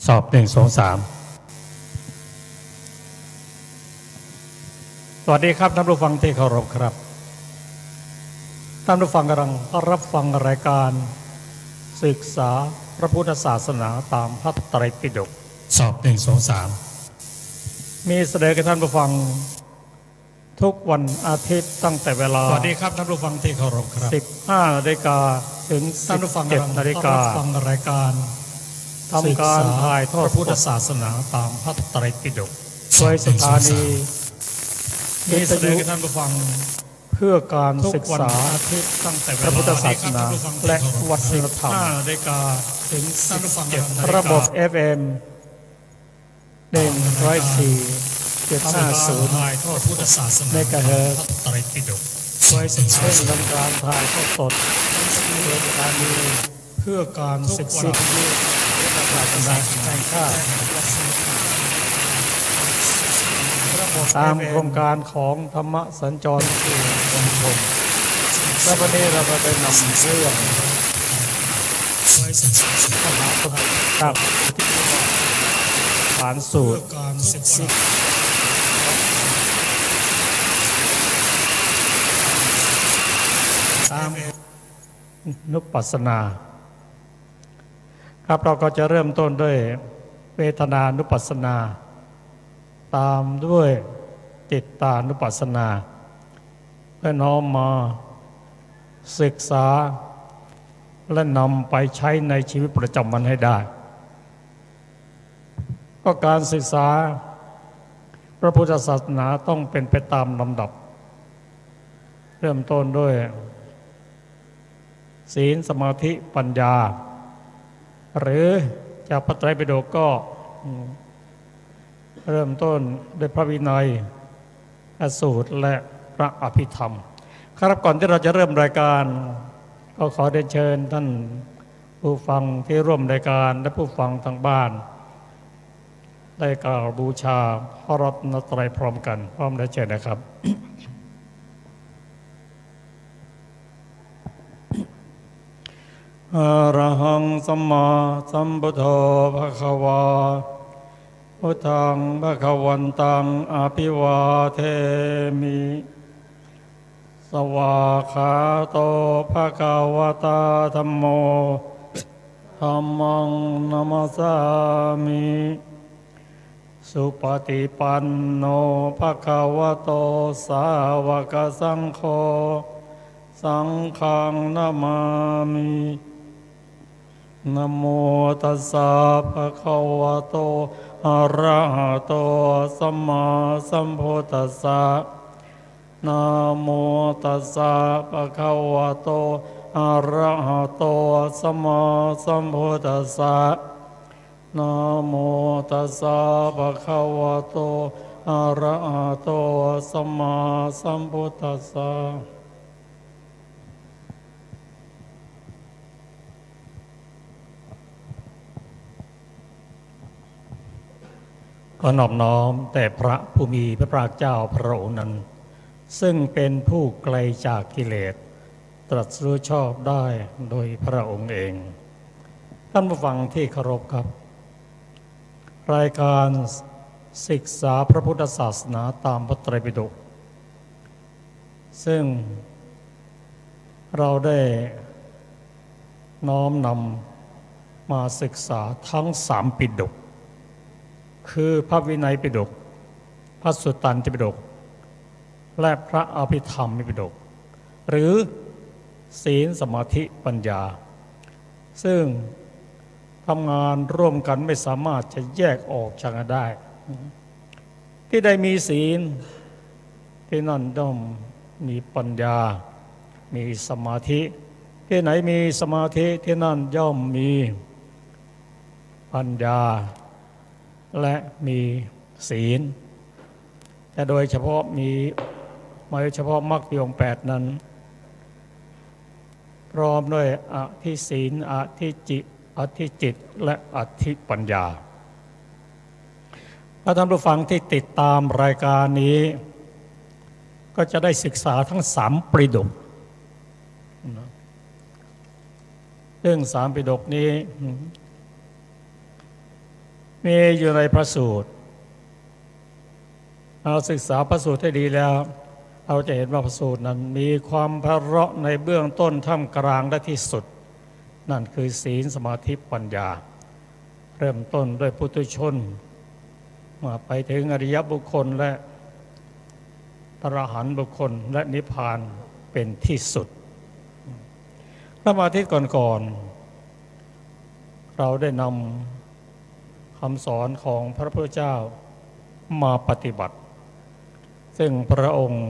สอบ1 2 3สวัสดีครับท่านผู้ฟังที่เคารพครับท่านผู้ฟังกำลังรับฟังรายการศึกษาพระพุทธศาสนาตามพระไตรปิฎกสอบ1 2 3มีแสดงให้ท่านผู้ฟังทุกวันอาทิตย์ตั้งแต่เวลาสวัสดีครับท่านผู้ฟังที่เคารพครับ15 นาฬิกาถึง17 นาฬิกาฟังรายการทำการถ่ายทอดพระพุทธศาสนาตามพระไตรปิฎกโดยสถานีมีแสดงให้ท่านผู้ฟังเพื่อการศึกษาพระพุทธศาสนาและวัฒนธรรมถึง17ระบบ FM 104.50 เมกะเฮิรตซ์ซึ่งทำการถ่ายทอดสดโดยสถานีเพื่อการศึกษาพระพุทธศาสนาแห่งชาติตามโครงการของธรรมสัญจรสู่ชุมชนและวันนี้เราได้นำเรื่องจากฐานสูตรตามนุปัสสนาครับเราก็จะเริ่มต้นด้วยเวทนานุปัสสนาตามด้วยจิตตานุปัสสนาเพื่อน้อมมาศึกษาและนำไปใช้ในชีวิตประจำวันให้ได้ก็การศึกษาพระพุทธศาสนาต้องเป็นไปตามลำดับเริ่มต้นด้วยศีลสมาธิปัญญาหรือจากพระไตรปิฎกก็เริ่มต้นด้วยพระวินัยพระสูตรและพระอภิธรรมครับก่อนที่เราจะเริ่มรายการก็ขอได้เชิญท่านผู้ฟังที่ร่วมรายการและผู้ฟังทางบ้านได้กล่าวบูชาพระรัตนตรัยพร้อมกันพร้อมได้เชิญนะครับอะระหังสัมมาสัมพุทโธภควาพุทธังภควันตังอภิวาเทมิสวากขาโตภควตาธัมโมธัมมังนัมสสามิสุปฏิปันโนภควโตสาวกสังโฆสังฆังนะมามินะโมตัสสะภะคะวะโตอะระหะโตสัมมาสัมพุทธัสสะนะโมตัสสะภะคะวะโตอะระหะโตสัมมาสัมพุทธัสสะนะโมตัสสะภะคะวะโตอะระหะโตสัมมาสัมพุทธัสสะขอนอบน้อมแต่พระผู้มีพระภาคเจ้าพระองค์นั้นซึ่งเป็นผู้ไกลจากกิเลสตรัสรู้ชอบได้โดยพระองค์เองท่านผู้ฟังที่เคารพครับรายการศึกษาพระพุทธศาสนาตามพระไตรปิฎกซึ่งเราได้น้อมนำมาศึกษาทั้ง3 ปิฎกคือพระวินัยปิฎกพระสุตตันตปิฎกและพระอภิธรรมปิฎกหรือศีลสมาธิปัญญาซึ่งทำงานร่วมกันไม่สามารถจะแยกออกจากกันได้ที่ใดมีศีลที่นั่นย่อมมีปัญญามีสมาธิที่ไหนมีสมาธิที่นั่นย่อมมีปัญญาและมีศีลแต่โดยเฉพาะมรรคมีองค์8นั้นพร้อมด้วยอธิศีลอธิจิตและอธิปัญญาถ้าท่านผู้ฟังที่ติดตามรายการนี้ก็จะได้ศึกษาทั้ง3 ปิฎกซึ่ง3 ปิฎกนี้ มีอยู่ในพระสูตรเราศึกษาพระสูตรให้ดีแล้วเราจะเห็นว่าพระสูตรนั้นมีความไพเราะในเบื้องต้นท่ามกลางและที่สุดนั่นคือศีลสมาธิปัญญาเริ่มต้นด้วยปุถุชนมาไปถึงอริยบุคคลและอรหันต์บุคคลและนิพพานเป็นที่สุดพระอาทิตย์ก่อนๆเราได้นำคำสอนของพระพุทธเจ้ามาปฏิบัติซึ่งพระองค์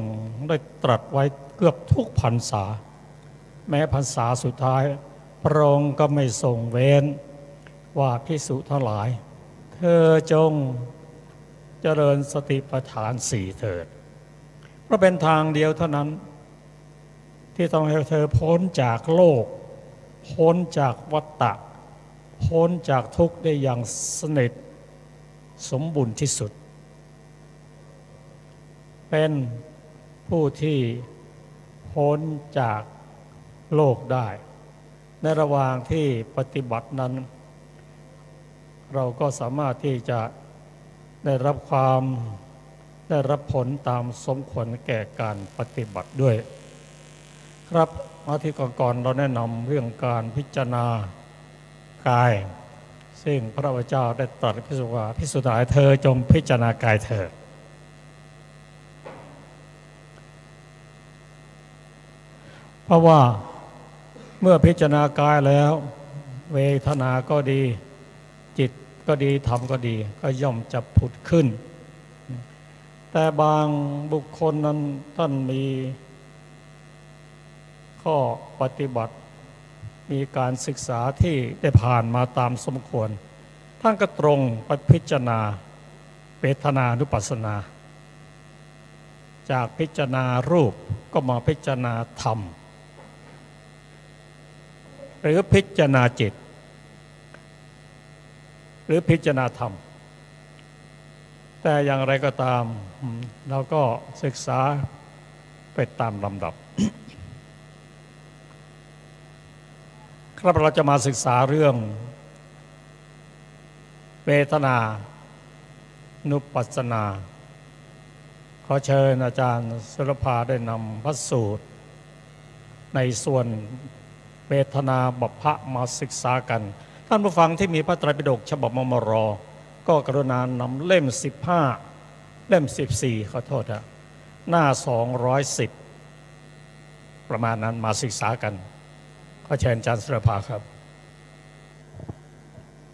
ได้ตรัสไว้เกือบทุกพรรษาแม้พรรษาสุดท้ายพระองค์ก็ไม่ทรงเว้นว่าภิกษุทั้งหลายเธอจงเจริญสติปัฏฐานสี่เถิดเพราะเป็นทางเดียวเท่านั้นที่ต้องให้เธอพ้นจากโลกพ้นจากวัฏฏะพ้นจากทุกข์ได้อย่างสนิทสมบูรณ์ที่สุดเป็นผู้ที่พ้นจากโลกได้ในระหว่างที่ปฏิบัตินั้นเราก็สามารถที่จะได้รับผลตามสมควรแก่การปฏิบัติด้วยครับอาทิตย์ก่อนๆเราแนะนำเรื่องการพิจารณากายซึ่งพระพุทธเจ้าได้ตรัสภิกษุว่าภิกษุทั้งหลายเธอจงพิจารณากายเถิดเพราะว่าเมื่อพิจารณากายแล้วเวทนาก็ดีจิตก็ดีธรรมก็ดีก็ย่อมจะผุดขึ้นแต่บางบุคคลนั้นท่านมีข้อปฏิบัติมีการศึกษาที่ได้ผ่านมาตามสมควรท่านก็ตรงไปพิจารณาเวทนานุปัสสนาจากพิจารณารูปก็มาพิจารณาธรรมหรือพิจารณาจิตหรือพิจารณาธรรมแต่อย่างไรก็ตามเราก็ศึกษาไปตามลำดับ ครับเราจะมาศึกษาเรื่องเวทนานุปัสสนาขอเชิญอาจารย์สุรภาได้นำพระสูตรในส่วนเวทนาบัพพะมาศึกษากันท่านผู้ฟังที่มีพระไตรปิฎกฉบับมมร.ก็กรุณานำเล่ม15เล่ม14ขอโทษนะหน้า210ประมาณนั้นมาศึกษากันขอเชิญอาจารย์สุรภาครับ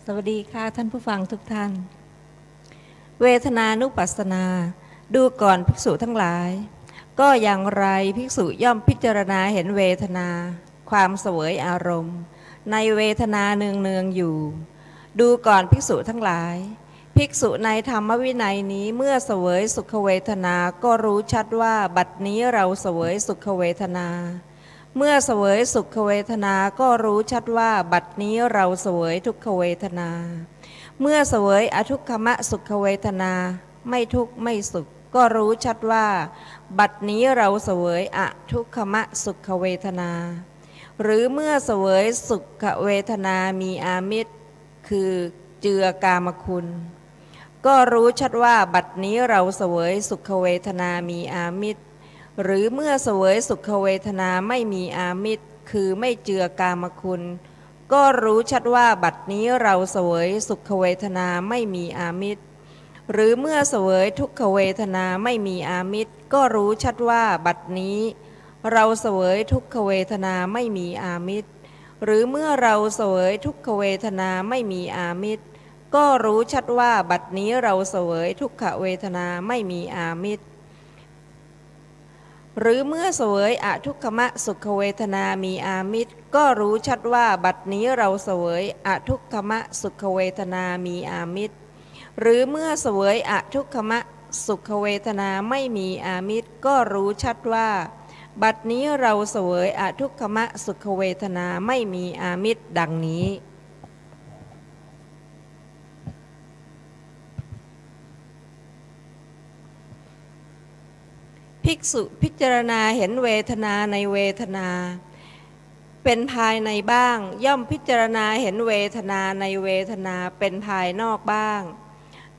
สวัสดีค่ะท่านผู้ฟังทุกท่านเวทนานุปัสสนาดูก่อนภิกษุทั้งหลายก็อย่างไรภิกษุย่อมพิจารณาเห็นเวทนาความเสวยอารมณ์ในเวทนาเนืองๆอยู่ดูก่อนภิกษุทั้งหลายภิกษุในธรรมวินัยนี้เมื่อเสวยสุขเวทนาก็รู้ชัดว่าบัดนี้เราเสวยสุขเวทนาเมื่อเสวยสุขเวทนาก็รู้ชัดว่าบัดนี้เราเสวยทุกขเวทนาเมื่อเสวยอทุกขมสุขเวทนาไม่ทุกข์ไม่สุขก็รู้ชัดว่าบัดนี้เราเสวยอทุกขมสุขเวทนาหรือเมื่อเสวยสุขเวทนามีอามิตรคือเจือกามคุณก็รู้ชัดว่าบัดนี้เราเสวยสุขเวทนามีอามิตรหรือเมื่อเสวยสุขเวทนาไม่มีอามิตรคือไม่เจือกามคุณก็รู้ชัดว่าบัดนี้เราเสวยสุขเวทนาไม่มีอามิตรหรือเมื่อเสวยทุกขเวทนาไม่มีอามิตรก็รู้ชัดว่าบัดนี้เราเสวยทุกขเวทนาไม่มีอามิตรหรือเมื่อเราเสวยทุกขเวทนาไม่มีอามิตรก็รู้ชัดว่าบัดนี้เราเสวยทุกขเวทนาไม่มีอามิตรหรือเมื่อเสวยอทุกขมสุขเวทนามีอามิตรก็รู้ชัดว่าบัดนี้เราเสวยอทุกขมสุขเวทนามีอามิตรหรือเมื่อเสวยอทุกขมสุขเวทนาไม่มีอามิตรก็รู้ชัดว่าบัดนี้เราเสวยอทุกขมสุขเวทนาไม่มีอามิตรดังนี้ภิกษุพิจารณาเห็นเวทนาในเวทนาเป็นภายในบ้างย่อมพิจารณาเห็นเวทนาในเวทนาเป็นภายนอกบ้าง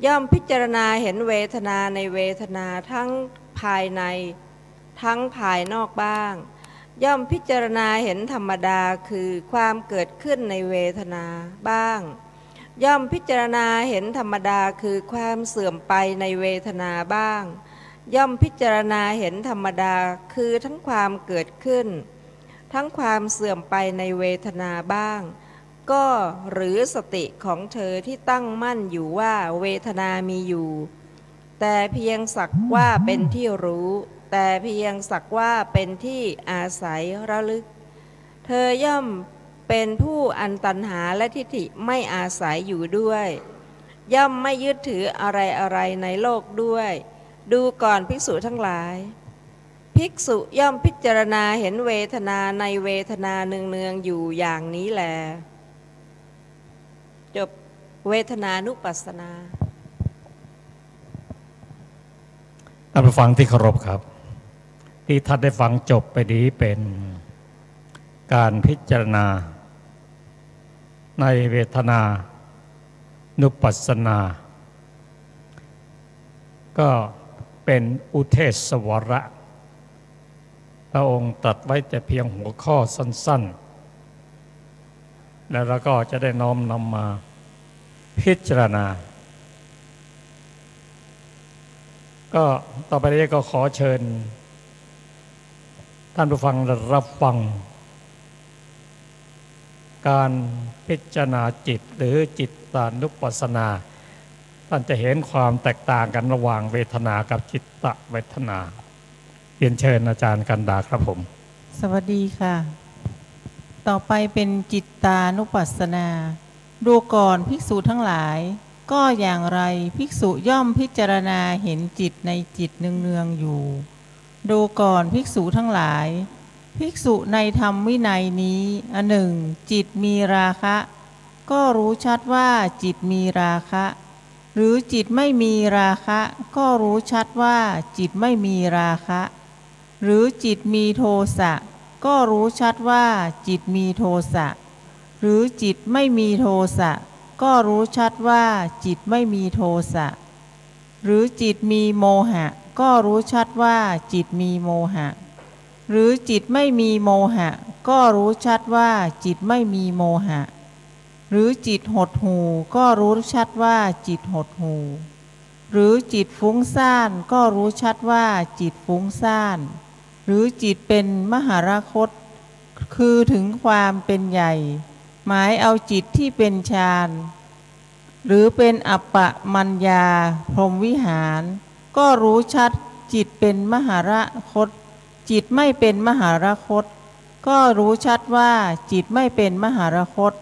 ย่อมพิจารณาเห็นเวทนาในเวทนาทั้งภายในทั้งภายนอกบ้างย่อมพิจารณาเห็นธรรมดาคือความเกิดขึ้นในเวทนาบ้างย่อมพิจารณาเห็นธรรมดาคือความเสื่อมไปในเวทนาบ้างย่อมพิจารณาเห็นธรรมดาคือทั้งความเกิดขึ้นทั้งความเสื่อมไปในเวทนาบ้างก็หรือสติของเธอที่ตั้งมั่นอยู่ว่าเวทนามีอยู่แต่เพียงสักว่าเป็นที่รู้แต่เพียงสักว่าเป็นที่อาศัยระลึกเธอย่อมเป็นผู้อันตัณหาและทิฏฐิไม่อาศัยอยู่ด้วยย่อมไม่ยึดถืออะไรในโลกด้วยดูก่อนภิกษุทั้งหลายภิกษุย่อมพิจารณาเห็นเวทนาในเวทนาเนืองๆอยู่อย่างนี้แลจบเวทนานุปัสสนาท่านผู้ฟังที่เคารพครับที่ท่านได้ฟังจบไปนี้เป็นการพิจารณาในเวทนานุปัสสนาก็เป็นอุเทศวระพระองค์ตรัสไว้แต่เพียงหัวข้อสั้นๆแล้วเราก็จะได้น้อมนำมาพิจารณาก็ต่อไปนี้ก็ขอเชิญท่านผู้ฟังรับฟังการพิจารณาจิตหรือจิตตานุปัสสนาท่านจะเห็นความแตกต่างกันระหว่างเวทนากับจิตตเวทนาเรียนเชิญอาจารย์กันดาครับผมสวัสดีค่ะต่อไปเป็นจิตตานุปัสสนาดูก่อนภิกษุทั้งหลายก็อย่างไรภิกษุย่อมพิจารณาเห็นจิตในจิตเนืองๆอยู่ดูก่อนภิกษุทั้งหลายภิกษุในธรรมวินัยนี้อันหนึ่งจิตมีราคะก็รู้ชัดว่าจิตมีราคะหรือจิตไม่มีราคะก็รู้ชัดว่าจิตไม่มีราคะหรือจิตมีโทสะก็รู้ชัดว่าจิตมีโทสะหรือจิตไม่มีโทสะก็รู้ชัดว่าจิตไม่มีโทสะหรือจิตมีโมหะก็รู้ชัดว่าจิตมีโมหะหรือจิตไม่มีโมหะก็รู้ชัดว่าจิตไม่มีโมหะหรือจิตหดหู่ก็รู้ชัดว่าจิตหดหู่หรือจิตฟุ้งซ่านก็รู้ชัดว่าจิตฟุ้งซ่านหรือจิตเป็นมหรคตคือถึงความเป็นใหญ่หมายเอาจิตที่เป็นฌานหรือเป็นอัปปมัญญาพรหมวิหารก็รู้ชัดจิตเป็นมหรคตจิตไม่เป็นมหรคตก็รู้ชัดว่าจิตไม่เป็นมหรคต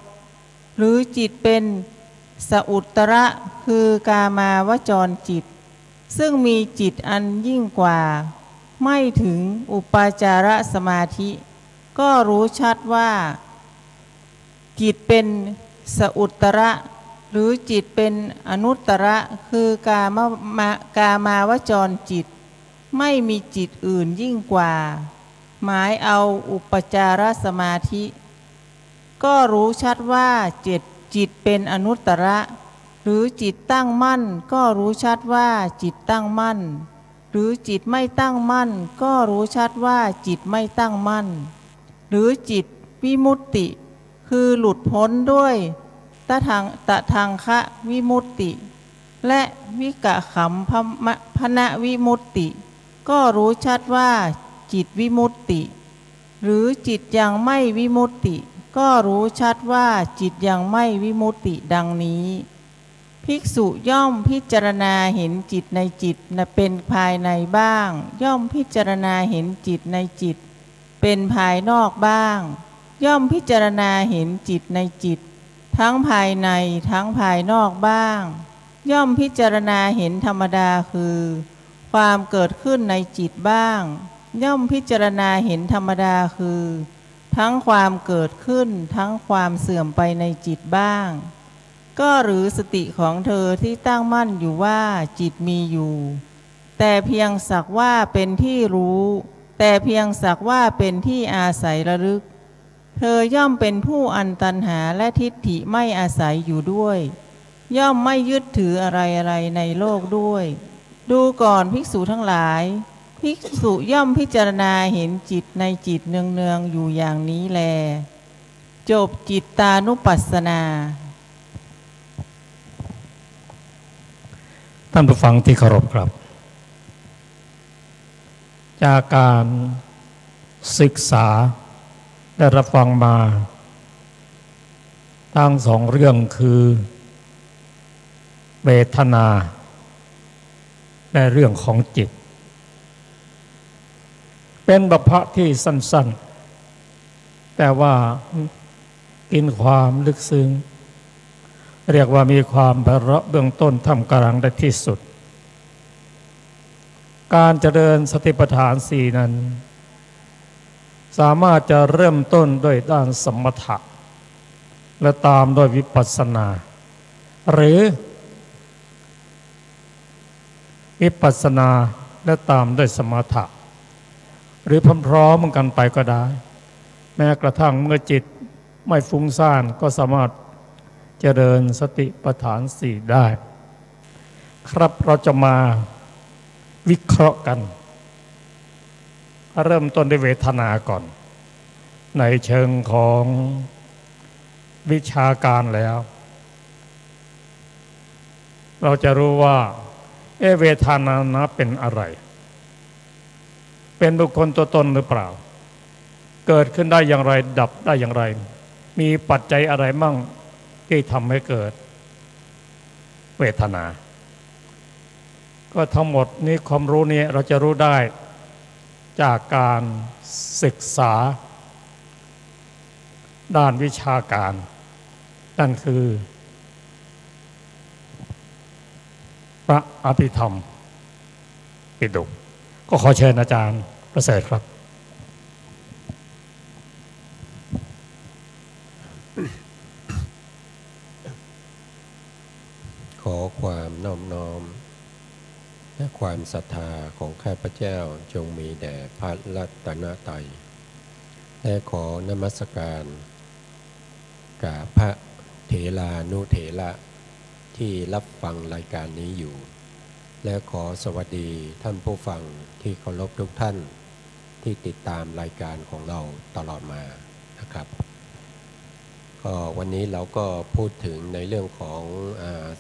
หรือจิตเป็นสอุตระคือกามาวจรจิตซึ่งมีจิตอันยิ่งกว่าไม่ถึงอุปาจารสมาธิก็รู้ชัดว่าจิตเป็นสอุตระหรือจิตเป็นอนุตตระคือกามาวจรจิตไม่มีจิตอื่นยิ่งกว่าหมายเอาอุปจารสมาธิก็รู้ชัดว่าจิตเป็นอนุตตระหรือจิตตั้งมั่นก็รู้ชัดว่าจิตตั้งมั่นหรือจิตไม่ตั้งมั่นก็รู้ชัดว่าจิตไม่ตั้งมั่นหรือจิตวิมุตติคือหลุดพ้นด้วยตทังคะวิมุตติและวิกขัมพนะวิมุตติก็รู้ชัดว่าจิตวิมุตติหรือจิตยังไม่วิมุตติก็รู้ชัดว่าจิตยังไม่วิมุตติดังนี้ภิกษุย่อมพิจารณาเห็นจิตในจิตเป็นภายในบ้างย่อมพิจารณาเห็นจิตในจิตเป็นภายนอกบ้างย่อมพิจารณาเห็นจิตในจิตทั้งภายในทั้งภายนอกบ้างย่อมพิจารณาเห็นธรรมดาคือความเกิดขึ้นในจิตบ้างย่อมพิจารณาเห็นธรรมดาคือทั้งความเกิดขึ้นทั้งความเสื่อมไปในจิตบ้างก็หรือสติของเธอที่ตั้งมั่นอยู่ว่าจิตมีอยู่แต่เพียงสักว่าเป็นที่รู้แต่เพียงสักว่าเป็นที่อาศัยระลึกเธอย่อมเป็นผู้อันตัณหาและทิฏฐิไม่อาศัยอยู่ด้วย ย่อมไม่ยึดถืออะไรในโลกด้วย ดูก่อนภิกษุทั้งหลายภิกษุย่อมพิจารณาเห็นจิตในจิตเนืองๆอยู่อย่างนี้แลจบจิตตานุปัสสนาท่านผู้ฟังที่เคารพครับจากการศึกษาได้รับฟังมาทั้งสองเรื่องคือเวทนาและเรื่องของจิตเป็นบทพระที่สั้นๆแต่ว่ากินความลึกซึ้งเรียกว่ามีความไพเราะเบื้องต้นท่ามกลางได้ที่สุดการเจริญสติปัฏฐานสี่นั้นสามารถจะเริ่มต้นด้วยด้านสมถะและตามด้วยวิปัสสนาหรือวิปัสสนาและตามด้วยสมถะหรือพร้อมๆกันไปก็ได้แม้กระทั่งเมื่อจิตไม่ฟุ้งซ่านก็สามารถเจริญสติปัฏฐานสี่ได้ครับเราจะมาวิเคราะห์กันเริ่มต้นด้วยเวทนาก่อนในเชิงของวิชาการแล้วเราจะรู้ว่าเวทนานะเป็นอะไรเป็นบุคคลตัวตนหรือเปล่าเกิดขึ้นได้อย่างไรดับได้อย่างไรมีปัจจัยอะไรมั่งที่ทำให้เกิดเวทนาก็ทั้งหมดนี้ความรู้นี้เราจะรู้ได้จากการศึกษาด้านวิชาการนั่นคือพระอภิธรรมปิฎกก็ขอเชิญอาจารย์ประเสริฐครับขอความนอบน้อมและความศรัทธาของข้าพเจ้าจงมีแด่พระรัตนตรัยและขอนมัสการกับพระเถรานุเถระที่รับฟังรายการนี้อยู่และขอสวัสดีท่านผู้ฟังที่เคารพทุกท่านที่ติดตามรายการของเราตลอดมานะครับก็วันนี้เราก็พูดถึงในเรื่องของ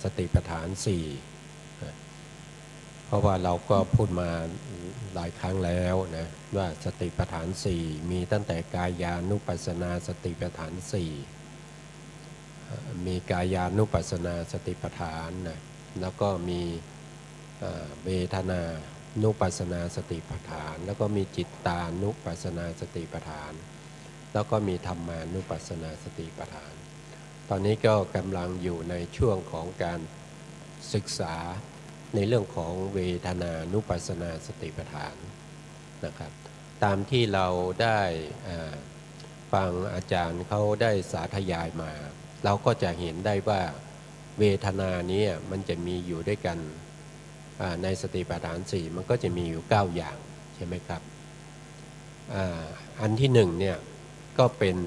สติปัฏฐาน4เพราะว่าเราก็พูดมาหลายครั้งแล้วนะว่าสติปัฏฐาน4มีตั้งแต่กายานุปัสสนาสติปัฏฐาน4มีกายานุปัสสนาสติปัฏฐานนะแล้วก็มีเวทนานุปัสสนาสติปัฏฐานแล้วก็มีจิตตานุปัสสนาสติปัฏฐานแล้วก็มีธรรมานุปัสสนาสติปัฏฐานตอนนี้ก็กำลังอยู่ในช่วงของการศึกษาในเรื่องของเวทนานุปัสสนาสติปัฏฐานนะครับตามที่เราได้ฟังอาจารย์เขาได้สาธยายมาเราก็จะเห็นได้ว่าเวทนานี้มันจะมีอยู่ด้วยกันในสติปัฏฐาน4มันก็จะมีอยู่9อย่างใช่ไหมครับอันที่1เนี่ยก็เป็น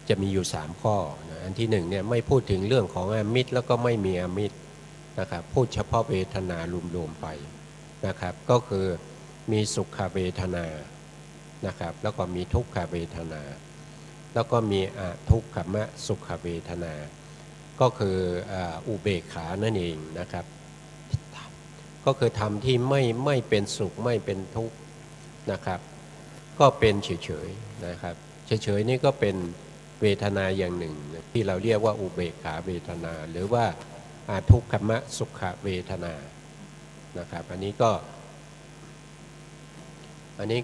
จะมีอยู่3ข้อนะอันที่1เนี่ยไม่พูดถึงเรื่องของอามิตรแล้วก็ไม่มีอามิตรนะครับพูดเฉพาะเวทนารวมๆไปนะครับก็คือมีสุขเวทนานะครับแล้วก็มีทุกขเวทนาแล้วก็มีอทุกขมสุขเวทนาก็คืออุเบกขานั่นเองนะครับก็คือธรรมที่ไม่เป็นสุขไม่เป็นทุกข์นะครับก็เป็นเฉยๆนะครับเฉยๆนี่ก็เป็นเวทนาอย่างหนึ่งที่เราเรียกว่าอุเบกขาเวทนาหรือว่าทุกขมสุขเวทนานะครับอันนี้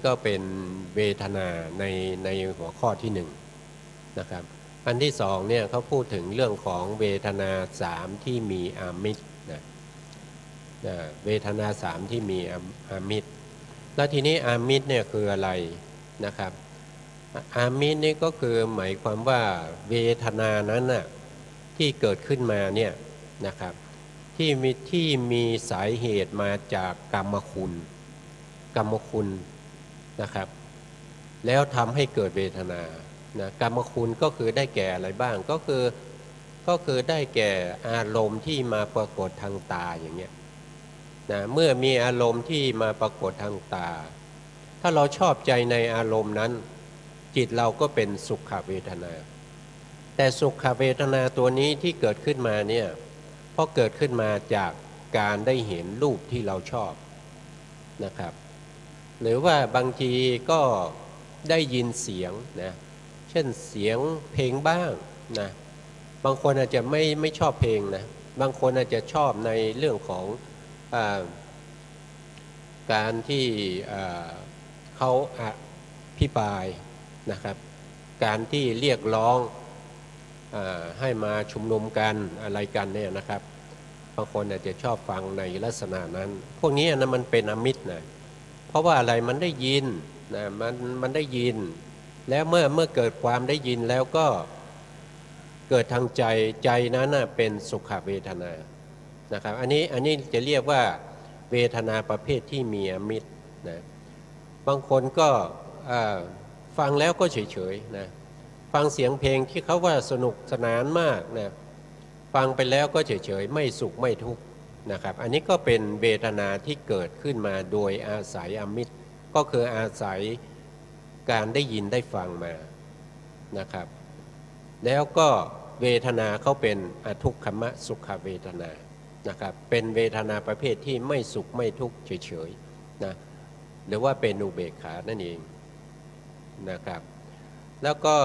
ก็เป็นเวทนาในหัวข้อที่1นะครับอันที่2เนี่ยเขาพูดถึงเรื่องของเวทนา3ที่มีอามิตรนะเวทนา3ที่มีอามิตรแล้วทีนี้อามิตรเนี่ยคืออะไรนะครับอามิตรนี่ก็คือหมายความว่าเวทนานั้นน่ะที่เกิดขึ้นมาเนี่ยนะครับที่มีสาเหตุมาจากกรรมคุณนะครับแล้วทำให้เกิดเวทนานะกรรมคุณก็คือได้แก่อะไรบ้างก็คือ ก็คือได้แก่อารมณ์ที่มาปรากฏทางตาอย่างเงี้ยนะเมื่อมีอารมณ์ที่มาปรากฏทางตาถ้าเราชอบใจในอารมณ์นั้นจิตเราก็เป็นสุขเวทนาแต่สุขเวทนาตัวนี้ที่เกิดขึ้นมาเนี่ยเพราะเกิดขึ้นมาจากการได้เห็นรูปที่เราชอบนะครับหรือว่าบางทีก็ได้ยินเสียงนะเช่นเสียงเพลงบ้างนะบางคนอาจจะไม่ชอบเพลงนะบางคนอาจจะชอบในเรื่องของการที่เขาอภิปรายนะครับการที่เรียกร้องให้มาชุมนุมกันอะไรกันเนี่ยนะครับบางคนอาจจะชอบฟังในลักษณะนั้นพวกนี้นะมันเป็นอมิตรนะเพราะว่าอะไรมันได้ยินนะมันได้ยินแล้วเมื่อเกิดความได้ยินแล้วก็เกิดทางใจนั้นนะเป็นสุขเวทนานะครับอันนี้จะเรียกว่าเวทนาประเภทที่มีอมิตรนะบางคนก็ฟังแล้วก็เฉยๆนะฟังเสียงเพลงที่เขาว่าสนุกสนานมากนะฟังไปแล้วก็เฉยๆไม่สุขไม่ทุกข์นะครับอันนี้ก็เป็นเวทนาที่เกิดขึ้นมาโดยอาศัยอมิตรก็คืออาศัยการได้ยินได้ฟังมานะครับแล้วก็เวทนาเขาเป็นอทุกขมสุขเวทนานะครับเป็นเวทนาประเภทที่ไม่สุขไม่ทุกข์เฉยๆนะหรือว่าเป็นอุเบกขานั่นเองนะครับแล้วก็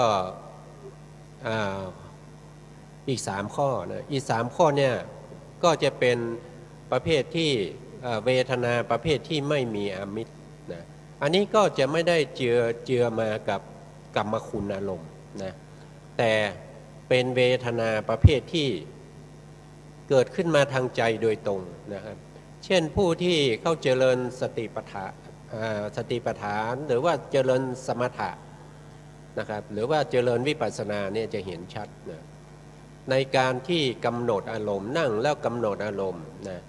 อีก3ข้อนะอีก3ข้อเนี่ยก็จะเป็นประเภทที่เวทนาประเภทที่ไม่มีอมิตรนะอันนี้ก็จะไม่ได้เจือมากับกรรมคุณอารมณ์นะแต่เป็นเวทนาประเภทที่เกิดขึ้นมาทางใจโดยตรงนะครับเช่นผู้ที่เข้าเจริญสติปัฏฐานหรือว่าเจริญสมถะนะครับหรือว่าเจริญวิปัสสนาเนี่ยจะเห็นชัดนะในการที่กำหนดอารมณ์นั่งแล้วกำหนดอารมณ์นะ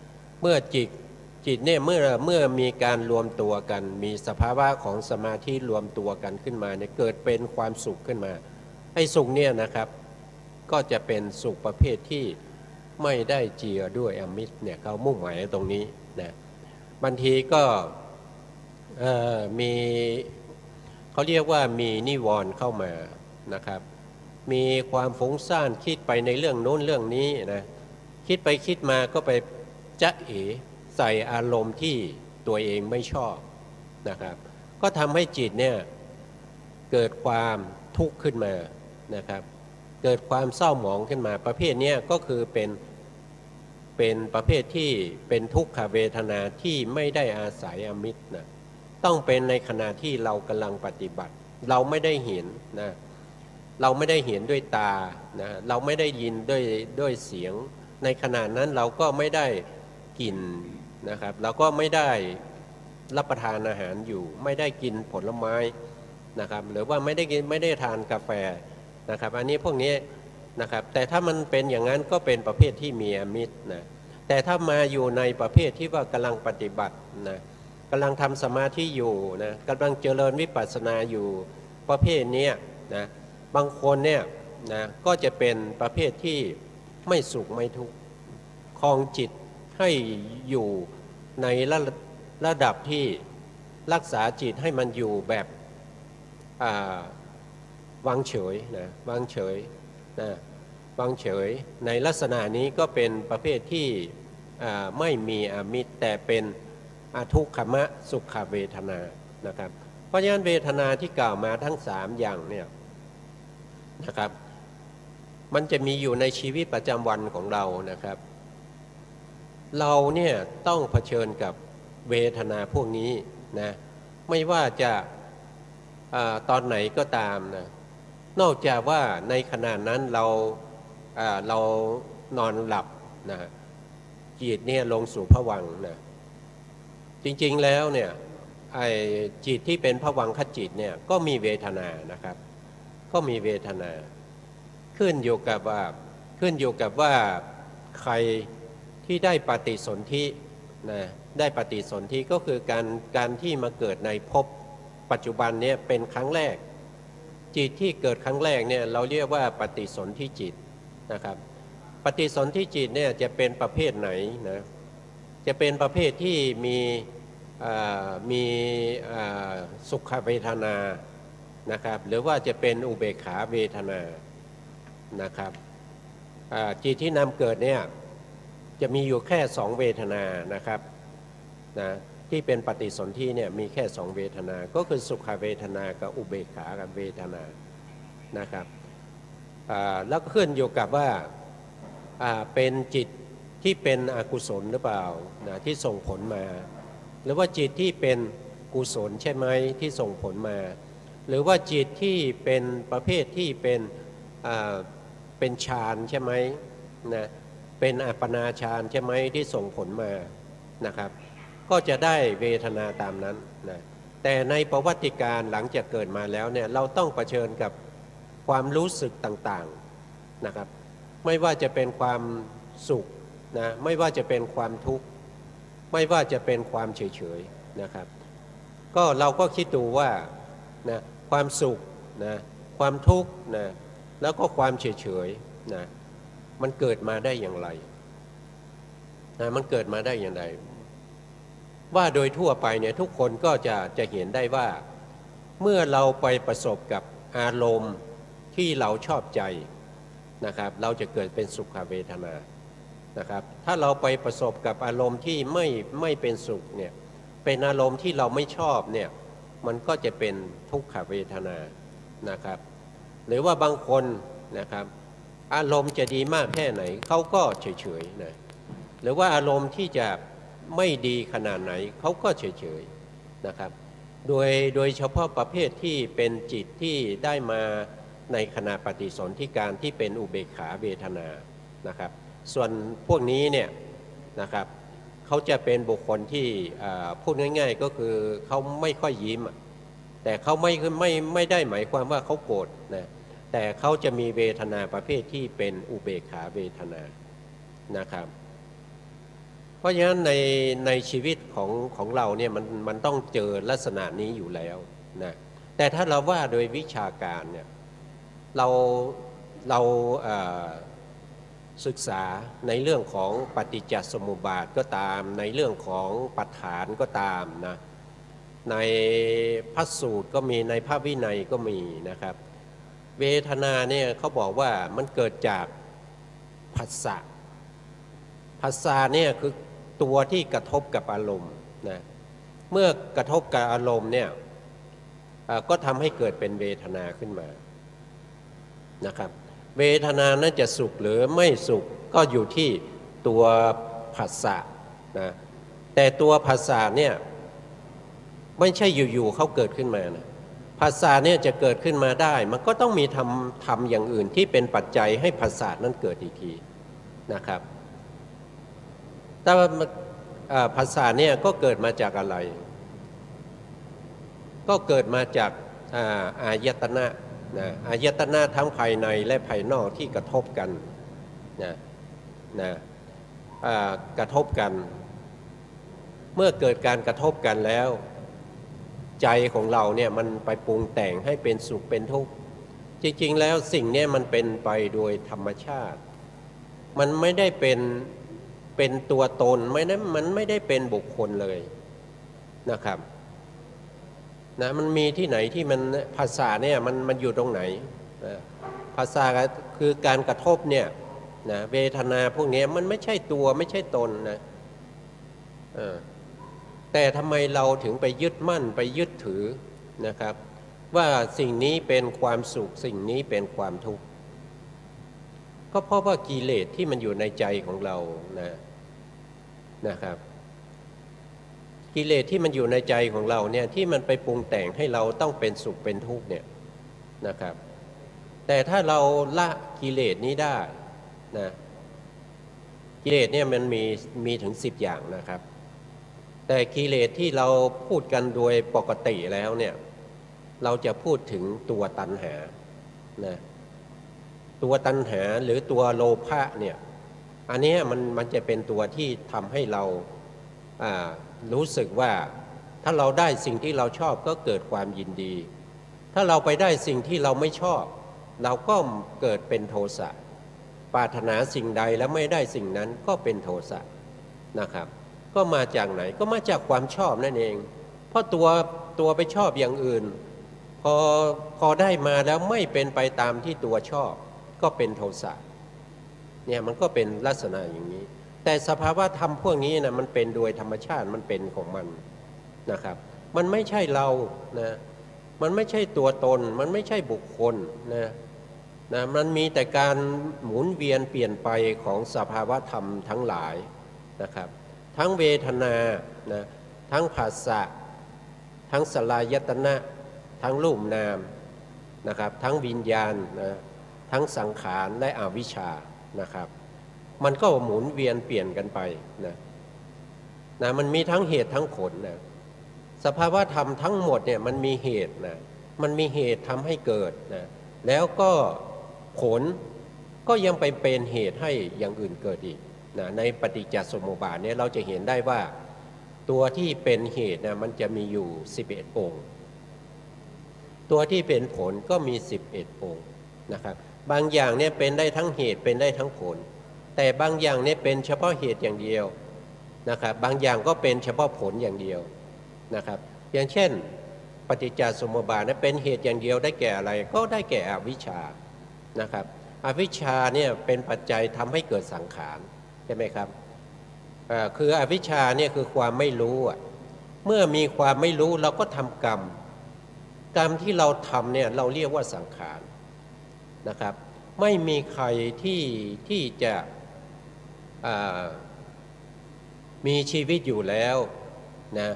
เมื่อจิตเนี่ยเมื่อมีการรวมตัวกันมีสภาวะของสมาธิรวมตัวกันขึ้นมาเนี่ยเกิดเป็นความสุขขึ้นมาไอ้สุขเนี่ยนะครับก็จะเป็นสุขประเภทที่ไม่ได้เจือด้วยอมิตรเนี่ยเขามุ่งหมายตรงนี้นะบางทีก็มีเขาเรียกว่ามีนิวรณ์เข้ามานะครับมีความฟุ้งซ่านคิดไปในเรื่องโน้นเรื่องนี้นะคิดไปคิดมาก็ไปจ๊ะเอ๋ใส่อารมณ์ที่ตัวเองไม่ชอบนะครับก็ทำให้จิตเนี่ยเกิดความทุกข์ขึ้นมานะครับเกิดความเศร้าหมองขึ้นมาประเภทนี้ก็คือเป็นประเภทที่เป็นทุกขเวทนาที่ไม่ได้อาศัยอมิตรนะต้องเป็นในขณะที่เรากำลังปฏิบัติเราไม่ได้เห็นนะเราไม่ได้เห็นด้วยตานะเราไม่ได้ยินด้วยเสียงในขณะนั้นเราก็ไม่ได้กินนะครับเราก็ไม่ได้รับประทานอาหารอยู่ไม่ได้กินผลไม้นะครับหรือว่าไม่ได้ทานกาแฟนะครับอันนี้พวกนี้นะครับแต่ถ้ามันเป็นอย่างนั้นก็เป็นประเภทที่มีอมิตรนะแต่ถ้ามาอยู่ในประเภทที่ว่ากำลังปฏิบัตินะกำลังทำสมาธิอยู่นะกำลังเจริญวิปัสสนาอยู่ประเภทนี้นะบางคนเนี่ยนะก็จะเป็นประเภทที่ไม่สุขไม่ทุกข์ครองจิตให้อยู่ในระดับที่รักษาจิตให้มันอยู่แบบวางเฉยนะวางเฉยนะวางเฉยในลักษณะนี้ก็เป็นประเภทที่ไม่มีอมิตรแต่เป็นอทุกขมสุขเวทนานะครับเพราะฉะนั้นเวทนาที่กล่าวมาทั้ง3อย่างเนี่ยนะครับมันจะมีอยู่ในชีวิตประจำวันของเรานะครับเราเนี่ยต้องเผชิญกับเวทนาพวกนี้นะไม่ว่าจะตอนไหนก็ตามนะนอกจากว่าในขณะนั้นเรานอนหลับนะจิตเนี่ยลงสู่ภวังค์นะจริงๆแล้วเนี่ยไอ้จิตที่เป็นภวังคจิตเนี่ยก็มีเวทนานะครับก็มีเวทนาขึ้นอยู่กับว่าใครที่ได้ปฏิสนธินะได้ปฏิสนธิก็คือการที่มาเกิดในภพปัจจุบันเนี่ยเป็นครั้งแรกจิตที่เกิดครั้งแรกเนี่ยเราเรียกว่าปฏิสนธิจิตนะครับ ปฏิสนธิจิตเนี่ยจะเป็นประเภทไหนนะจะเป็นประเภทที่มีสุขเวทนานะครับหรือว่าจะเป็นอุเบกขาเวทนานะครับจิตที่นำเกิดเนี่ยจะมีอยู่แค่สองเวทนานะครับนะที่เป็นปฏิสนธิเนี่ยมีแค่สองเวทนาก็คือสุขเวทนากับอุเบกขาเวทนานะครับแล้วก็ขึ้นอยู่กับว่าเป็นจิตที่เป็นอกุศลหรือเปล่านะที่ส่งผลมาหรือว่าจิตที่เป็นกุศลใช่ไหมที่ส่งผลมาหรือว่าจิตที่เป็นประเภทที่เป็นฌานใช่ไหมนะเป็นอัปปนาฌานใช่ไหมที่ส่งผลมานะครับก็จะได้เวทนาตามนั้นนะแต่ในประวัติการหลังจากเกิดมาแล้วเนี่ยเราต้องเผชิญกับความรู้สึกต่างๆนะครับไม่ว่าจะเป็นความสุขนะไม่ว่าจะเป็นความทุกข์ไม่ว่าจะเป็นความเฉยๆนะครับก็เราก็คิดดูว่านะความสุขนะความทุกข์นะแล้วก็ความเฉยๆนะมันเกิดมาได้อย่างไรนะมันเกิดมาได้อย่างไรว่าโดยทั่วไปเนี่ยทุกคนก็จะเห็นได้ว่าเมื่อเราไปประสบกับอารมณ์ที่เราชอบใจนะครับเราจะเกิดเป็นสุขเวทนานะครับถ้าเราไปประสบกับอารมณ์ที่ไม่เป็นสุขเนี่ยเป็นอารมณ์ที่เราไม่ชอบเนี่ยมันก็จะเป็นทุกขเวทนานะครับหรือว่าบางคนนะครับอารมณ์จะดีมากแค่ไหนเขาก็เฉยๆนะหรือว่าอารมณ์ที่จะไม่ดีขนาดไหนเขาก็เฉยๆนะครับโดยเฉพาะประเภทที่เป็นจิตที่ได้มาในขณะปฏิสนธิการที่เป็นอุเบกขาเวทนานะครับส่วนพวกนี้เนี่ยนะครับเขาจะเป็นบุคคลที่พูดง่ายๆก็คือเขาไม่ค่อยยิ้มแต่เขาไม่ได้หมายความว่าเขาโกรธนะแต่เขาจะมีเวทนาประเภทที่เป็นอุเบกขาเวทนานะครับเพราะฉะนั้นในชีวิตของเราเนี่ยมันต้องเจอลักษณะนี้อยู่แล้วนะแต่ถ้าเราว่าโดยวิชาการเนี่ยเราศึกษาในเรื่องของปฏิจจสมุปบาทก็ตามในเรื่องของปัฏฐานก็ตามนะในพระสูตรก็มีในพระวินัยก็มีนะครับเวทนาเนี่ยเขาบอกว่ามันเกิดจากผัสสะผัสสะเนี่ยคือตัวที่กระทบกับอารมณ์นะเมื่อกระทบกับอารมณ์เนี่ยก็ทำให้เกิดเป็นเวทนาขึ้นมานะครับเวทนานั้นจะสุขหรือไม่สุขก็อยู่ที่ตัวผัสสะนะแต่ตัวผัสสะเนี่ยไม่ใช่อยู่ๆเขาเกิดขึ้นมานะผัสสะเนี่ยจะเกิดขึ้นมาได้มันก็ต้องมีทำอย่างอื่นที่เป็นปัจจัยให้ผัสสะนั้นเกิดอีกทีนะครับแต่ผัสสะเนี่ยก็เกิดมาจากอะไรก็เกิดมาจากอายตนะอายตนะทั้งภายในและภายนอกที่กระทบกันกระทบกันเมื่อเกิดการกระทบกันแล้วใจของเราเนี่ยมันไปปรุงแต่งให้เป็นสุขเป็นทุกข์จริงๆแล้วสิ่งนี้มันเป็นไปโดยธรรมชาติมันไม่ได้เป็นตัวตนมันไม่ได้เป็นบุคคลเลยนะครับนะมันมีที่ไหนที่มันภาษาเนี่ยมันอยู่ตรงไหนภาษาคือการกระทบเนี่ยนะเวทนาพวกนี้มันไม่ใช่ตัวไม่ใช่ตนนะแต่ทำไมเราถึงไปยึดมั่นไปยึดถือนะครับว่าสิ่งนี้เป็นความสุขสิ่งนี้เป็นความทุกข์ก็เพราะว่ากิเลสที่มันอยู่ในใจของเรานะครับกิเลสที่มันอยู่ในใจของเราเนี่ยที่มันไปปรุงแต่งให้เราต้องเป็นสุขเป็นทุกข์เนี่ยนะครับแต่ถ้าเราละกิเลสนี้ได้นะกิเลสเนี่ยมันมีถึง10อย่างนะครับแต่กิเลสที่เราพูดกันโดยปกติแล้วเนี่ยเราจะพูดถึงตัวตัณหานะตัวตัณหาหรือตัวโลภะเนี่ยอันนี้มันจะเป็นตัวที่ทำให้เรารู้สึกว่าถ้าเราได้สิ่งที่เราชอบก็เกิดความยินดีถ้าเราไปได้สิ่งที่เราไม่ชอบเราก็เกิดเป็นโทสะ ปรารถนาสิ่งใดแล้วไม่ได้สิ่งนั้นก็เป็นโทสะนะครับก็มาจากไหนก็มาจากความชอบนั่นเองเพราะตัวไปชอบอย่างอื่นพอได้มาแล้วไม่เป็นไปตามที่ตัวชอบก็เป็นโทสะเนี่ยมันก็เป็นลักษณะอย่างนี้แต่สภาวะธรรมพวกนี้นะมันเป็นโดยธรรมชาติมันเป็นของมันนะครับมันไม่ใช่เรานะมันไม่ใช่ตัวตนมันไม่ใช่บุคคลนะมันมีแต่การหมุนเวียนเปลี่ยนไปของสภาวะธรรมทั้งหลายนะครับทั้งเวทนานะทั้งภาษะทั้งสลายตนะทั้งรูปนามนะครับทั้งวิญญาณนะทั้งสังขารและอวิชชานะครับมันก็หมุนเวียนเปลี่ยนกันไปนะมันมีทั้งเหตุทั้งผลนะสภาวะธรรมทั้งหมดเนี่ยมันมีเหตุนะมันมีเหตุทำให้เกิดนะแล้วก็ผลก็ยังไปเป็นเหตุให้อย่างอื่นเกิดอีกนะในปฏิจจสมุปบาทเนี่ยเราจะเห็นได้ว่าตัวที่เป็นเหตุนะมันจะมีอยู่11องค์ตัวที่เป็นผลก็มี11องค์นะครับบางอย่างเนี่ยเป็นได้ทั้งเหตุเป็นได้ทั้งผลแต่บางอย่างเนี่ยเป็นเฉพาะเหตุอย่างเดียวนะครับบางอย่างก็เป็นเฉพาะผลอย่างเดียวนะครับอย่างเช่นปฏิจจสมุปบาทเนี่ยเป็นเหตุอย่างเดียวได้แก่อะไรก็ได้แก่อวิชชานะครับอวิชชาเนี่ยเป็นปัจจัยทำให้เกิดสังขารใช่ไหมครับคืออวิชชาเนี่ยคือความไม่รู้เมื่อมีความไม่รู้เราก็ทำกรรมที่เราทำเนี่ยเราเรียกว่าสังขารนะครับไม่มีใครที่จะมีชีวิตอยู่แล้วนะ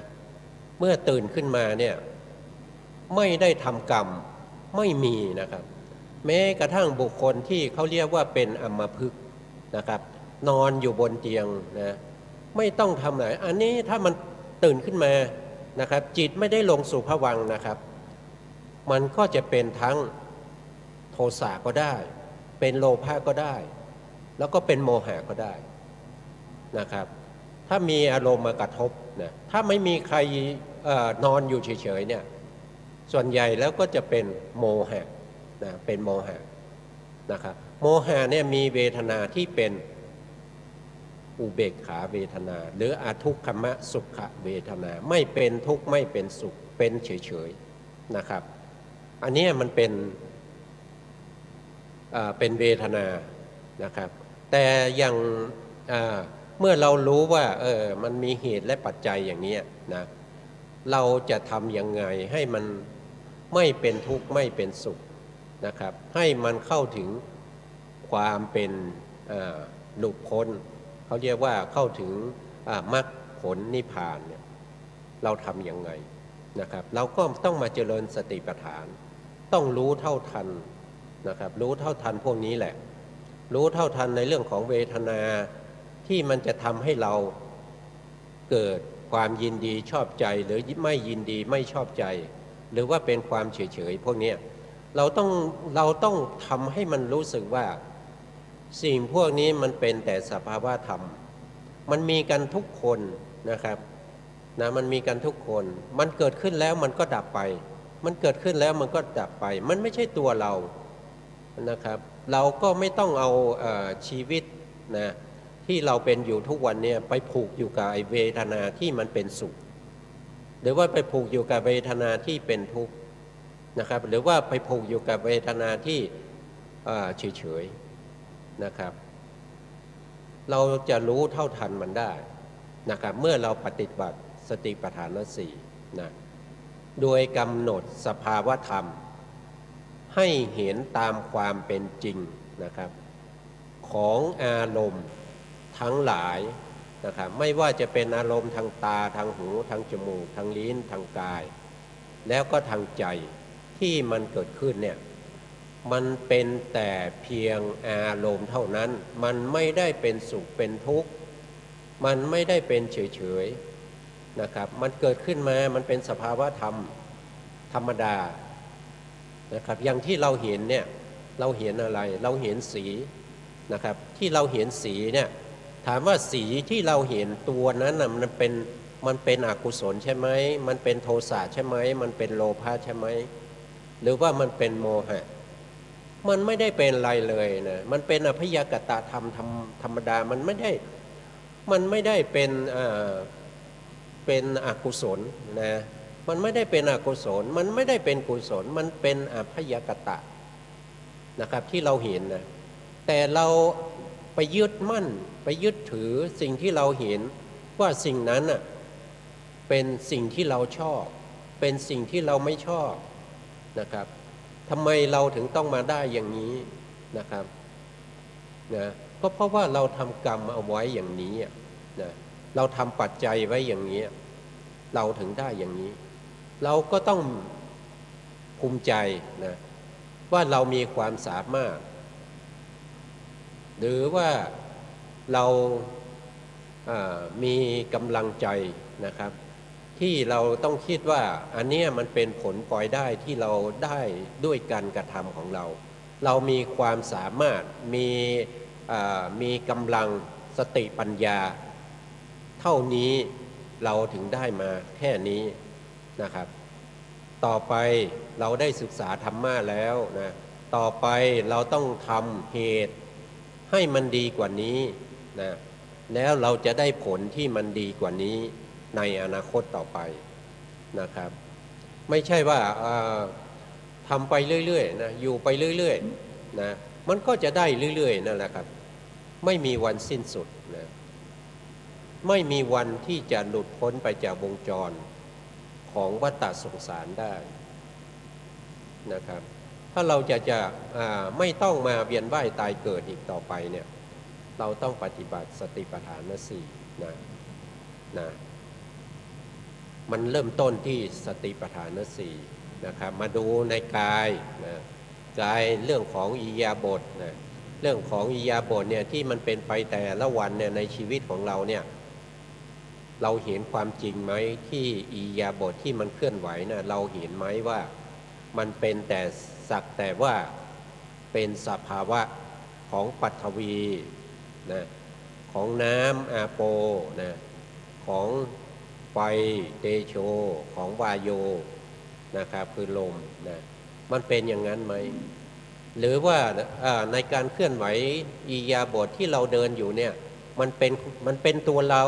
เมื่อตื่นขึ้นมาเนี่ยไม่ได้ทำกรรมไม่มีนะครับแม้กระทั่งบุคคลที่เขาเรียกว่าเป็นอัมพฤกษ์นะครับนอนอยู่บนเตียงนะไม่ต้องทำอะไรอันนี้ถ้ามันตื่นขึ้นมานะครับจิตไม่ได้ลงสู่ภวังค์นะครับมันก็จะเป็นทั้งโทสะก็ได้เป็นโลภะก็ได้แล้วก็เป็นโมหะก็ได้นะครับถ้ามีอารมณ์มากระทบนะถ้าไม่มีใครนอนอยู่เฉยๆเนี่ยส่วนใหญ่แล้วก็จะเป็นโมหะนะเป็นโมหะนะครับโมหะเนี่ยมีเวทนาที่เป็นอุเบกขาเวทนาหรืออทุกขมสุขเวทนาไม่เป็นทุกข์ไม่เป็นสุขเป็นเฉยๆนะครับอันนี้มันเป็นเวทนานะครับแต่อย่างเมื่อเรารู้ว่ามันมีเหตุและปัจจัยอย่างนี้นะเราจะทำยังไงให้มันไม่เป็นทุกข์ไม่เป็นสุขนะครับให้มันเข้าถึงความเป็นหลุดพ้นเขาเรียกว่าเข้าถึงมรรคผลนิพพานเนี่ยเราทำยังไงนะครับเราก็ต้องมาเจริญสติปัฏฐานต้องรู้เท่าทันนะครับรู้เท่าทันพวกนี้แหละรู้เท่าทันในเรื่องของเวทนาที่มันจะทำให้เราเกิดความยินดีชอบใจหรือไม่ยินดีไม่ชอบใจหรือว่าเป็นความเฉยๆพวกนี้เราต้องทำให้มันรู้สึกว่าสิ่งพวกนี้มันเป็นแต่สภาวะธรรมมันมีกันทุกคนนะครับนะมันมีกันทุกคนมันเกิดขึ้นแล้วมันก็ดับไปมันเกิดขึ้นแล้วมันก็ดับไปมันไม่ใช่ตัวเรานะครับเราก็ไม่ต้องเอาชีวิตนะที่เราเป็นอยู่ทุกวันเนี่ยไปผูกอยู่กับไอ้เวทนาที่มันเป็นสุขหรือว่าไปผูกอยู่กับเวทนาที่เป็นทุกข์นะครับหรือว่าไปผูกอยู่กับเวทนาที่เฉยๆนะครับเราจะรู้เท่าทันมันได้นะครับเมื่อเราปฏิบัติสติปัฏฐานสี่นะโดยกำหนดสภาวะธรรมให้เห็นตามความเป็นจริงนะครับของอารมณ์ทั้งหลายนะครับไม่ว่าจะเป็นอารมณ์ทางตาทางหูทางจมูกทางลิ้นทางกายแล้วก็ทางใจที่มันเกิดขึ้นเนี่ยมันเป็นแต่เพียงอารมณ์เท่านั้นมันไม่ได้เป็นสุขเป็นทุกข์มันไม่ได้เป็นเฉยๆนะครับมันเกิดขึ้นมามันเป็นสภาวะธรรมธรรมดานะครับอย่างที่เราเห็นเนี่ยเราเห็นอะไรเราเห็นสีนะครับที่เราเห็นสีเนี่ยถามว่าสีที่เราเห็นตัวนั้นน่ะมันเป็นอกุศลใช่ไหมมันเป็นโทสะใช่ไหมมันเป็นโลภะใช่ไหมหรือว่ามันเป็นโมหะ มันไม่ได้เป็นอะไรเลยนะมันเป็นอภิยกตธรรมธรรมดามันไม่ได้เป็นอกุศลนะมันไม่ได้เป็นอกุศลมันไม่ได้เป็นกุศลมันเป็นอภิยกตะนะครับที่เราเห็นนะแต่เราไปยึดมั่นไปยึดถือสิ่งที่เราเห็นว่าสิ่งนั้นน่ะเป็นสิ่งที่เราชอบเป็นสิ่งที่เราไม่ชอบนะครับทำไมเราถึงต้องมาได้อย่างนี้นะครับนะก็เพราะว่าเราทำกรรมเอาไว้อย่างนี้นะเราทำปัจจัยไว้อย่างนี้เราถึงได้อย่างนี้เราก็ต้องภูมิใจนะว่าเรามีความสามารถหรือว่าเรามีกำลังใจนะครับที่เราต้องคิดว่าอันนี้มันเป็นผลปล่อยได้ที่เราได้ด้วยการกระทำของเราเรามีความสามารถมีกำลังสติปัญญาเท่านี้เราถึงได้มาแค่นี้นะครับต่อไปเราได้ศึกษาธรรมะแล้วนะต่อไปเราต้องทำเหตุให้มันดีกว่านี้นะแล้วเราจะได้ผลที่มันดีกว่านี้ในอนาคตต่อไปนะครับไม่ใช่ว่าทำไปเรื่อยๆนะอยู่ไปเรื่อยๆนะมันก็จะได้เรื่อยๆนั่นแหละครับไม่มีวันสิ้นสุดนะไม่มีวันที่จะหลุดพ้นไปจากวงจรของวัฏฏะสงสารได้นะครับถ้าเราจะไม่ต้องมาเวียนว่ายตายเกิดอีกต่อไปเนี่ยเราต้องปฏิบัติสติปัฏฐานสี่นะมันเริ่มต้นที่สติปัฏฐานสี่นะครับมาดูในกายนะกายเรื่องของอิริยาบถนะเรื่องของอิริยาบถเนี่ยที่มันเป็นไปแต่ละวันเนี่ยในชีวิตของเราเนี่ยเราเห็นความจริงไหมที่อิริยาบถที่มันเคลื่อนไหวนะเราเห็นไหมว่ามันเป็นแต่สักแต่ว่าเป็นสภาวะของปัทวีนะของน้ำอาโปนะของไฟเตโชของวายโยนะครับคือลมนะมันเป็นอย่างนั้นไหมหรือว่าในการเคลื่อนไหวอิริยาบถที่เราเดินอยู่เนี่ยมันเป็นตัวเรา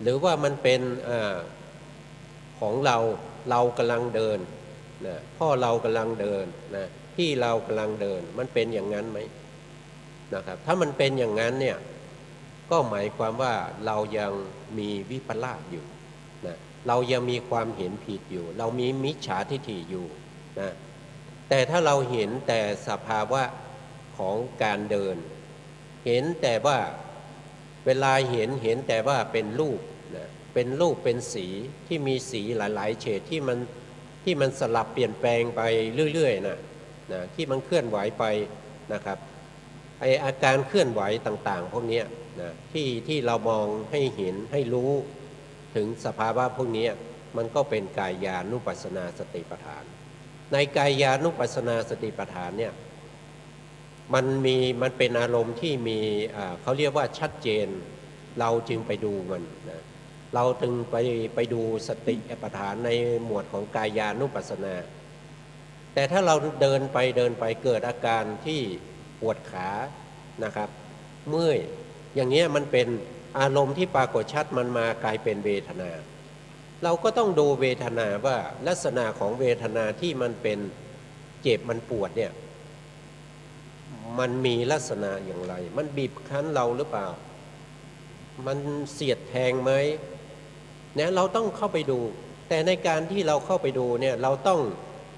หรือว่ามันเป็นของเรากำลังเดินนะพ่อเรากำลังเดินนะที่เรากำลังเดินมันเป็นอย่างนั้นไหมนะครับถ้ามันเป็นอย่างนั้นเนี่ยก็หมายความว่าเรายังมีวิปลาสอยู่นะเรายังมีความเห็นผิดอยู่เรามีมิจฉาทิฏฐิอยู่นะแต่ถ้าเราเห็นแต่สภาวะของการเดินเห็นแต่ว่าเวลาเห็นแต่ว่าเป็นรูปนะเป็นรูปเป็นสีที่มีสีหลายๆเฉดที่มันสลับเปลี่ยนแปลงไปเรื่อยๆนะที่มันเคลื่อนไหวไปนะครับไออาการเคลื่อนไหวต่างๆพวกนี้นะที่เรามองให้เห็นให้รู้ถึงสภาวะพวกนี้มันก็เป็นกายานุปัสสนาสติปัฏฐานในกายานุปัสสนาสติปัฏฐานเนี่ยมันเป็นอารมณ์ที่มีเขาเรียกว่าชัดเจนเราจึงไปดูมันนะเราจึงไปดูสติปัฏฐานในหมวดของกายานุปัสสนาแต่ถ้าเราเดินไปเกิดอาการที่ปวดขานะครับเมื่อยอย่างนี้มันเป็นอารมณ์ที่ปรากฏชัดมันมากลายเป็นเวทนาเราก็ต้องดูเวทนาว่าลักษณะของเวทนาที่มันเป็นเจ็บมันปวดเนี่ยมันมีลักษณะอย่างไรมันบีบคั้นเราหรือเปล่ามันเสียดแทงไหมเนี่ยเราต้องเข้าไปดูแต่ในการที่เราเข้าไปดูเนี่ยเราต้อง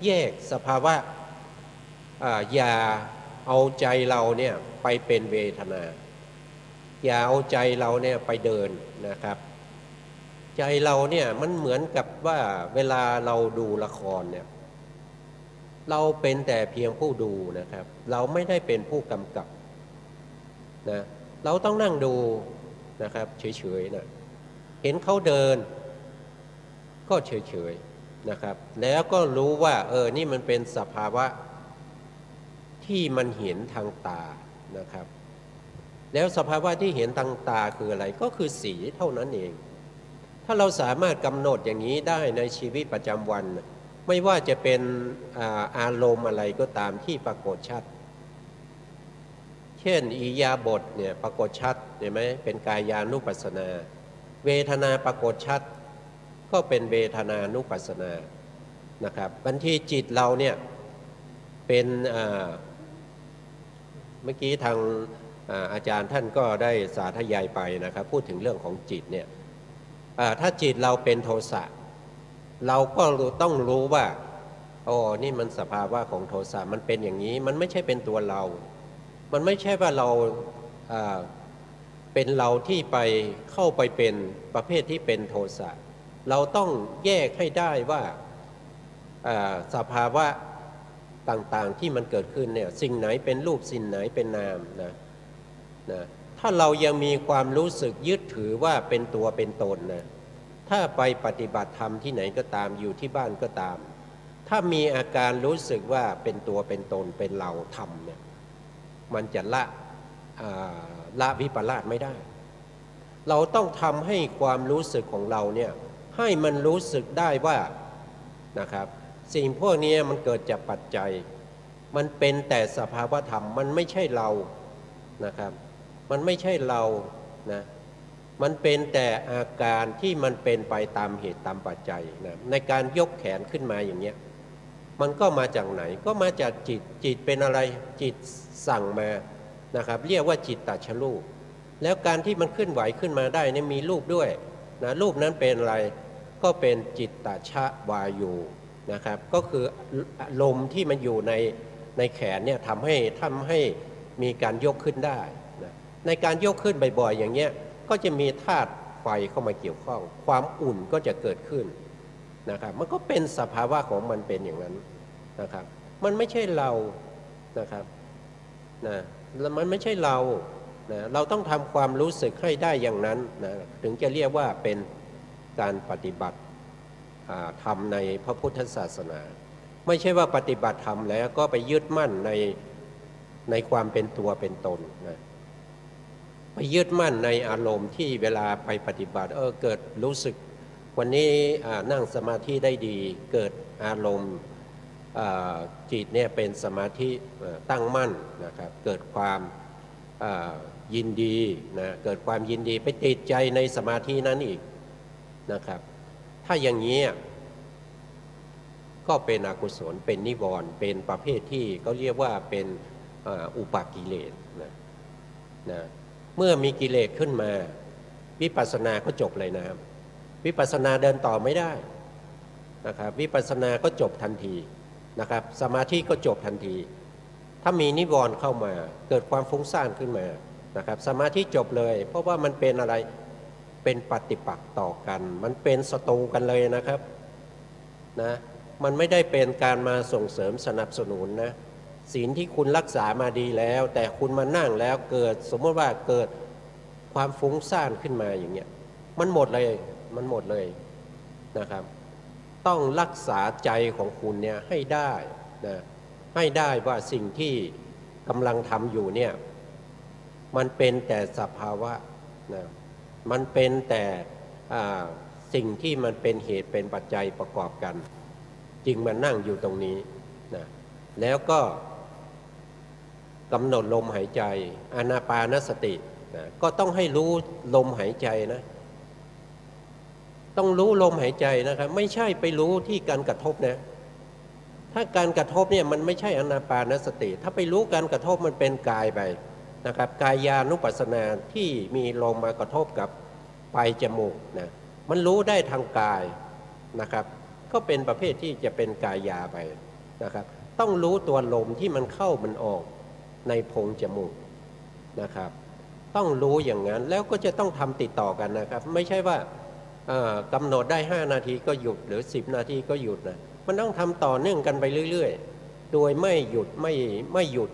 แยกสภาวะอย่าเอาใจเราเนี่ยไปเป็นเวทนาอย่าเอาใจเราเนี่ยไปเดินนะครับใจเราเนี่ยมันเหมือนกับว่าเวลาเราดูละครเนี่ยเราเป็นแต่เพียงผู้ดูนะครับเราไม่ได้เป็นผู้กำกับนะเราต้องนั่งดูนะครับเฉยๆนะเห็นเขาเดินก็เฉยๆนะครับแล้วก็รู้ว่านี่มันเป็นสภาวะที่มันเห็นทางตานะครับแล้วสภาวะที่เห็นทางตาคืออะไรก็คือสีเท่านั้นเองถ้าเราสามารถกำหนดอย่างนี้ได้ในชีวิตประจำวัน ไม่ว่าจะเป็นอารมณ์อะไรก็ตามที่ปรากฏชัดเช่นอิริยาบถเนี่ยปรากฏชัดเห็นไหมเป็นกายานุปัสสนาเวทนาปรากฏชัดก็เป็นเวทนานุปัสสนานะครับบางทีจิตเราเนี่ยเป็นเมื่อกี้ทางอาจารย์ท่านก็ได้สาธยายไปนะครับพูดถึงเรื่องของจิตเนี่ยถ้าจิตเราเป็นโทสะเราก็ต้องรู้ว่าอ๋อนี่มันสภาวะของโทสะมันเป็นอย่างนี้มันไม่ใช่เป็นตัวเรามันไม่ใช่ว่าเราเป็นเราที่ไปเข้าไปเป็นประเภทที่เป็นโทสะเราต้องแยกให้ได้ว่าสภาวะต่างๆที่มันเกิดขึ้นเนี่ยสิ่งไหนเป็นรูปสิ่งไหนเป็นนามนะถ้าเรายังมีความรู้สึกยึดถือว่าเป็นตัวเป็นตนนะถ้าไปปฏิบัติธรรมที่ไหนก็ตามอยู่ที่บ้านก็ตามถ้ามีอาการรู้สึกว่าเป็นตัวเป็นตนเป็นเราทำเนี่ยมันจะละวิปลาสไม่ได้เราต้องทำให้ความรู้สึกของเราเนี่ยให้มันรู้สึกได้ว่านะครับสิ่งพวกนี้มันเกิดจากปัจจัยมันเป็นแต่สภาวธรรมมันไม่ใช่เรานะครับมันไม่ใช่เรานะมันเป็นแต่อาการที่มันเป็นไปตามเหตุตามปัจจัยนะในการยกแขนขึ้นมาอย่างเงี้ยมันก็มาจากไหนก็มาจากจิตเป็นอะไรจิตสั่งมานะครับเรียกว่าจิตตชรูปแล้วการที่มันขึ้นไหวขึ้นมาได้นี่มีรูปด้วยนะรูปนั้นเป็นอะไรก็เป็นจิตตชวายุนะครับก็คือลมที่มันอยู่ในแขนเนี่ยทำให้มีการยกขึ้นได้นะในการยกขึ้นบ่อยๆอย่างเงี้ยก็จะมีธาตุไฟเข้ามาเกี่ยวข้องความอุ่นก็จะเกิดขึ้นนะครับมันก็เป็นสภาวะของมันเป็นอย่างนั้นนะครับมันไม่ใช่เรานะครับนะมันไม่ใช่เรานะเราต้องทำความรู้สึกให้ได้อย่างนั้นนะถึงจะเรียกว่าเป็นการปฏิบัติธรรมในพระพุทธศาสนาไม่ใช่ว่าปฏิบัติธรรมแล้วก็ไปยึดมั่นในความเป็นตัวเป็นตนนะไปยึดมั่นในอารมณ์ที่เวลาไปปฏิบัติเกิดรู้สึกวันนี้นั่งสมาธิได้ดีเกิดอารมณ์จิตเนี่ยเป็นสมาธิตั้งมั่นนะครับเกิดความยินดีนะเกิดความยินดีไปติดใจในสมาธินั้นอีกนะครับถ้าอย่างนี้ก็เป็นอกุศลเป็นนิวรณ์เป็นประเภทที่เขาเรียกว่าเป็นอุปกิเลสนะเมื่อมีกิเลสขึ้นมาวิปัสสนาก็จบเลยนะครับวิปัสสนาเดินต่อไม่ได้นะครับวิปัสสนาก็จบทันทีนะครับสมาธิก็จบทันทีถ้ามีนิวรณ์เข้ามาเกิดความฟุ้งซ่านขึ้นมานะครับสมาธิจบเลยเพราะว่ามันเป็นอะไรเป็นปฏิปักษ์ต่อกันมันเป็นศัตรูกันเลยนะครับนะมันไม่ได้เป็นการมาส่งเสริมสนับสนุนนะศีลที่คุณรักษามาดีแล้วแต่คุณมานั่งแล้วเกิดสมมติว่าเกิดความฟุ้งซ่านขึ้นมาอย่างเงี้ยมันหมดเลยนะครับต้องรักษาใจของคุณเนี่ยให้ได้นะให้ได้ว่าสิ่งที่กำลังทำอยู่เนี่ยมันเป็นแต่สภาวะนะมันเป็นแต่สิ่งที่มันเป็นเหตุเป็นปัจจัยประกอบกันจึงมานั่งอยู่ตรงนี้นะแล้วก็กำหนดลมหายใจอานาปานสตินะก็ต้องให้รู้ลมหายใจนะต้องรู้ลมหายใจนะครับไม่ใช่ไปรู้ที่การกระทบนะถ้าการกระทบเนี่ยมันไม่ใช่อานาปานสติถ้าไปรู้การกระทบมันเป็นกายไปนะครับกายานุปัสสนาที่มีลมมากระทบกับปลายจมูกนะมันรู้ได้ทางกายนะครับก็เป็นประเภทที่จะเป็นกายาไปนะครับต้องรู้ตัวลมที่มันเข้ามันออกในโพรงจมูกนะครับต้องรู้อย่างนั้นแล้วก็จะต้องทำติดต่อกันนะครับไม่ใช่ว่ากำหนดได้5นาทีก็หยุดหรือ10นาทีก็หยุดนะมันต้องทำต่อเนื่องกันไปเรื่อยๆโดยไม่หยุดไ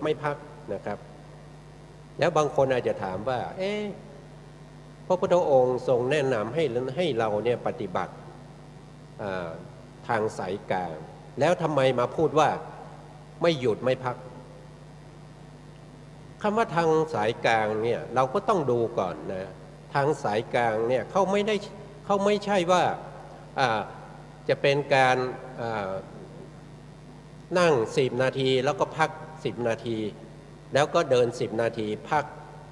ม่พักนะครับแล้วบางคนอาจจะถามว่าพระพุทธองค์ทรงแนะนำให้เราเนี่ยปฏิบัติทางสายกลางแล้วทำไมมาพูดว่าไม่หยุดไม่พักคำว่าทางสายกลางเนี่ยเราก็ต้องดูก่อนนะทางสายกลางเนี่ยเขาไม่ใช่ว่าจะเป็นการ นั่ง10 นาทีแล้วก็พัก10 นาที แล้วก็เดิน10 นาทีพัก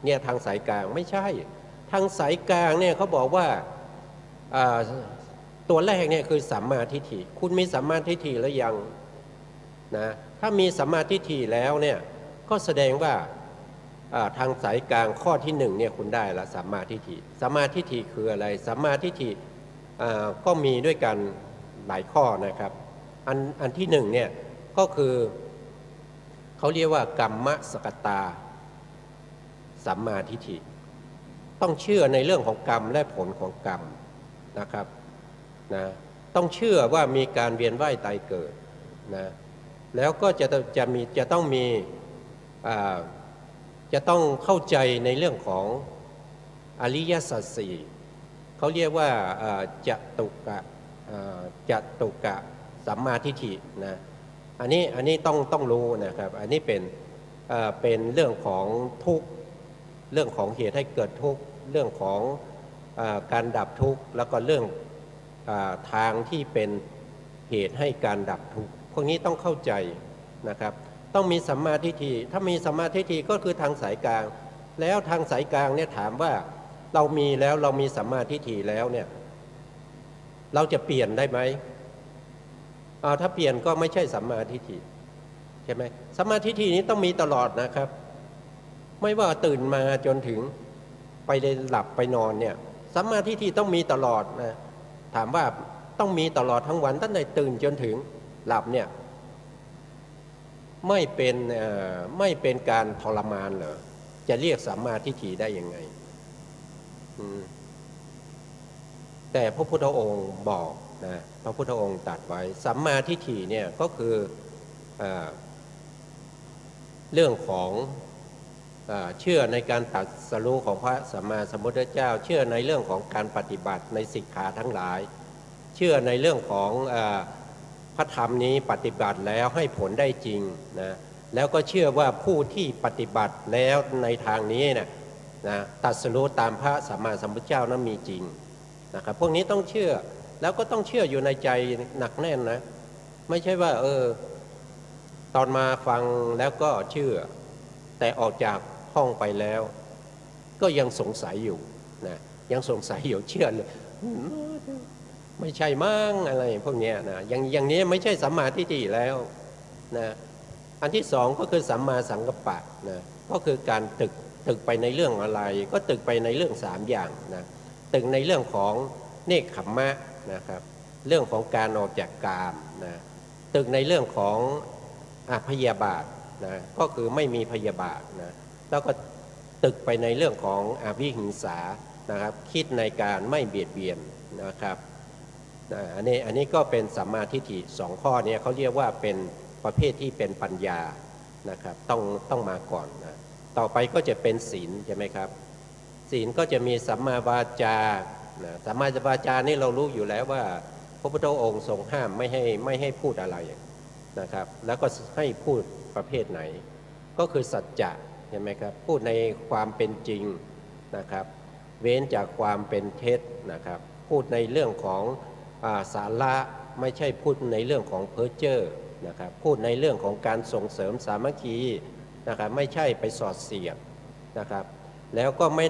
เนี่ยทางสายกลางไม่ใช่ทางสายกลางเนี่ยเขาบอกว่าตัวแรกเนี่ยคือสัมมาทิฏฐิคุณมีสัมมาทิฏฐิหรือยังนะถ้ามีสัมมาทิฏฐิแล้วเนี่ยก็แสดงว่าทางสายกลางข้อที่1เนี่ยคุณได้ละสัมมาทิฏฐิสัมมาทิฏฐิคืออะไรสัมมาทิฏฐิก็มีด้วยกันหลายข้อนะครับอันที่1เนี่ยก็คือเขาเรียกว่ากัมมสกตาสัมมาทิฏฐิต้องเชื่อในเรื่องของกรรมและผลของกรรมนะครับนะต้องเชื่อว่ามีการเวียนว่ายตายเกิดนะแล้วก็จะต้องมีจะต้องเข้าใจในเรื่องของอริยสัจสี่เขาเรียกว่าจตุกะสัมมาทิฏฐินะอันนี้ต้องรู้นะครับอันนี้เป็นเรื่องของทุกข์เรื่องของเหตุให้เกิดทุกข์เรื่องของการดับทุกข์แล้วก็เรื่องทางที่เป็นเหตุให้การดับทุกข์พวกนี้ต้องเข้าใจนะครับต้องมีสัมมาทิฏฐิถ้ามีสัมมาทิฏฐิก็คือทางสายกลางแล้วทางสายกลางเนี่ยถามว่าเรามีสัมมาทิฏฐิแล้วเนี่ยเราจะเปลี่ยนได้ไหมถ้าเปลี่ยนก็ไม่ใช่สัมมาทิฏฐิใช่ไหมสัมมาทิฏฐินี้ต้องมีตลอดนะครับไม่ว่าตื่นมาจนถึงไปได้หลับไปนอนเนี่ยสัมมาทิฏฐิต้องมีตลอดนะถามว่าต้องมีตลอดทั้งวันตั้งแต่ตื่นจนถึงหลับเนี่ยไม่เป็นการทรมานเหรอจะเรียกสัมมาทิฏฐิได้ยังไงแต่พระพุทธองค์บอกนะพระพุทธองค์ตรัสไว้สัมมาทิฏฐิเนี่ยก็คือเรื่องของเชื่อในการตรัสรู้ของพระสัมมาสัมพุทธเจ้าเชื่อในเรื่องของการปฏิบัติในสิกขาทั้งหลายเชื่อในเรื่องของพระธรรมนี้ปฏิบัติแล้วให้ผลได้จริงนะแล้วก็เชื่อว่าผู้ที่ปฏิบัติแล้วในทางนี้นะตรัสรู้ตามพระสัมมาสัมพุทธเจ้านั้นมีจริงนะครับพวกนี้ต้องเชื่อแล้วก็ต้องเชื่ออยู่ในใจหนักแน่นนะไม่ใช่ว่าตอนมาฟังแล้วก็เชื่อแต่ออกจากห้องไปแล้วก็ยังสงสัยอยู่นะยังสงสัยอยู่เชื่อเลยไม่ใช่มั่งอะไรพวกนี้นะอย่างนี้ไม่ใช่สัมมาทิฏฐิแล้วนะอันที่สองก็คือสัมมาสังกัปปะนะก็คือการตึกไปในเรื่องอะไรก็ตึกไปในเรื่อง3อย่างนะตึกในเรื่องของเนกขัมมะนะครับเรื่องของการออกจากกามนะตึกในเรื่องของพยาบาทนะก็คือไม่มีพยาบาทนะแล้วก็ตึกไปในเรื่องของอวิหิงสานะครับคิดในการไม่เบียดเบียนนะครับอันนี้ก็เป็นสัมมาทิฏฐิ2ข้อนี้เขาเรียกว่าเป็นประเภทที่เป็นปัญญานะครับต้องมาก่อนนะต่อไปก็จะเป็นศีลใช่ไหมครับศีลก็จะมีสัมมาวาจาสัมมาวาจานี่เรารู้อยู่แล้วว่าพระพุทธองค์ทรงห้ามไม่ให้พูดอะไรนะครับแล้วก็ให้พูดประเภทไหนก็คือสัจจะใช่ไหมครับพูดในความเป็นจริงนะครับเว้นจากความเป็นเท็จนะครับพูดในเรื่องของสาระไม่ใช่พูดในเรื่องของเพ้อเจ้อนะครับพูดในเรื่องของการส่งเสริมสามัคคีนะครับไม่ใช่ไปสอดเสียดนะครับแล้วก็ไม่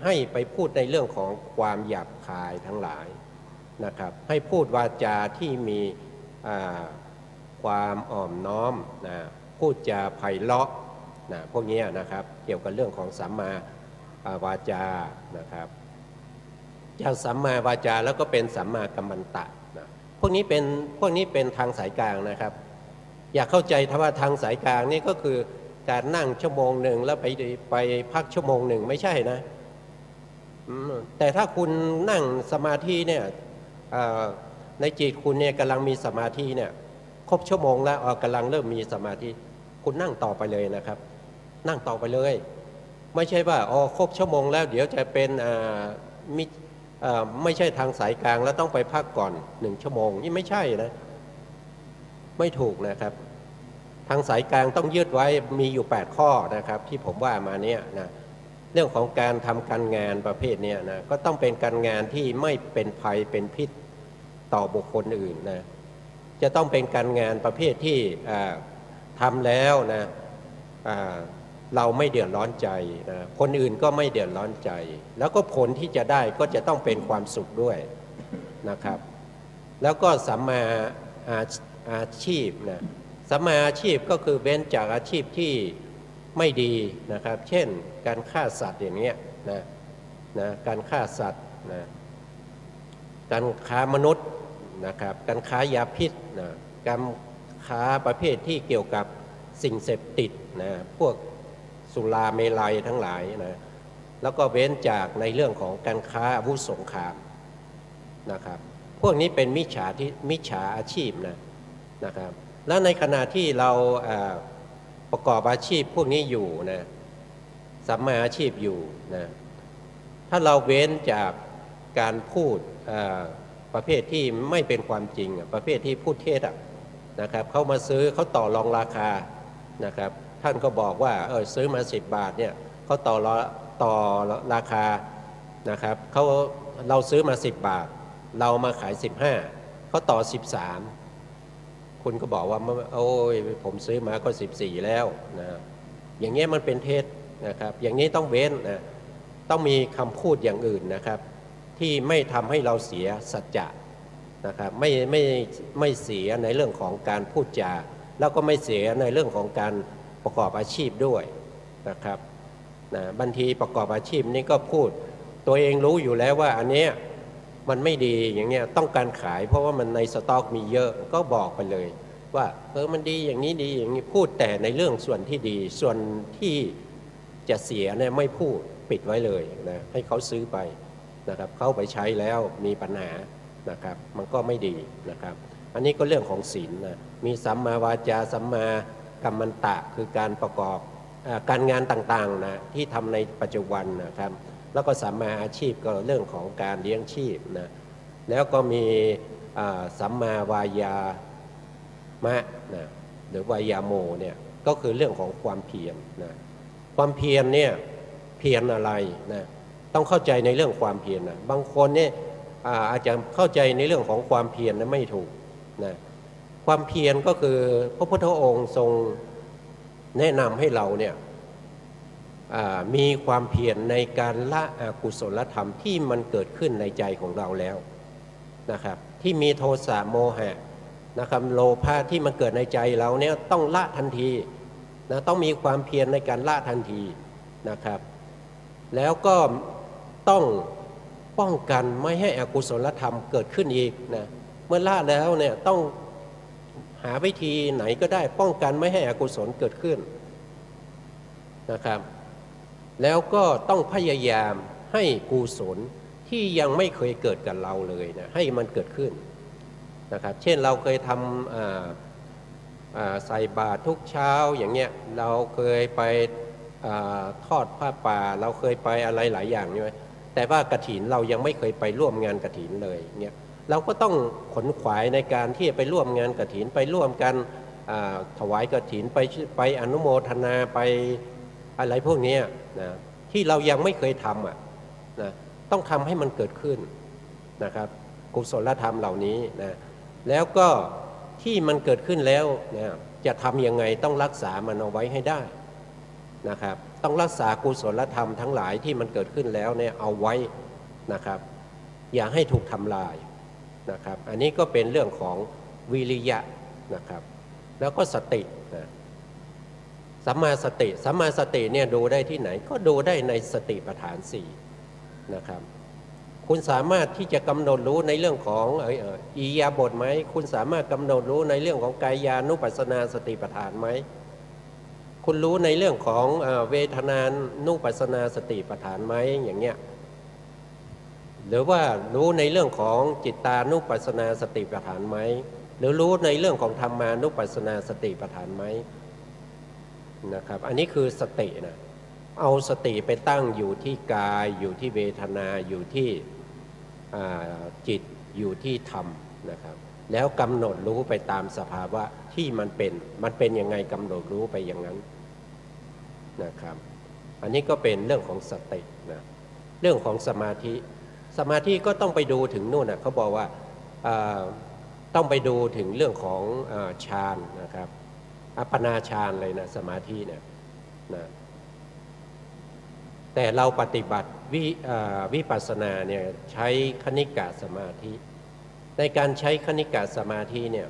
ให้ไปพูดในเรื่องของความหยาบคายทั้งหลายนะครับให้พูดวาจาที่มีความอ่อมน้อมนะพูดจาไพเราะนะพวกนี้นะครับเกี่ยวกับเรื่องของสัมมาวาจานะครับจากสัมมาวาจาแล้วก็เป็นสัมมากัมมันตะนะพวกนี้เป็นทางสายกลางนะครับอยากเข้าใจว่าทางสายกลางนี่ก็คือการนั่งชั่วโมงหนึ่งแล้วไปพักชั่วโมงหนึ่งไม่ใช่นะแต่ถ้าคุณนั่งสมาธิเนี่ยในจิตคุณเนี่ยกำลังมีสมาธิเนี่ยครบชั่วโมงแล้วกำลังเริ่มมีสมาธิคุณนั่งต่อไปเลยนะครับนั่งต่อไปเลยไม่ใช่ว่าครบชั่วโมงแล้วเดี๋ยวจะเป็นไม่ใช่ทางสายกลางแล้วต้องไปพักก่อน1 ชั่วโมงนี่ไม่ใช่นะไม่ถูกนะครับทางสายกลางต้องยึดไว้มีอยู่8ข้อนะครับที่ผมว่ามาเนี่ยนะเรื่องของการทำการงานประเภทนี้นะก็ต้องเป็นการงานที่ไม่เป็นภัยเป็นพิษต่อบุคคลอื่นนะ จะต้องเป็นการงานประเภทที่ทำแล้วนะเราไม่เดือดร้อนใจนะคนอื่นก็ไม่เดือดร้อนใจแล้วก็ผลที่จะได้ก็จะต้องเป็นความสุขด้วยนะครับแล้วก็สัมมาอาชีพนะสัมมาอาชีพก็คือเว้นจากอาชีพที่ไม่ดีนะครับเช่นการฆ่าสัตว์อย่างเงี้ยนะการฆ่าสัตว์นะการค้ามนุษย์นะครับการค้ายาพิษนะการค้าประเภทที่เกี่ยวกับสิ่งเสพติดนะพวกสุราเมลัยทั้งหลายนะแล้วก็เว้นจากในเรื่องของการค้าอาวุธสงครามนะครับพวกนี้เป็นมิจฉาอาชีพนะครับแล้วในขณะที่เราประกอบอาชีพพวกนี้อยู่นะสัมมาอาชีพอยู่นะถ้าเราเว้นจากการพูดประเภทที่ไม่เป็นความจริงประเภทที่พูดเท็จนะครับเขามาซื้อเขาต่อรองราคานะครับท่านก็บอกว่าซื้อมา10 บาทเนี่ยเขาต่อราคานะครับเราซื้อมา10 บาทเรามาขาย15เขาต่อ13คุณก็บอกว่าโอ้ยผมซื้อมาก็14แล้วนะอย่างเงี้ยมันเป็นเท็จนะครับอย่างนี้ต้องเว้นนะต้องมีคำพูดอย่างอื่นนะครับที่ไม่ทำให้เราเสียสัจจะนะครับไม่เสียในเรื่องของการพูดจาแล้วก็ไม่เสียในเรื่องของการประกอบอาชีพด้วยนะครับบางทีประกอบอาชีพนี้ก็พูดตัวเองรู้อยู่แล้วว่าอันเนี้ยมันไม่ดีอย่างเงี้ยต้องการขายเพราะว่ามันในสต็อกมีเยอะก็บอกไปเลยว่ามันดีอย่างนี้ดีอย่างนี้พูดแต่ในเรื่องส่วนที่ดีส่วนที่จะเสียเนี่ยไม่พูดปิดไว้เลยนะให้เขาซื้อไปนะครับเข้าไปใช้แล้วมีปัญหานะครับมันก็ไม่ดีนะครับอันนี้ก็เรื่องของศีลนะมีสัมมาวาจาสัมมากัมมันตะคือการประกอบการงานต่างๆนะที่ทำในปัจจุบันนะครับแล้วก็สัมมาอาชีพก็เรื่องของการเลี้ยงชีพนะแล้วก็มีสัมมาวายามะนะหรือวายาโมเนี่ยก็คือเรื่องของความเพียรนะความเพียรเนี่ยเพียรอะไรนะต้องเข้าใจในเรื่องความเพียรนะบางคนเนี่ยอาจจะเข้าใจในเรื่องของความเพียรนะไม่ถูกนะความเพียรก็คือพระพุทธองค์ทรงแนะนำให้เราเนี่ยมีความเพียรในการละอกุศลธรรมที่มันเกิดขึ้นในใจของเราแล้วนะครับที่มีโทสะโมหะนะครับโลภะที่มันเกิดในใจเราเนี่ยต้องละทันทีนะต้องมีความเพียรในการละทันทีนะครับแล้วก็ต้องป้องกันไม่ให้อกุศลธรรมเกิดขึ้นอีกนะเมื่อละแล้วเนี่ยต้องหาวิธีไหนก็ได้ป้องกันไม่ให้อกุศลเกิดขึ้นนะครับแล้วก็ต้องพยายามให้กุศลที่ยังไม่เคยเกิดกับเราเลยนะให้มันเกิดขึ้นนะครับเช่นเราเคยทำใส่บาตรทุกเช้าอย่างเงี้ยเราเคยไปทอดผ้าป่าเราเคยไปอะไรหลายอย่างใช่ไหมแต่ว่ากฐินเรายังไม่เคยไปร่วมงานกฐินเลยเงี้ยเราก็ต้องขนขวายในการที่จะไปร่วมงานกฐินไปร่วมกันถวายกฐินไปอนุโมทนาไปอะไรพวกนี้นะที่เรายังไม่เคยทำนะต้องทำให้มันเกิดขึ้นนะครับกุศลธรรมเหล่านี้นะแล้วก็ที่มันเกิดขึ้นแล้วนะจะทำยังไงต้องรักษามันเอาไว้ให้ได้นะครับต้องรักษากุศลธรรมทั้งหลายที่มันเกิดขึ้นแล้วเนี่ยเอาไว้นะครับอย่าให้ถูกทำลายนะครับอันนี้ก็เป็นเรื่องของวิริยะนะครับแล้วก็สตินะสัมมาสติเนี่ยดูได้ที่ไหนก็ดูได้ในสติปัฏฐาน4นะครับคุณสามารถที่จะกำหนดรู้ในเรื่องของอิริยาบถไหมคุณสามารถกำหนดรู้ในเรื่องของกายานุปัสสนาสติปัฏฐานไหมคุณรู้ในเรื่องของเวทนานุปัสสนาสติปัฏฐานไหมอย่างเงี้ยหรือว่ารู้ในเรื่องของจิตตานุปัสสนาสติปัฏฐานไหมหรือรู้ในเรื่องของธรรมานุปัสสนาสติปัฏฐานไหมนะครับอันนี้คือสตินะเอาสติไปตั้งอยู่ที่กายอยู่ที่เวทนาอยู่ที่จิตอยู่ที่ธรรมนะครับแล้วกำหนดรู้ไปตามสภาวะที่มันเป็นยังไงกำหนดรู้ไปอย่างนั้นนะครับอันนี้ก็เป็นเรื่องของสตินะเรื่องของสมาธิก็ต้องไปดูถึงนู่นนะเขาบอกว่า ต้องไปดูถึงเรื่องของฌานนะครับอัปปนาฌานเลยนะสมาธิเนี่ยนะแต่เราปฏิบัติวิปัสสนาเนี่ยใช้คณิกะสมาธิในการใช้คณิกะสมาธิเนี่ย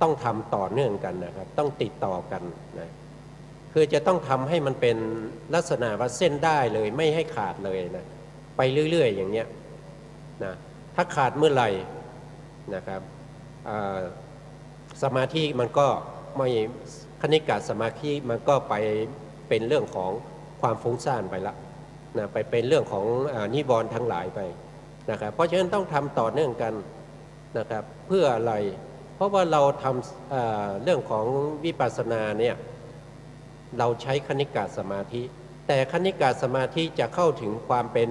ต้องทำต่อเนื่องกันนะครับต้องติดต่อกันนะคือจะต้องทำให้มันเป็นลักษณะว่าเส้นได้เลยไม่ให้ขาดเลยนะไปเรื่อยๆอย่างเนี้ยนะถ้าขาดเมื่อไหร่นะครับสมาธิมันก็ไม่คณิกะสมาธิมันก็ไปเป็นเรื่องของความฟุ้งซ่านไปละนะไปเป็นเรื่องของนิวรณ์ทั้งหลายไปนะครับเพราะฉะนั้นต้องทำต่อเนื่องกันนะครับเพื่ออะไรเพราะว่าเราทำเรื่องของวิปัสสนาเนี่ยเราใช้คณิกะสมาธิแต่คณิกะสมาธิจะเข้าถึงความเป็น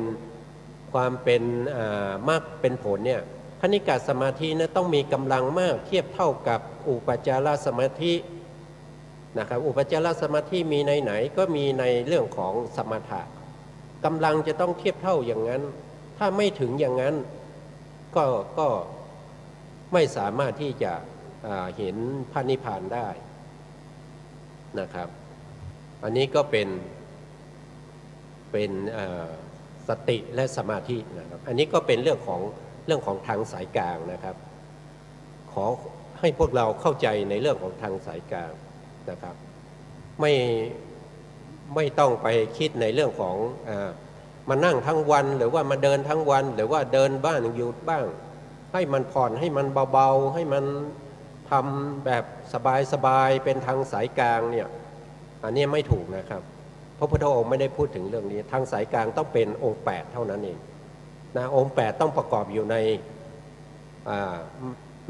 มรรคเป็นผลเนี่ยคณิกะสมาธินะต้องมีกำลังมากเทียบเท่ากับอุปจารสมาธินะครับอุปจารสมาธิมีในไหนก็มีในเรื่องของสมถะกำลังจะต้องเทียบเท่าอย่างนั้นถ้าไม่ถึงอย่างนั้นก็ไม่สามารถที่จะเห็นพระนิพพานได้นะครับอันนี้ก็เป็นสติและสมาธินะครับอันนี้ก็เป็นเรื่องของทางสายกลางนะครับขอให้พวกเราเข้าใจในเรื่องของทางสายกลางนะครับไม่ต้องไปคิดในเรื่องของมานั่งทั้งวันหรือว่ามาเดินทั้งวันหรือว่าเดินบ้างหยุดบ้างให้มันผ่อนให้มันเบาๆให้มันทำแบบสบายๆเป็นทางสายกลางเนี่ยอันนี้ไม่ถูกนะครับพระพุทธองค์ไม่ได้พูดถึงเรื่องนี้ทางสายกลางต้องเป็นองค์8เท่านั้นเองนะองค์8ต้องประกอบอยู่ใน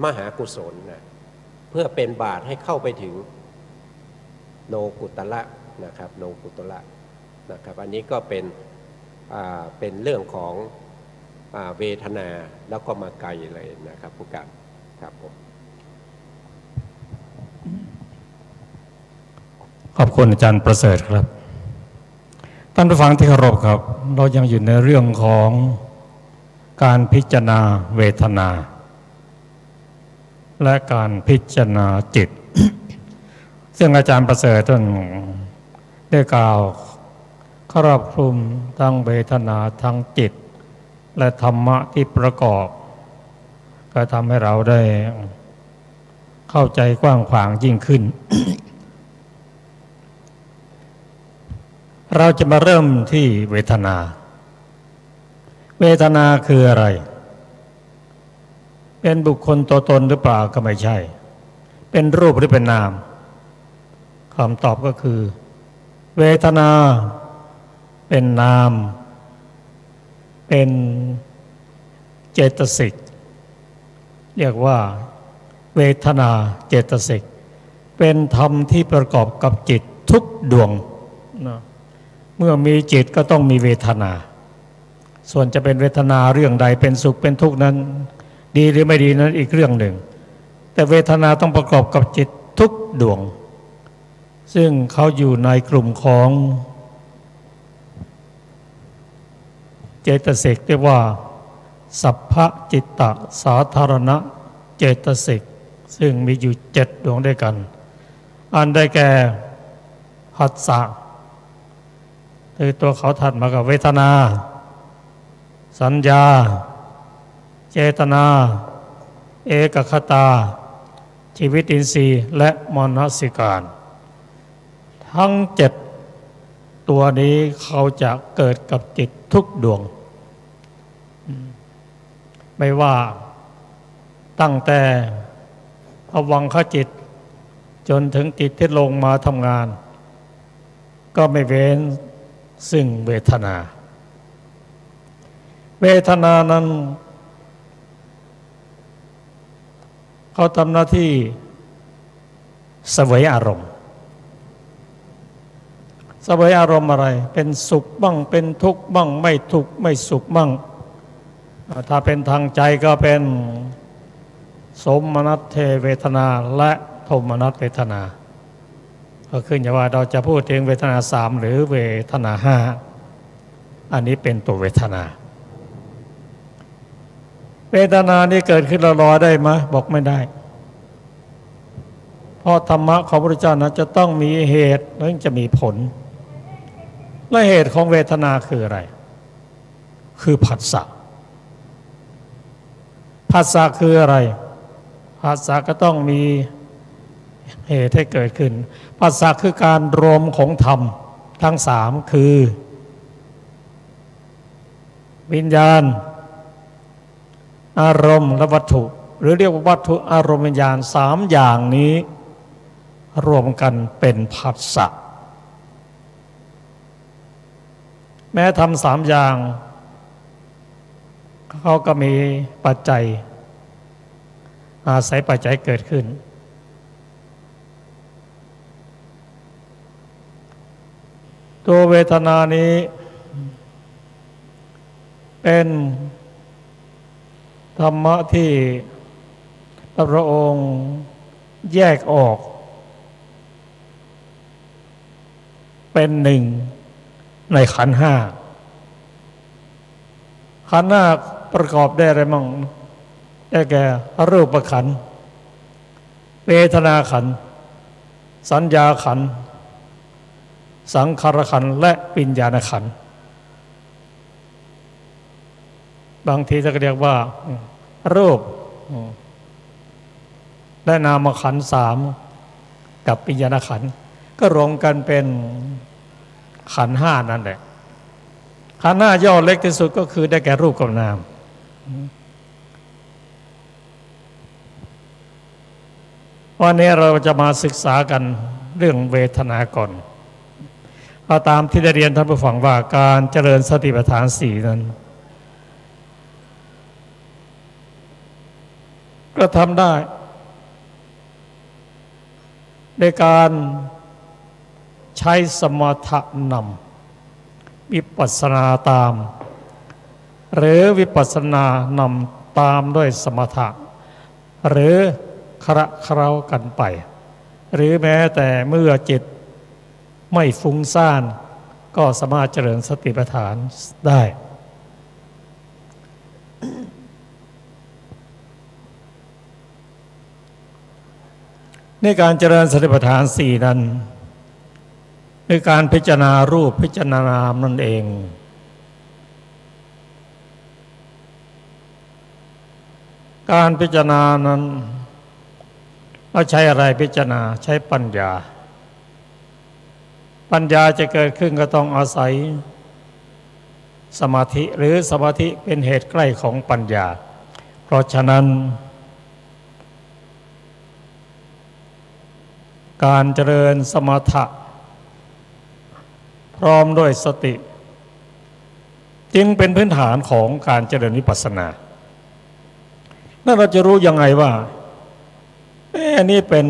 มหากุศลนะเพื่อเป็นบาตรให้เข้าไปถึงโลกุตละนะครับโลกุตละนะครับอันนี้ก็เป็นเรื่องของเวทนาแล้วก็มาไกลเลยนะครับผู้การครับผมขอบคุณอาจารย์ประเสริฐครับท่านผู้ฟังที่เคารพครับเรายังอยู่ในเรื่องของการพิจารณาเวทนาและการพิจารณาจิต ซึ่งอาจารย์ประเสริฐท่านได้กล่าวครอบคลุมทั้งเวทนาทั้งจิตและธรรมะที่ประกอบก็ทำให้เราได้เข้าใจกว้างขวางยิ่งขึ้น เราจะมาเริ่มที่เวทนาเวทนาคืออะไรเป็นบุคคลตัวตนหรือเปล่าก็ไม่ใช่เป็นรูปหรือเป็นนามคำตอบก็คือเวทนาเป็นนามเป็นเจตสิกเรียกว่าเวทนาเจตสิกเป็นธรรมที่ประกอบกับจิตทุกดวงนะเมื่อมีจิตก็ต้องมีเวทนาส่วนจะเป็นเวทนาเรื่องใดเป็นสุขเป็นทุกข์นั้นดีหรือไม่ดีนั้นอีกเรื่องหนึ่งแต่เวทนาต้องประกอบกับจิตทุกดวงซึ่งเขาอยู่ในกลุ่มของเจตสิกเรียกว่าสัพพจิตตสาธารณเจตสิกซึ่งมีอยู่7ดวงด้วยกันอันได้แก่ผัสสะคือตัวเขาถัดมากับเวทนาสัญญาเจตนาเอกคตาชีวิตอินทรีย์และมนสิการทั้ง7ตัวนี้เขาจะเกิดกับจิตทุกดวงไม่ว่าตั้งแต่ภวังคจิตจนถึงจิตที่ลงมาทำงานก็ไม่เว้นซึ่งเวทนาเวทนานั้นเขาทำหน้าที่เสวยอารมณ์เสวยอารมณ์อะไรเป็นสุขบ้างเป็นทุกข์บ้างไม่ทุกข์ไม่สุขบ้างถ้าเป็นทางใจก็เป็นสมนัตเทเวทนาและโทมนัสเวทนาก็ขึ้นอยู่ว่าเราจะพูดถึงเวทนา3หรือเวทนา5อันนี้เป็นตัวเวทนา เวทนานี้เกิดขึ้นรอได้ไหมบอกไม่ได้เพราะธรรมะของพระพุทธเจ้านั้นจะต้องมีเหตุแล้วจะมีผลและเหตุของเวทนาคืออะไรคือผัสสะผัสสะคืออะไรผัสสะก็ต้องมีเหตุให้เกิดขึ้นผัสสะคือการรวมของธรรมทั้งสามคือวิญญาณอารมณ์และวัตถุหรือเรียกว่าวัตถุอารมณ์วิญญาณสามอย่างนี้รวมกันเป็นผัสสะแม้ทำสามอย่างเขาก็มีปัจจัยอาศัยปัจจัยเกิดขึ้นตัวเวทนานี้เป็นธรรมะที่พระองค์แยกออกเป็นหนึ่งในขันธ์ห้าขันธ์ห้าประกอบได้อะไรมั่งได้แก่รูปขันธ์เวทนาขันธ์สัญญาขันธ์สังขารขันธ์และวิญญาณขันธ์บางทีจะเรียกว่ารูปและนามขันธ์สามกับวิญญาณขันธ์ก็รวมกันเป็นขันธ์ห้านั่นแหละขันธ์ห้าย่อเล็กที่สุดก็คือได้แก่รูปกับนามวันนี้เราจะมาศึกษากันเรื่องเวทนาก่อนเอาตามที่ได้เรียนท่านผู้ฟังว่าการเจริญสติปัฏฐานสี่นั้นก็ทำได้ในการใช้สมถะนำวิปัสสนาตามหรือวิปัสสนานำตามด้วยสมถะหรือคละเคล้ากันไปหรือแม้แต่เมื่อจิตไม่ฟุ้งซ่านก็สามารถเจริญสติปัฏฐานได้ในการเจริญสติปัฏฐานสี่นั้นในการพิจารณารูปพิจารณานามนั่นเองการพิจารณานั้นเราใช้อะไรพิจารณาใช้ปัญญาปัญญาจะเกิดขึ้นก็ต้องอาศัยสมาธิหรือสมาธิเป็นเหตุใกล้ของปัญญาเพราะฉะนั้นการเจริญสมถะพร้อมด้วยสติจึงเป็นพื้นฐานของการเจริญวิปัสสนาแล้วเราจะรู้ยังไงว่าอันนี้เป็น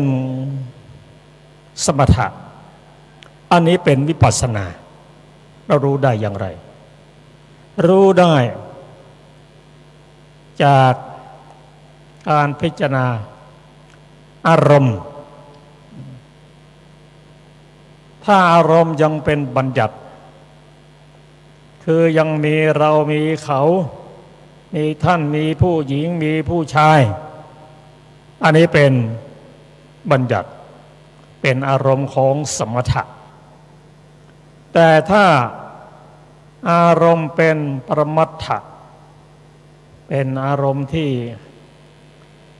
สมถะอันนี้เป็นวิปัสสนาเรารู้ได้อย่างไรรู้ได้จากการพิจารณาอารมณ์ถ้าอารมณ์ยังเป็นบัญญัติคือยังมีเรามีเขามีท่านมีผู้หญิงมีผู้ชายอันนี้เป็นบัญญัติเป็นอารมณ์ของสมถะแต่ถ้าอารมณ์เป็นปรมัตถะเป็นอารมณ์ที่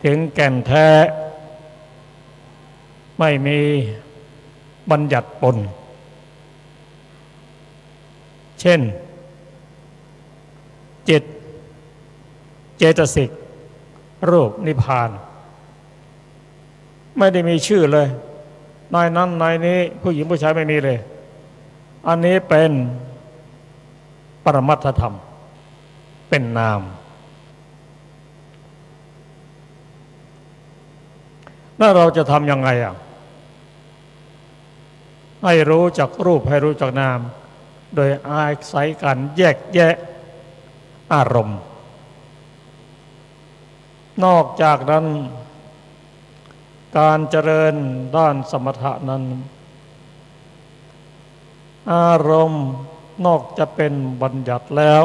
ถึงแก่นแท้ไม่มีบัญญัติปนเช่นจิตเจตสิกรูปนิพพานไม่ได้มีชื่อเลยนายนั้นนายนี้ผู้หญิงผู้ชายไม่มีเลยอันนี้เป็นปรมัตถธรรมเป็นนามแล้วเราจะทำยังไงให้รู้จักรูปให้รู้จักนามโดยอาศัยการแยกแยะอารมณ์นอกจากนั้นการเจริญด้านสมถะนั้นอารมณ์นอกจะเป็นบัญญัติแล้ว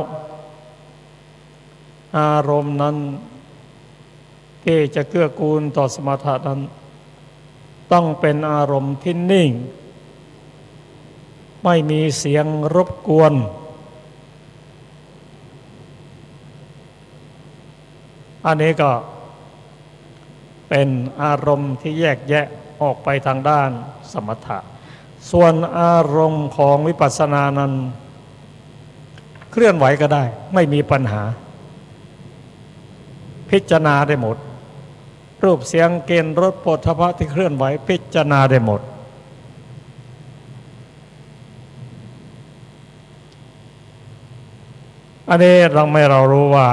อารมณ์นั้นที่จะเกื้อกูลต่อสมถะนั้นต้องเป็นอารมณ์ที่นิ่งไม่มีเสียงรบกวนอันนี้ก็เป็นอารมณ์ที่แยกแยะออกไปทางด้านสมถะส่วนอารมณ์ของวิปัสสนานั้นเคลื่อนไหวก็ได้ไม่มีปัญหาพิจารณาได้หมดรูปเสียงกลิ่นรสโผฏฐัพพะที่เคลื่อนไหวพิจารณาได้หมดอันนี้เรารู้ว่า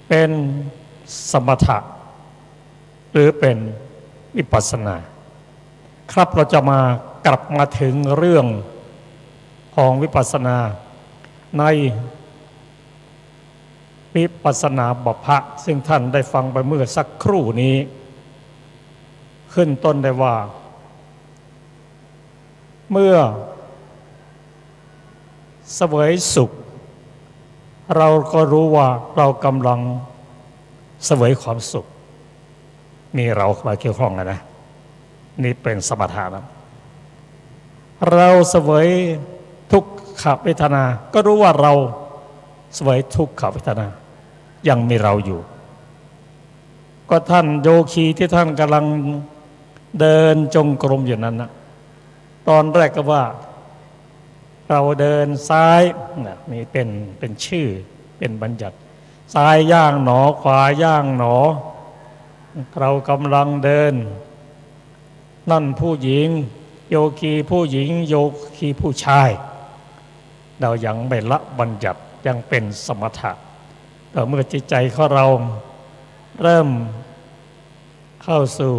เป็นสมถะหรือเป็นวิปัสสนาครับเราจะกลับมาถึงเรื่องของวิปัสสนาในวิปัสสนาบัพพะซึ่งท่านได้ฟังไปเมื่อสักครู่นี้ขึ้นต้นได้ว่าเมื่อเสวยสุขเราก็รู้ว่าเรากำลังเสวยความสุขนี่เรามาเกี่ยวข้องกันนะนี่เป็นสมถะนะเราเสวยทุกขเวทนาก็รู้ว่าเราเสวยทุกขเวทนายังมีเราอยู่ก็ท่านโยคีที่ท่านกำลังเดินจงกรมอยู่นั้นนะตอนแรกก็ว่าเราเดินซ้ายนี่เป็นชื่อเป็นบัญญัติซ้ายย่างหนอขวาย่างหนอเรากำลังเดินนั่นผู้หญิงโยคีผู้หญิงโยคีผู้ชายเรายังไม่ละบัญญัติยังเป็นสมถะแต่เมื่อจิตใจของเราเริ่มเข้าสู่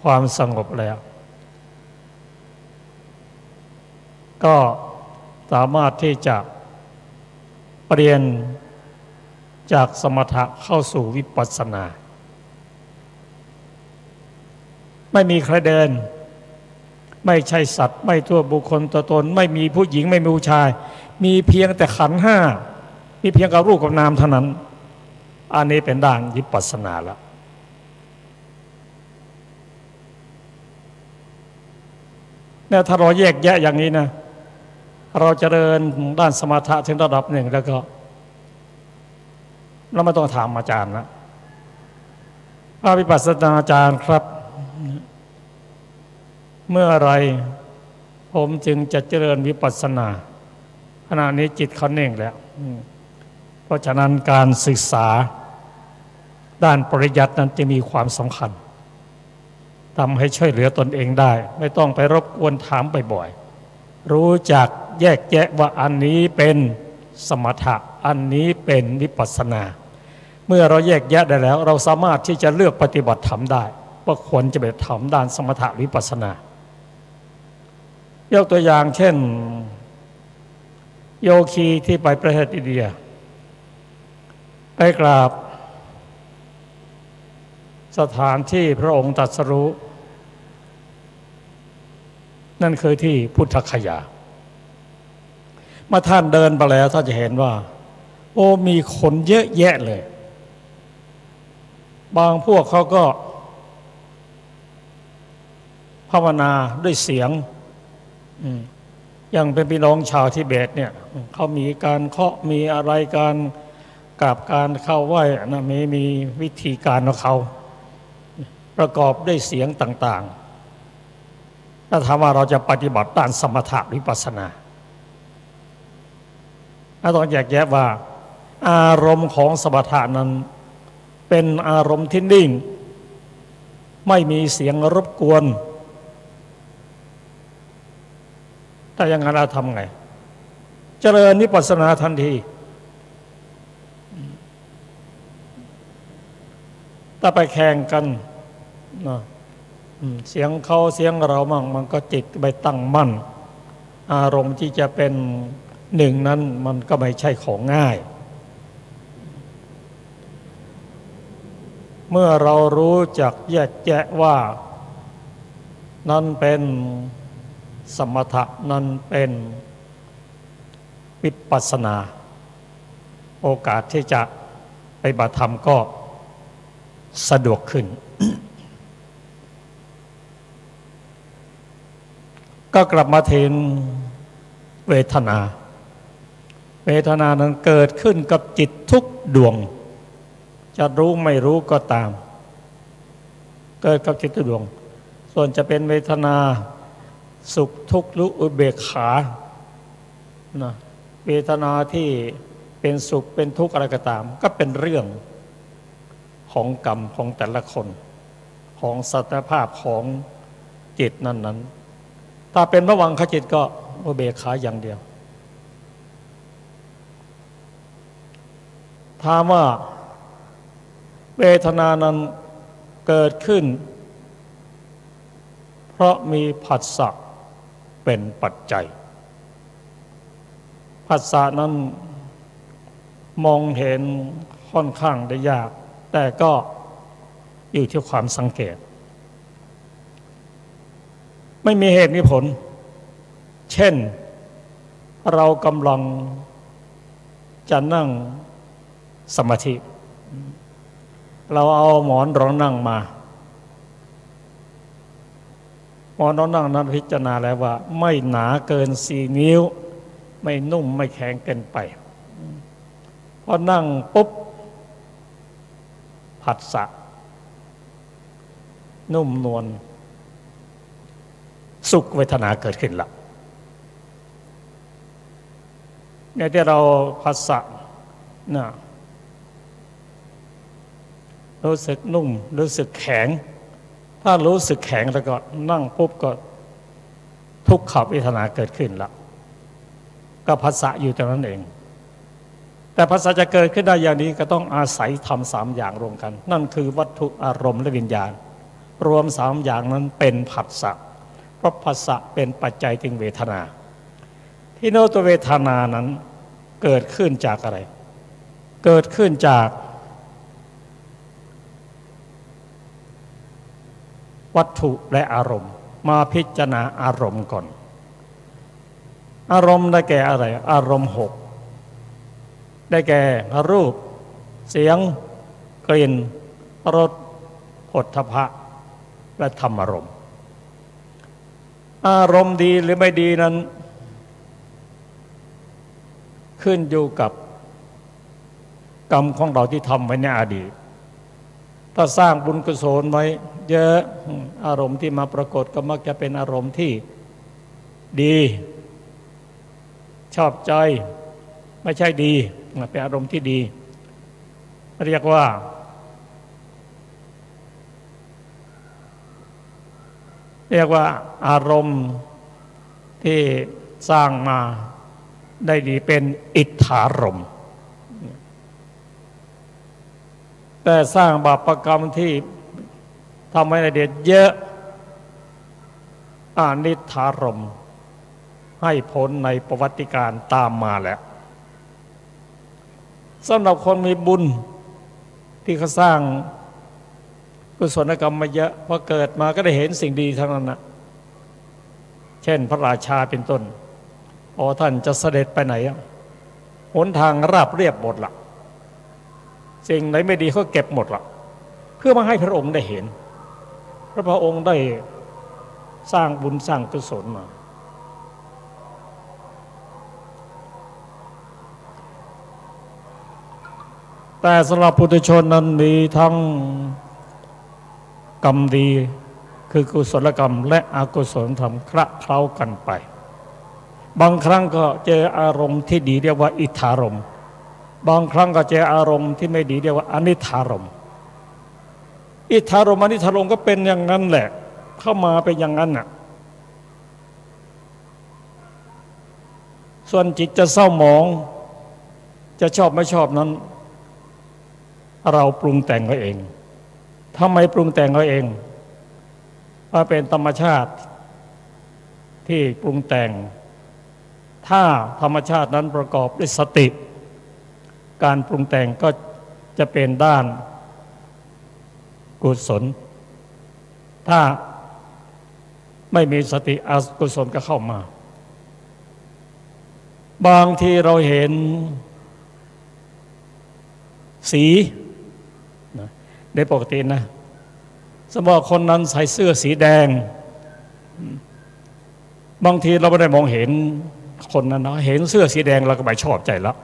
ความสงบแล้วก็สามารถที่จะเปลี่ยนจากสมถะเข้าสู่วิปัสสนาไม่มีใครเดินไม่ใช่สัตว์ไม่ตัวบุคคลตัวตนไม่มีผู้หญิงไม่มีผู้ชายมีเพียงแต่ขันธ์ห้ามีเพียงกับรูปกับนามเท่านั้นอันนี้เป็นด้านวิปัสสนาแล้วเนี่ยถ้าเราแยกแยะอย่างนี้นะเราจะเดินด้านสมถะถึงระดับหนึ่งแล้วก็เราไม่ต้องถามอาจารย์นะพระวิปัสสนาอาจารย์ครับเมื่อไรผมจึงจะเจริญวิปัสสนาขณะนี้จิตเขาเน่งแล้วเพราะฉะนั้นการศึกษาด้านปริยัตินั้นจะมีความสำคัญทำให้ช่วยเหลือตนเองได้ไม่ต้องไปรบกวนถามบ่อยๆรู้จักแยกแยะว่าอันนี้เป็นสมถะอันนี้เป็นวิปัสสนาเมื่อเราแยกแยะได้แล้วเราสามารถที่จะเลือกปฏิบัติธรรมได้ว่าควรจะไปทำด้านสมถะวิปัสสนายกตัวอย่างเช่นโยคีที่ไปประเทศอินเดียไปกราบสถานที่พระองค์ตรัสรู้นั่นคือที่พุทธคยาเมื่อท่านเดินไปแล้วท่านจะเห็นว่าโอ้มีคนเยอะแยะเลยบางพวกเขาก็ภาวนาด้วยเสียงอย่างเป็นพี่น้องชาวทิเบตเนี่ยเขามีการเคาะมีอะไรการกราบการเข้าไหว้นะมีวิธีการของเขาประกอบด้วยเสียงต่างๆถ้าถามว่าเราจะปฏิบัติด้านสมถะวิปัสสนาต้องแยกแยะว่าอารมณ์ของสมถะนั้นเป็นอารมณ์ที่นิ่งไม่มีเสียงรบกวนถ้าอย่างนั้นเราทำไงเจริญวิปัสสนาทันทีถ้าไปแข่งกันนะเสียงเขาเสียงเรามั่งมันก็จิตไปตั้งมั่นอารมณ์ที่จะเป็นหนึ่งนั้นมันก็ไม่ใช่ของง่ายเมื่อเรารู้จักแยกแยะว่านั่นเป็นสมถะนั่นเป็น วิปัสสนาโอกาสที่จะไปปฏิบัติธรรมก็สะดวกขึ้น ก็กลับมาถึงเวทนา เวทนานั้นเกิดขึ้นกับจิตทุกดวงจะรู้ไม่รู้ก็ตามเกิดกับจิตทุกดวงส่วนจะเป็นเวทนาสุขทุกข์หรืออุเบกขานะเวทนาที่เป็นสุขเป็นทุกข์อะไรก็ตามก็เป็นเรื่องของกรรมของแต่ละคนของสถานภาพของจิตนั้นถ้าเป็นภวังคจิตก็อุเบกขาอย่างเดียวถามว่าเวทนานั้นเกิดขึ้นเพราะมีผัสสะเป็นปัจจัยผัสสะนั้นมองเห็นค่อนข้างได้ยากแต่ก็อยู่ที่ความสังเกตไม่มีเหตุมีผลเช่นเรากำลังจะนั่งสมาธิเราเอาหมอนรองนั่งมาหมอนรองนั่งนั้นพิจารณาแล้วว่าไม่หนาเกิน4 นิ้วไม่นุ่มไม่แข็งเกินไปพอนั่งปุ๊บผัสสะนุ่มนวลสุขเวทนาเกิดขึ้นละเนี่ยที่เราผัสสะนะรู้สึกนุ่มรู้สึกแข็งถ้ารู้สึกแข็งแล้วก็นั่งปุ๊บก็ทุกขเวทนาเกิดขึ้นละก็ผัสสะอยู่ตรงนั้นเองแต่ผัสสะจะเกิดขึ้นได้อย่างนี้ก็ต้องอาศัยทำ3 อย่างรวมกันนั่นคือวัตถุอารมณ์และวิญญาณรวม3 อย่างนั้นเป็นผัสสะเพราะผัสสะเป็นปัจจัยถึงเวทนาที่โนตัวเวทนานั้นเกิดขึ้นจากอะไรเกิดขึ้นจากวัตถุและอารมณ์มาพิจารณาอารมณ์ก่อนอารมณ์ได้แก่อะไรอารมณ์6ได้แก่รูปเสียงกลิ่นรสโผฏฐัพพะและธรรมอารมณ์อารมณ์ดีหรือไม่ดีนั้นขึ้นอยู่กับกรรมของเราที่ทำไว้ในอดีตถ้าสร้างบุญกุศลไว้เยอะอารมณ์ที่มาปรากฏก็มักจะเป็นอารมณ์ที่ดีชอบใจไม่ใช่ดีเป็นอารมณ์ที่ดีเรียกว่าอารมณ์ที่สร้างมาได้ดีเป็นอิทธารมณ์แต่สร้างบาปกรรมที่ทำให้ละเอียดเยอะอานิทธารมณ์ให้ผลในประวัติการตามมาแล้วสำหรับคนมีบุญที่เขาสร้างกุศลกรรมมาเยอะพอเกิดมาก็ได้เห็นสิ่งดีทั้งนั้นนะเช่นพระราชาเป็นต้นท่านจะเสด็จไปไหนหนทางราบเรียบหมดละสิ่งไหนไม่ดีเขาเก็บหมดละเพื่อมาให้พระองค์ได้เห็นพระองค์ได้สร้างบุญสร้างกุศลมาแต่สำหรับปุถุชนนั้นมีทั้งกรรมดีคือกุศลกรรมและอกุศลธรรมคละเคล้ากันไปบางครั้งก็เจออารมณ์ที่ดีเรียกว่าอิทธารมณ์บางครั้งก็เจออารมณ์ที่ไม่ดีเรียกว่าอนิทธารมณ์อิทธารมณ์อนิทธารมณ์ก็เป็นอย่างนั้นแหละเข้ามาเป็นอย่างนั้นน่ะส่วนจิตจะเศร้าหมองจะชอบไม่ชอบนั้นเราปรุงแต่งเอาเองทำไมปรุงแต่งเอาเองเพราะเป็นธรรมชาติที่ปรุงแต่งถ้าธรรมชาตินั้นประกอบด้วยสติการปรุงแต่งก็จะเป็นด้านกุศลถ้าไม่มีสติอกุศลก็เข้ามา บางทีเราเห็นสีนะโดยปกตินะสมมติว่าคนนั้นใส่เสื้อสีแดงบางทีเราไม่ได้มองเห็นคนนั้นนะเห็นเสื้อสีแดงเราก็ไม่ชอบใจแล้ว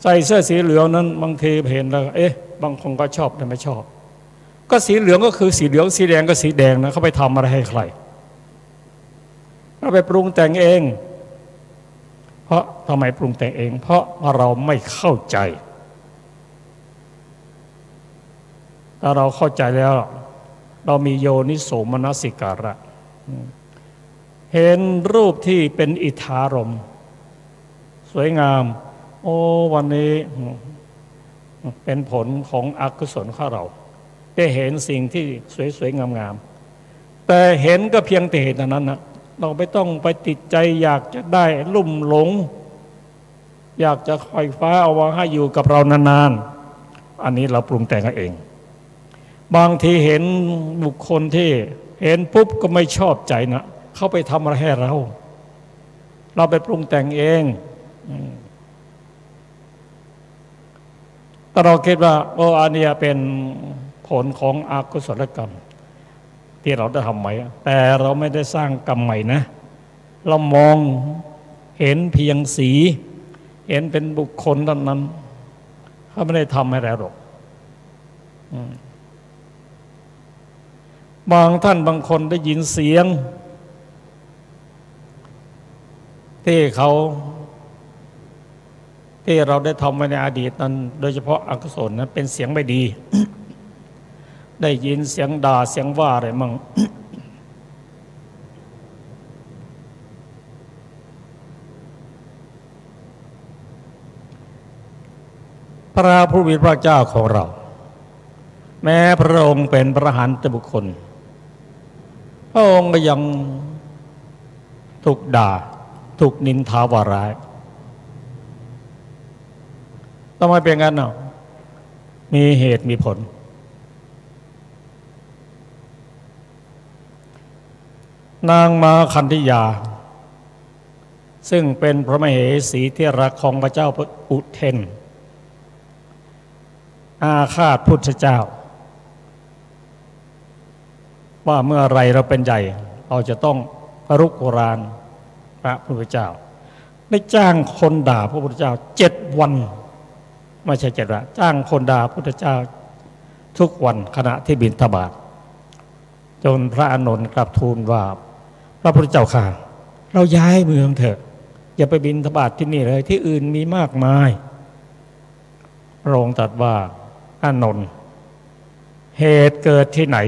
ใส่เสื้อสีเหลืองนั้นบางทีเห็นแล้วบางคนก็ชอบแต่ไม่ชอบก็สีเหลืองก็คือสีเหลืองสีแดงก็สีแดงนะเขาไปทำอะไรให้ใครเราไปปรุงแต่งเองเพราะทำไมปรุงแต่งเองเพราะเราไม่เข้าใจถ้าเราเข้าใจแล้วเรามีโยนิโสมนสิการะเห็นรูปที่เป็นอิทธารมณ์สวยงามโอ้วันนี้เป็นผลของอกุศลของเราได้เห็นสิ่งที่สวยๆงามๆแต่เห็นก็เพียงแต่เห็นเท่านั้นนะเราไม่ต้องไปติดใจอยากจะได้ลุ่มหลงอยากจะไฟฟ้าเอาไว้ให้อยู่กับเรานานๆอันนี้เราปรุงแต่งเองบางทีเห็นบุคคลที่เห็นปุ๊บก็ไม่ชอบใจนะเขาไปทำอะไรให้เราไปปรุงแต่งเองแต่เราคิดว่าอันนี้เป็นผลของอกุศลกรรมที่เราได้ทำไว้แต่เราไม่ได้สร้างกรรมใหม่นะเรามองเห็นเพียงสีเห็นเป็นบุคคลเท่านั้นเขาไม่ได้ทำให้เราหรอกบางท่านบางคนได้ยินเสียงที่เราได้ทำไว้ในอดีตนั้นโดยเฉพาะอกุศลนั้นเป็นเสียงไม่ดี ได้ยินเสียงด่าเสียงว่าอะไรมั่ง พระผู้มีพระเจ้าของเราแม้พระองค์เป็นพระอรหันตบุคคลพระองค์ก็ยังถูกด่าถูกนินทาวาร้ายทำไมเป็นงั้นเนาะมีเหตุมีผลนางมาคันธยาซึ่งเป็นพระมเหสีที่รักของพระเจ้าอุเทนอาฆาตพุทธเจ้าว่าเมื่อไรเราเป็นใหญ่เราจะต้องรุกรานพระพุทธเจ้าได้จ้างคนด่าพระพุทธเจ้า7 วันไม่ใช่7 วันจ้างคนด่าพระพุทธเจ้าทุกวันขณะที่บิณฑบาตจนพระอานนท์กราบทูลว่าพระพุทธเจ้าข้าเราย้ายเมืองเถอะอย่าไปบิณฑบาตที่นี่เลยที่อื่นมีมากมายพระองค์ตรัสว่าอานนท์เหตุเกิดที่ไหน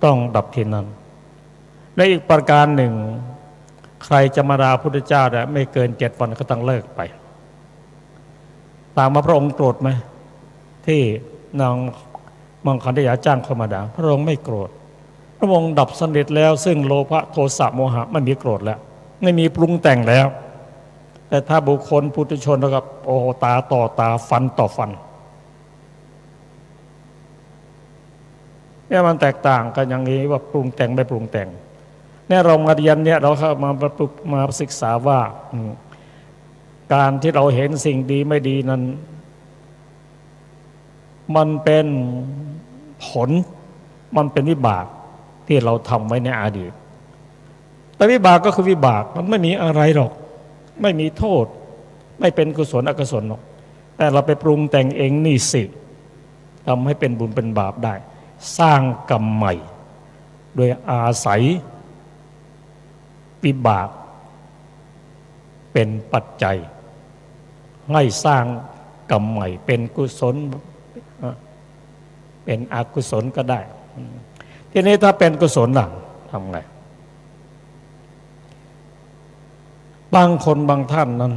ต้องดับที่นั้นและอีกประการหนึ่งใครจะมาด่าพระพุทธเจ้าได้ไม่เกิน7 วันก็ต้องเลิกไปตามมาพระองค์โกรธไหมที่นางมังคันธยาจ้างเข้ามาด่าพระองค์ไม่โกรธพระองค์ดับสนิทแล้วซึ่งโลภะโทสะโมหะไม่มีโกรธแล้วไม่มีปรุงแต่งแล้วแต่ถ้าบุคคลปุถุชนแล้วกับตาต่อตาฟันต่อฟันเนี่ยมันแตกต่างกันอย่างนี้ว่าปรุงแต่งไม่ปรุงแต่งเนี่ยเรามาเรียนเนี่ยเราเข้ามาศึกษาว่าการที่เราเห็นสิ่งดีไม่ดีนั้นมันเป็นผลมันเป็นวิบากที่เราทำไว้ในอดีตแต่วิบากก็คือวิบากมันไม่มีอะไรหรอกไม่มีโทษไม่เป็นกุศลอกุศลหรอกแต่เราไปปรุงแต่งเองนี่สิทำให้เป็นบุญเป็นบาปได้สร้างกรรมใหม่โดยอาศัยวิบากเป็นปัจจัยให้สร้างกรรมใหม่เป็นกุศลเป็นอกุศลก็ได้ทีนี้ถ้าเป็นกุศลล่ะทำไงบางคนบางท่านนั้น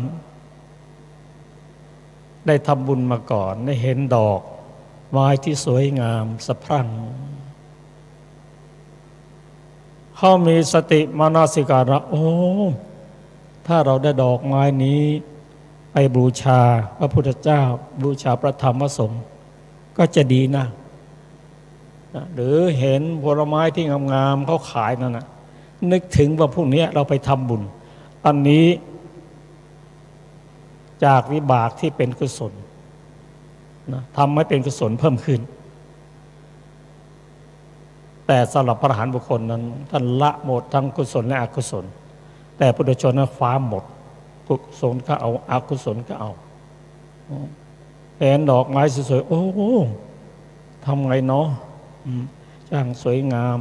ได้ทำบุญมาก่อนได้เห็นดอกไม้ที่สวยงามสะพรั่งเขามีสติมนสิการะถ้าเราได้ดอกไม้นี้ไปบูชาพระพุทธเจ้าบูชาพระธรรมพระสงฆ์ก็จะดีนะหรือเห็นผลไม้ที่งามๆเขาขายนั่นนะนึกถึงว่าพวกนี้เราไปทำบุญ อันนี้จากวิบากที่เป็นกุศลนะทำให้เป็นกุศลเพิ่มขึ้นแต่สำหรับพระอรหันต์บุคคลนั้นท่านละหมดทั้งกุศลและอกุศลแต่ปุถุชนนั้นฟ้าหมดกุศลก็เอาอกุศลก็เอาเห็นดอกไม้สวยๆโอ้โหทำไงเนาะช่างสวยงาม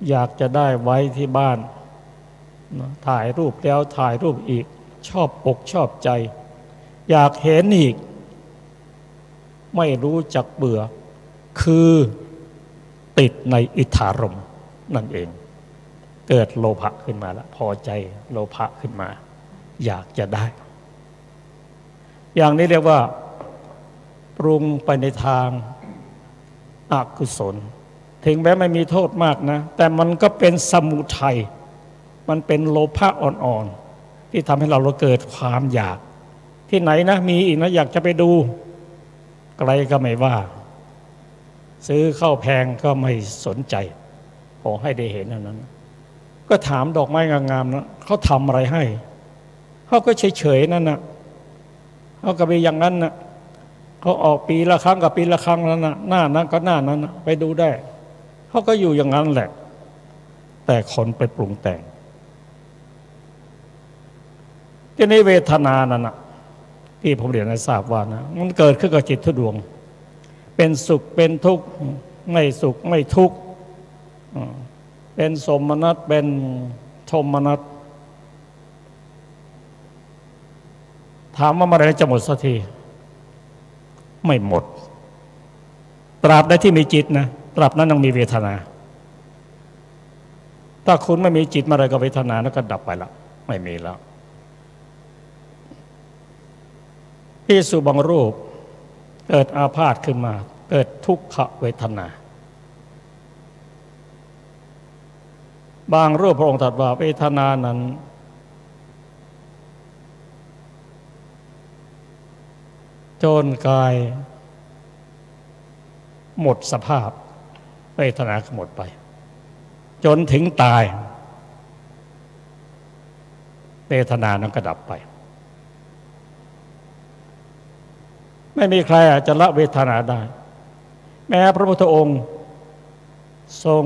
อยากจะได้ไว้ที่บ้านถ่ายรูปแล้วถ่ายรูปอีกชอบอกชอบใจอยากเห็นอีกไม่รู้จักเบื่อคือติดในอิทธารมณ์นั่นเองเกิดโลภะขึ้นมาแล้วพอใจโลภะขึ้นมาอยากจะได้อย่างนี้เรียกว่าปรุงไปในทางอกุศลถึงแม้ไม่มีโทษมากนะแต่มันก็เป็นสมุทัยมันเป็นโลภะอ่อนๆที่ทำให้เราเกิดความอยากที่ไหนนะมีอีกนะอยากจะไปดูไกลก็ไม่ว่าซื้อเข้าแพงก็ไม่สนใจขอให้ได้เห็นเท่านั้นก็ถามดอกไม้งามๆนะเขาทำอะไรให้เขาก็เฉยๆนั่นนะเขาก็ไปอย่างนั้นนะเขาออกปีละครั้งกับปีละครั้งนั้นนะหน้านั้นก็หน้านั้นนะไปดูได้เขาก็อยู่อย่างนั้นแหละแต่คนไปปรุงแต่งทีนี้เวทนานั่นนะที่ผมเรียนให้ทราบว่านะมันเกิดขึ้นกับจิตทุกดวงเป็นสุขเป็นทุกข์ไม่สุขไม่ทุกข์เป็นสมนัตเป็นโทมนัสถามว่าเมื่อไหร่จะหมดสักทีไม่หมดตราบใดที่มีจิตนะตราบนั้นยังมีเวทนาถ้าคุณไม่มีจิตเมื่อไหร่ก็เวทนานั้นก็ดับไปแล้วไม่มีแล้วภิกษุบางรูปเกิดอาพาธขึ้นมาเกิดทุกขเวทนาบางรูปพระองค์ตรัสว่าเวทนานั้นจนกายหมดสภาพเวทนาก็หมดไปจนถึงตายเวทนานั้นก็ดับไปไม่มีใครอาจจะละเวทนาได้แม้พระพุทธองค์ทรง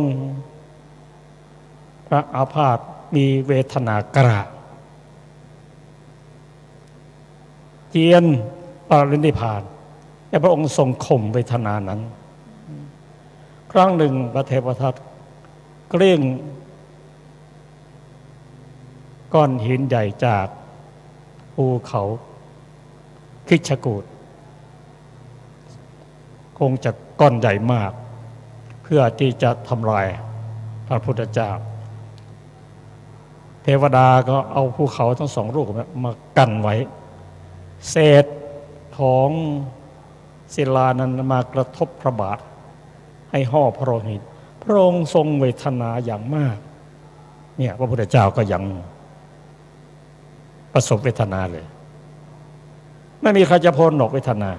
พระอาพาธมีเวทนากระเจียนปรินิพพานแต่พระองค์ทรงข่มเวทนานั้นครั้งหนึ่งพระเทวทัตเกลี้ยงก้อนหินใหญ่จากภูเขาคิชกูฏคงจะก้อนใหญ่มากเพื่อที่จะทำลายพระพุทธเจ้าเทวดาก็เอาภูเขาทั้งสองลูกมากั้นไว้เศษของศิลานั้นมากระทบพระบาทให้ห่อพระโลหิตพระองค์ทรงเวทนาอย่างมากเนี่ยพระพุทธเจ้าก็ยังประสบเวทนาเลยไม่มีใครจะพ้นหรอกเวทนา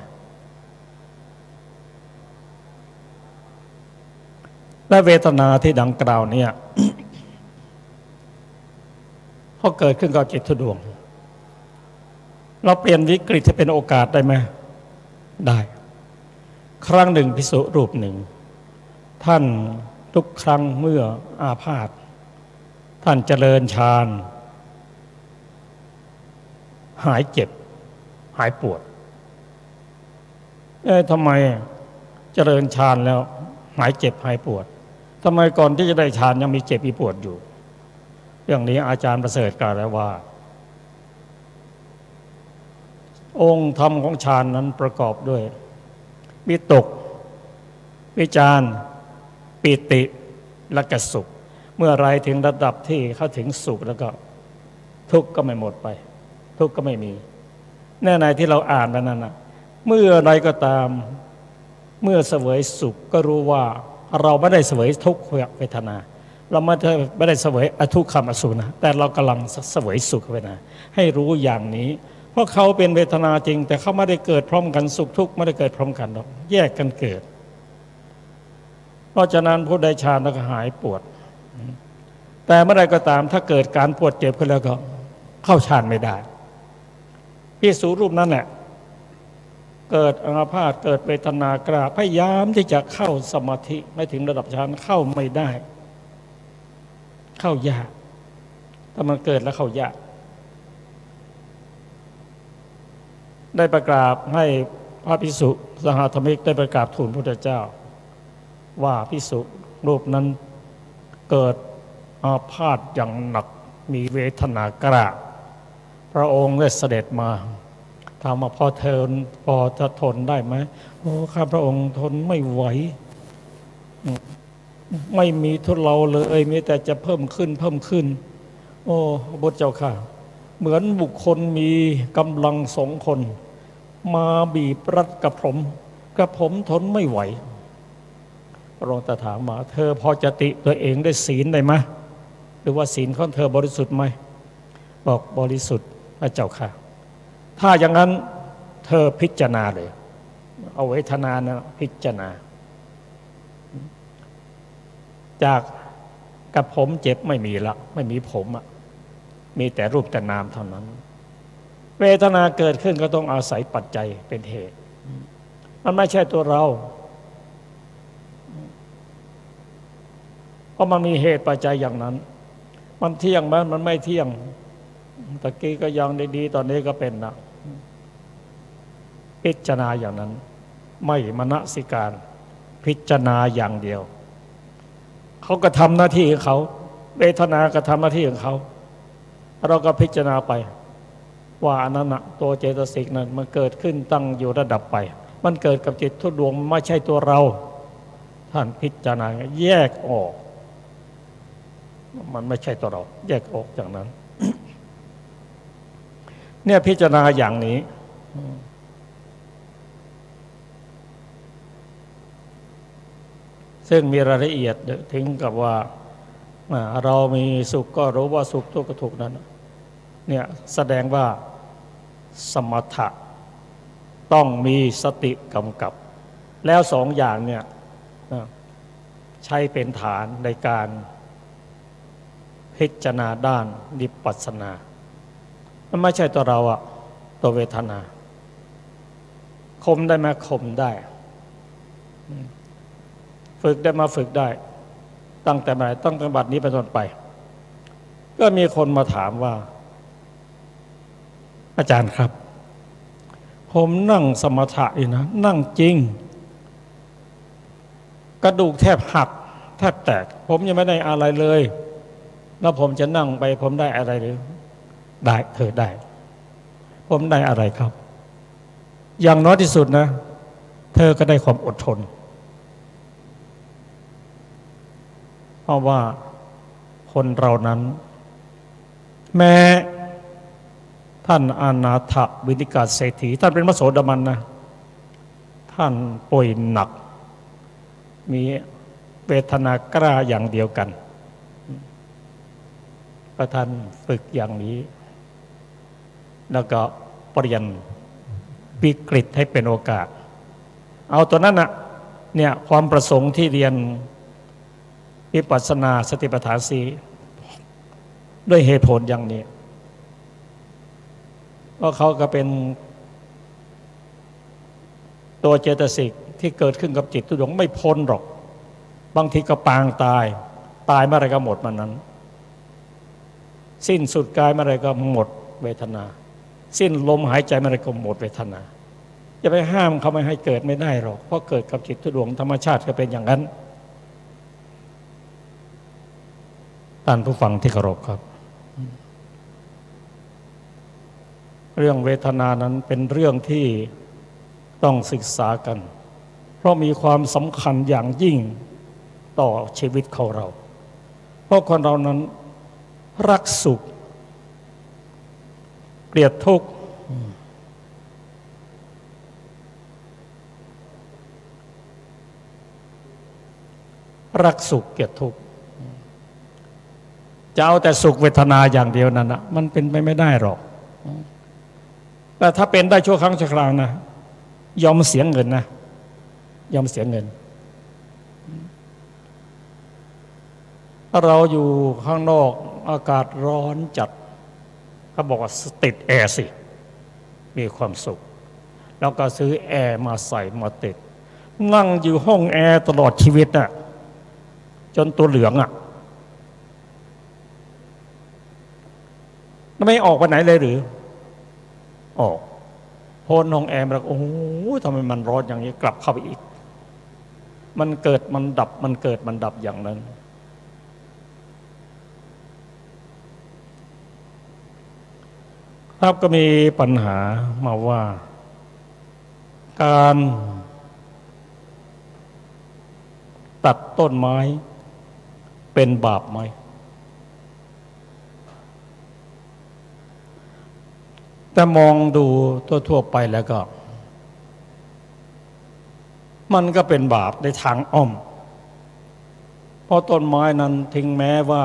และเวทนาที่ดังกล่าวเนี่ย พอเกิดขึ้นกับจิตทุกดวงเราเปลี่ยนวิกฤตให้เป็นโอกาสได้ไหมได้ครั้งหนึ่งภิกษุรูปหนึ่งท่านทุกครั้งเมื่ออาพาธท่านเจริญฌานหายเจ็บหายปวดทำไมเจริญฌานแล้วหายเจ็บหายปวดทำไมก่อนที่จะได้ฌานยังมีเจ็บมีปวดอยู่อย่างนี้อาจารย์ประเสริฐกล่าวแล้วว่าองค์ธรรมของฌานนั้นประกอบด้วยวิตกวิจารปิติและก็สุขเมื่อไรถึงระดับที่เข้าถึงสุขแล้วก็ทุกข์ก็ไม่หมดไปทุกข์ก็ไม่มีแน่ในที่เราอ่านไปนั้นนะเมื่อไรก็ตามเมื่อเสวยสุขก็รู้ว่าเราไม่ได้เสวยทุกขเวทนาเราไม่ได้เสวยอทุกขมสุขนะแต่เรากำลังเสวยสุขเวทนาให้รู้อย่างนี้เพราะเขาเป็นเวทนาจริงแต่เขาไม่ได้เกิดพร้อมกันสุขทุกข์ไม่ได้เกิดพร้อมกันหรอกแยกกันเกิดเพราะฉะนั้นผู้ได้ฌานแล้วก็หายปวดแต่ แต่เมื่อไรก็ตามถ้าเกิดการปวดเจ็บขึ้นแล้วก็เข้าฌานไม่ได้ภิกษุรูปนั้นแหละเกิดอาพาธเกิดเวทนากล้าพยายามที่จะเข้าสมาธิไม่ถึงระดับฌานเข้าไม่ได้เข้ายากถ้ามันเกิดแล้วเข้ายากได้ประกราบให้พระภิกษุสหธรรมิกได้ประกราบทูลพระพุทธเจ้าว่าภิกษุรูปนั้นเกิดอาพาธอย่างหนักมีเวทนากล้าพระองค์ได้เสด็จมาถามว่าพอจะทนได้ไหมโอ้ข้าพระองค์ทนไม่ไหวไม่มีทุเลาเลยมีแต่จะเพิ่มขึ้นโอ้พระเจ้าค่ะเหมือนบุคคลมีกำลัง2 คนมาบีบรัดกระผมทนไม่ไหวพระองค์ตรัสถามมาเธอพอจะติตัวเองได้ศีลได้ไหมหรือว่าศีลของเธอบริสุทธิ์ไหมบอกบริสุทธิ์พระเจ้าค่ะถ้าอย่างนั้นเธอพิจารณาเลยเอาเวทนานะพิจารณาจากกับผมเจ็บไม่มีละไม่มีผมอะมีแต่รูปแต่นามเท่านั้นเวทนาเกิดขึ้นก็ต้องอาศัยปัจจัยเป็นเหตุมันไม่ใช่ตัวเราเพราะมันมีเหตุปัจจัยอย่างนั้นมันเที่ยงไหมมันไม่เที่ยงตะกี้ก็ยังดีๆตอนนี้ก็เป็นนะพิจารณาอย่างนั้นไม่มนสิการพิจารณาอย่างเดียวเขาก็ทำหน้าที่ของเขาเวทนาก็ทำหน้าที่ของเขาเราก็พิจารณาไปว่าอันนั้นนะตัวเจตสิกนั้นมันเกิดขึ้นตั้งอยู่ระดับไปมันเกิดกับจิตทุกดวงไม่ใช่ตัวเราท่านพิจารณาแยกออกมันไม่ใช่ตัวเราแยกออกจากนั้น เนี่ยพิจารณาอย่างนี้ซึ่งมีรายละเอียดถึงกับว่าเรามีสุขก็รู้ว่าสุขทุกข์ก็ทุกข์นั้นเนี่ยแสดงว่าสมถะต้องมีสติกำกับแล้ว2 อย่างเนี่ยใช้เป็นฐานในการพิจารณาด้านวิปัสสนามันไม่ใช่ตัวเราอะตัวเวทนาข่มได้ไหมข่มได้ฝึกได้มาฝึกได้ตั้งแต่บัดนี้เป็นต้นไปก็มีคนมาถามว่าอาจารย์ครับผมนั่งสมถะนี่นะนั่งจริงกระดูกแทบหักแทบแตกผมยังไม่ได้อะไรเลยแล้วผมจะนั่งไปผมได้อะไรหรือได้เธอได้ผมได้อะไรครับอย่างน้อยที่สุดนะเธอก็ได้ความอดทนเพราะว่าคนเรานั้นแม้ท่านอนาถวินิกาเศรษฐีท่านเป็นพระโสดาบันนะท่านป่วยหนักมีเวทนากล้าอย่างเดียวกันก็ท่านฝึกอย่างนี้แล้วก็เปลี่ยนวิกฤตให้เป็นโอกาสเอาตัวนั้นน่ะเนี่ยความประสงค์ที่เรียนวิปัสสนาสติปัฏฐาน4ด้วยเหตุผลอย่างนี้เพราะเขาก็เป็นตัวเจตสิกที่เกิดขึ้นกับจิตทุกดวงไม่พ้นหรอกบางทีก็ปางตายเมื่อไรก็หมดมันนั้นสิ้นสุดกายเมื่อไรก็หมดเวทนาสิ้นลมหายใจเมื่อไรก็หมดเวทนาจะไปห้ามเขาไม่ให้เกิดไม่ได้หรอกเพราะเกิดกับจิตทุกดวงธรรมชาติก็เป็นอย่างนั้นท่านผู้ฟังที่เคารพครับเรื่องเวทนานั้นเป็นเรื่องที่ต้องศึกษากันเพราะมีความสำคัญอย่างยิ่งต่อชีวิตของเราเพราะคนเรานั้นรักสุขเกลียดทุกข์รักสุขเกลียดทุกข์จะเอาแต่สุขเวทนาอย่างเดียวนั้นนะมันเป็นไปไม่ได้หรอกแต่ถ้าเป็นได้ชั่วครั้งชั่วคราวนะยอมเสียเงินนะยอมเสียเงิน เราอยู่ข้างนอกอากาศร้อนจัดเขาบอกว่าติดแอร์สิมีความสุขแล้วก็ซื้อแอร์มาใส่มาติดนั่งอยู่ห้องแอร์ตลอดชีวิตน่ะจนตัวเหลืองอ่ะไม่ออกไปไหนเลยหรือออกพ้นห้องแอร์แล้วโอ้โหทำไมมันร้อนอย่างนี้กลับเข้าไปอีกมันเกิดมันดับมันเกิดมันดับอย่างนั้นครับก็มีปัญหามาว่าการตัดต้นไม้เป็นบาปไหมแต่มองดูทั่วๆไปแล้วก็มันก็เป็นบาปในทางอ้อมเพราะต้นไม้นั้นถึงแม้ว่า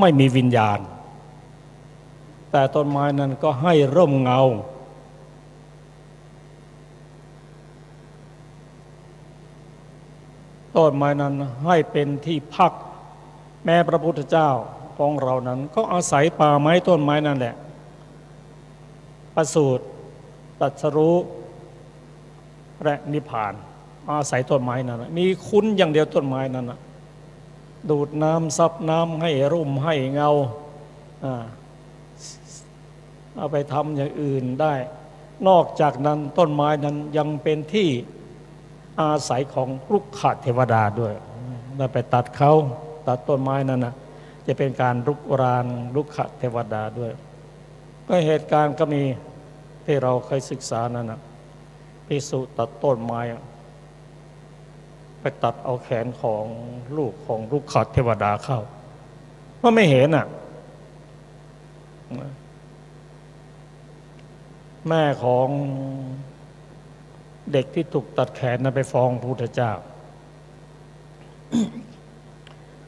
ไม่มีวิญญาณแต่ต้นไม้นั้นก็ให้ร่มเงาต้นไม้นั้นให้เป็นที่พักแม้พระพุทธเจ้าของเรานั้นก็อาศัยป่าไม้ต้นไม้นั่นแหละประสูติตรัสรู้และนิพพานอาศัยต้นไม้นั้นมีคุณอย่างเดียวต้นไม้นั้นดูดน้ำซับน้ำให้ร่มให้เงาเอาไปทำอย่างอื่นได้นอกจากนั้นต้นไม้นั้นยังเป็นที่อาศัยของรุกขเทวดาด้วยถ้าไปตัดเขาตัดต้นไม้นั้นนะจะเป็นการรุกรานรุกขเทวดาด้วยก็เหตุการณ์ก็มีที่เราเคยศึกษานั่นนะภิกษุตัดต้นไม้ไปตัดเอาแขนของลูกของรุกขเทวดาเข้าว่าไม่เห็นอ่ะแม่ของเด็กที่ถูกตัดแขนนั้นไปฟ้องพระพุทธเจ้า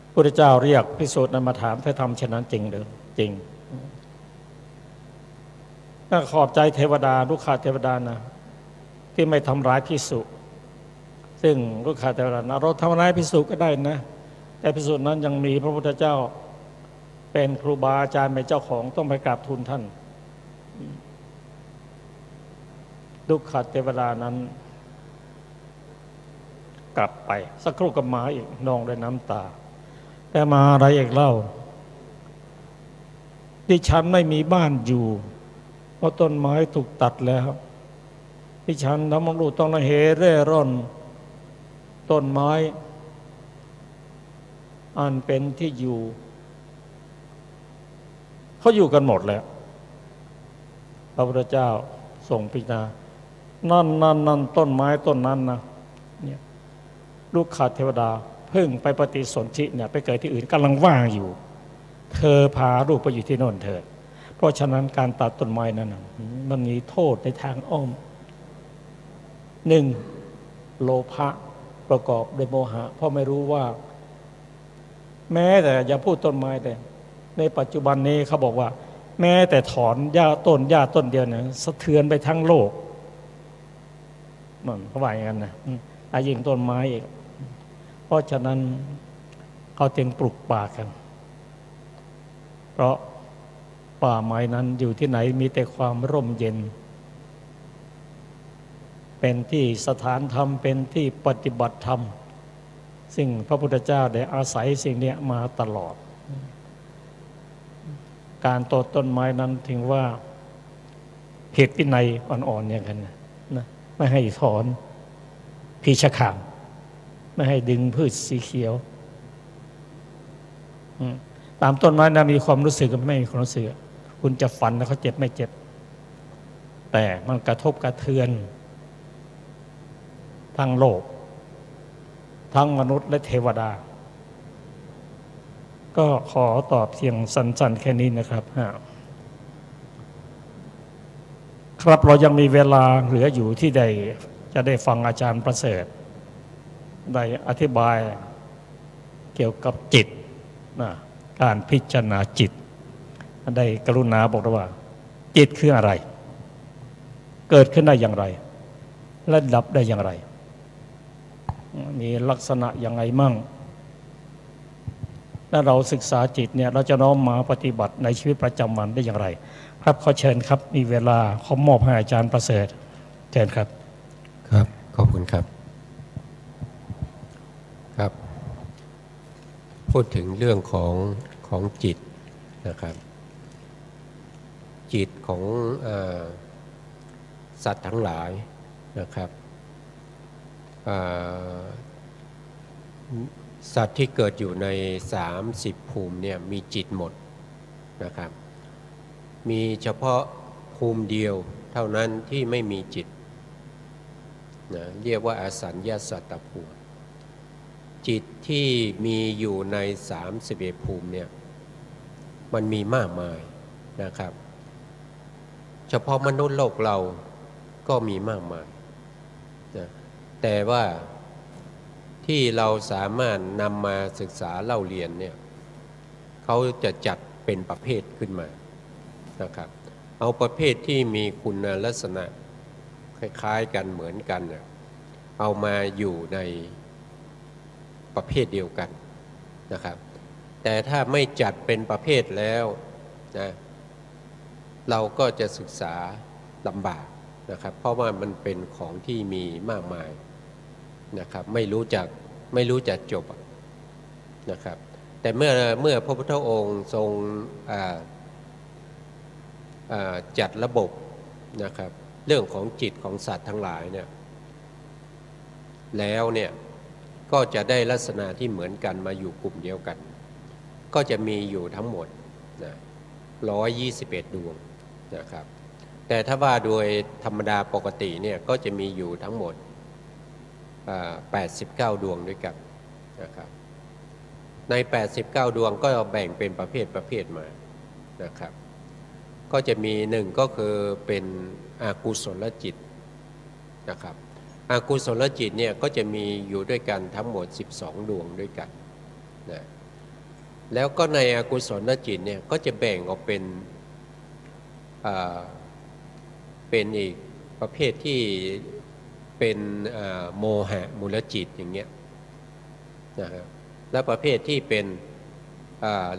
พระพุทธเจ้าเรียกภิกษุนั้นมาถามถ้าทำเช่นนั้นจริงหรือจริงก็ขอบใจเทวดาลูกค้าเทวดานะที่ไม่ทำร้ายภิกษุซึ่งลูกค้าเทวดานะเราทำร้ายภิกษุก็ได้นะแต่ภิกษุนั้นยังมีพระพุทธเจ้าเป็นครูบาอาจารย์เป็นเจ้าของต้องไปกราบทูลท่านลูกค้าเทวดานั้นกลับไปสักครู่ก็มาอีกนองด้วยน้ำตาแต่มาอะไรอีกเล่าดิฉันไม่มีบ้านอยู่เพราะต้นไม้ถูกตัดแล้วดิฉันทั้งลูกต้องเหเร่ร่อนต้นไม้อันเป็นที่อยู่เขาอยู่กันหมดแล้วพระพุทธเจ้าทรงพิจารณานั่นต้นไม้ต้นนั้นนะเนี่ยลูกขาเทวดาเพิ่งไปปฏิสนธิเนี่ยไปเกิดที่อื่นกำลังว่างอยู่เธอพาลูกไปอยู่ที่โน่นเถิดเพราะฉะนั้นการตัดต้นไม้นั้นมันมีโทษในทางอ้อมหนึ่งโลภะประกอบด้วยโมหะเพราะไม่รู้ว่าแม้แต่อย่าพูดต้นไม้แต่ในปัจจุบันนี้เขาบอกว่าแม้แต่ถอนหญ้าต้นเดียวเนี่ยสะเทือนไปทั้งโลกนั่นเขาว่าอย่างนั้นนะยิ่งต้นไม้อีกเพราะฉะนั้นเขาจึงปลูกป่ากันเพราะป่าไม้นั้นอยู่ที่ไหนมีแต่ความร่มเย็นเป็นที่สถานธรรมเป็นที่ปฏิบัติธรรมซึ่งพระพุทธเจ้าได้อาศัยสิ่งนี้มาตลอดการตัดต้นไม้นั้นถึงว่าผิดวินัยอ่อนๆอย่างนั้นนะไม่ให้ถอนพีชขามไม่ให้ดึงพืชสีเขียวตามต้นไม้นะมีความรู้สึกกับไม่มีความรู้สึกคุณจะฝันแล้วเขาเจ็บไม่เจ็บแต่มันกระทบกระเทือนทั้งโลกทั้งมนุษย์และเทวดาก็ขอตอบเพียงสั้นๆแค่นี้นะครับครับเรายังมีเวลาเหลืออยู่ที่จะได้ฟังอาจารย์ประเสริฐได้อธิบายเกี่ยวกับจิตการพิจารณาจิตได้กรุณาบอกว่าจิตคืออะไรเกิดขึ้นได้อย่างไรและดับได้อย่างไรมีลักษณะอย่างไรมั่ง และเราศึกษาจิตเนี่ยเราจะน้อมมาปฏิบัติในชีวิตประจำวันได้อย่างไรครับขอเชิญครับมีเวลาขอมอบให้อาจารย์ประเสริฐเชิญครับครับขอบคุณครับครับพูดถึงเรื่องของจิตนะครับจิตของสัตว์ทั้งหลายนะครับสัตว์ที่เกิดอยู่ใน30ภูมิเนี่ยมีจิตหมดนะครับมีเฉพาะภูมิเดียวเท่านั้นที่ไม่มีจิตนะเรียกว่าอสัญญาสัตตภูมิจิตที่มีอยู่ใน31ภูมิเนี่ยมันมีมากมายนะครับเฉพาะมนุษย์โลกเราก็มีมากมายนะแต่ว่าที่เราสามารถนำมาศึกษาเล่าเรียนเนี่ยเขาจะจัดเป็นประเภทขึ้นมานะครับเอาประเภทที่มีคุณลักษณะคล้ายๆกันเหมือนกันเนี่ยเอามาอยู่ในประเภทเดียวกันนะครับแต่ถ้าไม่จัดเป็นประเภทแล้วนะเราก็จะศึกษาลำบากนะครับเพราะว่ามันเป็นของที่มีมากมายนะครับไม่รู้จักจบนะครับแต่เมื่อพระพุทธองค์ทรงจัดระบบนะครับเรื่องของจิตของสัตว์ทั้งหลายเนี่ยแล้วเนี่ยก็จะได้ลักษณะที่เหมือนกันมาอยู่กลุ่มเดียวกันก็จะมีอยู่ทั้งหมดนะ121 ดวงนะครับแต่ถ้าว่าโดยธรรมดาปกติเนี่ยก็จะมีอยู่ทั้งหมด89 ดวงด้วยกันนะครับใน89 ดวงก็แบ่งเป็นประเภทมานะครับก็จะมีหนึ่งก็คือเป็นอกุศลจิตนะครับอกุศลจิตเนี่ยก็จะมีอยู่ด้วยกันทั้งหมด12 ดวงด้วยกันนะแล้วก็ในอกุศลจิตเนี่ยก็จะแบ่งออกเป็นอีกประเภทที่เป็นโมหะมูลจิตอย่างเงี้ยนะครับและประเภทที่เป็น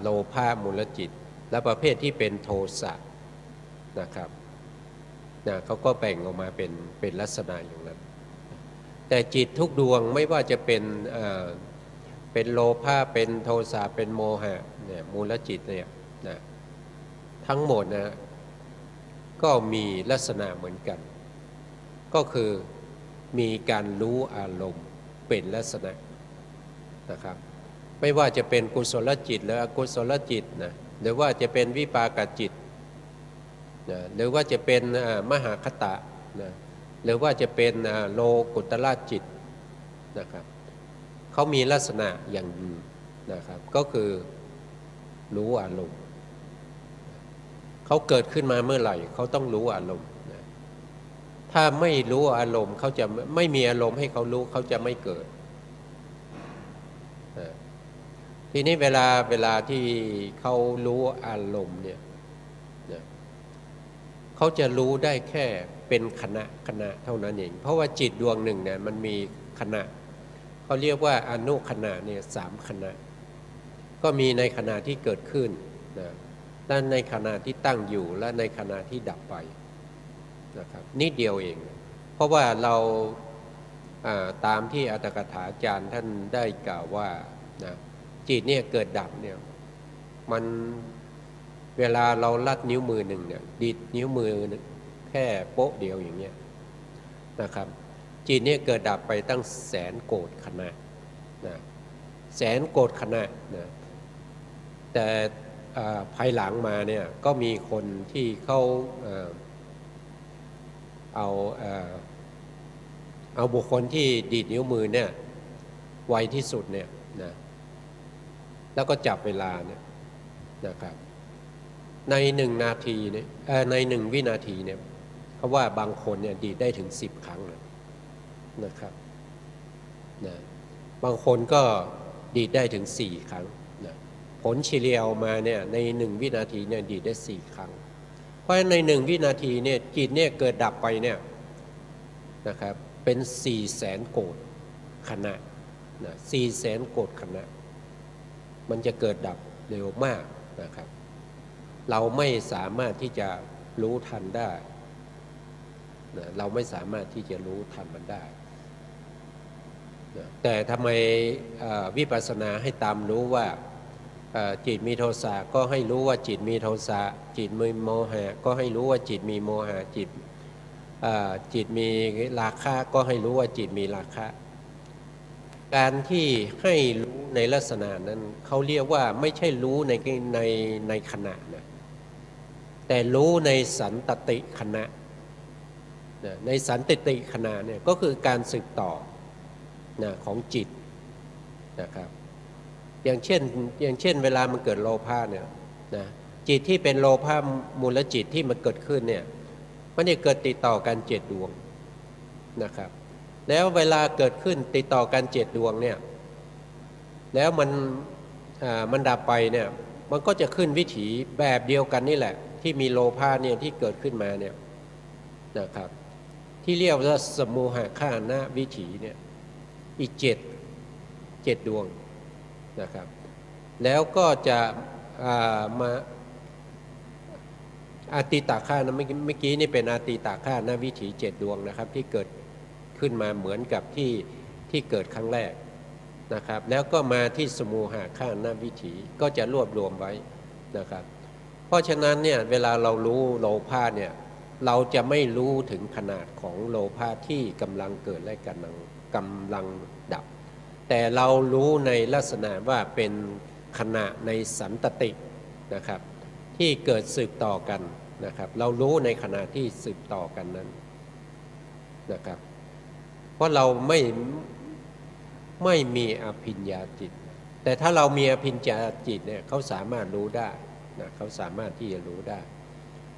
โลภะมูลจิตและประเภทที่เป็นโทสะนะครับนะเขาก็แบ่งออกมาเป็นลักษณะอย่างนั้นแต่จิตทุกดวงไม่ว่าจะเป็นโลภะเป็นโทสะเป็นโมหะเนี่ยมูลจิตเนี่ยนะทั้งหมดนะก็มีลักษณะเหมือนกันก็คือมีการรู้อารมณ์เป็นลักษณะนะครับไม่ว่าจะเป็นกุศลจิตหรืออกุศลจิตนะหรือว่าจะเป็นวิปากจิตนะหรือว่าจะเป็นมหาคตะนะหรือว่าจะเป็นโลกุตละจิตนะครับเขามีลักษณะอย่างนี้นะครับก็คือรู้อารมณ์เขาเกิดขึ้นมาเมื่อไหร่เขาต้องรู้อารมณ์นะถ้าไม่รู้อารมณ์เขาจะไม่มีอารมณ์ให้เขารู้เขาจะไม่เกิดนะทีนี้เวลาที่เขารู้อารมณ์เนี่ยนะเขาจะรู้ได้แค่เป็นขณะเท่านั้นเองเพราะว่าจิตดวงหนึ่งเนี่ยมันมีขณะเขาเรียกว่าอนุขณะเนี่ย3 ขณะก็มีในขณะที่เกิดขึ้นนะและในขณะที่ตั้งอยู่และในขณะที่ดับไปนะครับนิดเดียวเองเพราะว่าเราตามที่อัตถกถาจารย์ท่านได้กล่าวว่านะจิตเนี่ยเกิดดับเนี่ยมันเวลาเราลัดนิ้วมือหนึ่งเนี่ยดีดนิ้วมือแค่โป๊ะเดียวอย่างเงี้ยนะครับจิตเนี่ยเกิดดับไปตั้ง100,000 โกฏขณะนะ100,000 โกฏขณะนะแต่ภายหลังมาเนี่ยก็มีคนที่เขาเอาบุคคลที่ดีดนิ้วมือเนี่ยไวที่สุดเนี่ยนะแล้วก็จับเวลาเนี่ยนะครับใน1 นาทีเนี่ยใน1 วินาทีเนี่ยเขาว่าบางคนเนี่ยดีดได้ถึง10 ครั้งนะครับนะบางคนก็ดีดได้ถึง4 ครั้งนะผลเฉลี่ยออกมาเนี่ยใน1 วินาทีเนี่ยดีดได้4 ครั้งเพราะใน1 วินาทีเนี่ยจิตเนี่ยเกิดดับไปเนี่ยนะครับเป็น400,000 โกฏขณะนะ400,000 โกฏขณะ มันจะเกิดดับเร็วมากนะครับเราไม่สามารถที่จะรู้ทันได้นะเราไม่สามารถที่จะรู้ทันมันได้นะแต่ทำไมวิปัสสนาให้ตามรู้ว่าจิตมีโทสะก็ให้รู้ว่าจิตมีโทสะจิตมีโมหะก็ให้รู้ว่าจิตมีโมหะจิตมีราคะก็ให้รู้ว่าจิตมีราคะการที่ให้รู้ในลักษณะนั้นเขาเรียกว่าไม่ใช่รู้ในขณะนะแต่รู้ในสันตติขณะในสันตติขณะเนี่ยก็คือการสืบต่อนะของจิตนะครับอย่างเช่นเวลามันเกิดโลภะเนี่ยนะจิตที่เป็นโลภะมูลจิตที่มันเกิดขึ้นเนี่ยมันจะเกิดติดต่อกัน7 ดวงนะครับแล้วเวลาเกิดขึ้นติดต่อกัน7 ดวงเนี่ยแล้วมันดับไปเนี่ยมันก็จะขึ้นวิถีแบบเดียวกันนี่แหละที่มีโลภะเนี่ยที่เกิดขึ้นมาเนี่ยนะครับที่เรียกว่าสมุหฆานวิถีเนี่ยอีก7 ดวงนะครับแล้วก็จะมาอาติตาฆานเมื่อกี้นี่เป็นอาติตาฆานวิถี7 ดวงนะครับที่เกิดขึ้นมาเหมือนกับที่เกิดครั้งแรกนะครับแล้วก็มาที่สมุหฆานวิถีก็จะรวบรวมไว้นะครับเพราะฉะนั้นเนี่ยเวลาเรารู้โลภะเนี่ยเราจะไม่รู้ถึงขนาดของโลภะที่กำลังเกิดและกำลังดับแต่เรารู้ในลักษณะว่าเป็นขณะในสันตตินะครับที่เกิดสืบต่อกันนะครับเรารู้ในขณะที่สืบต่อกันนั้นนะครับเพราะเราไม่มีอภิญญาจิตแต่ถ้าเรามีอภิญญาจิตเนี่ยเขาสามารถรู้ได้นะเขาสามารถที่จะรู้ได้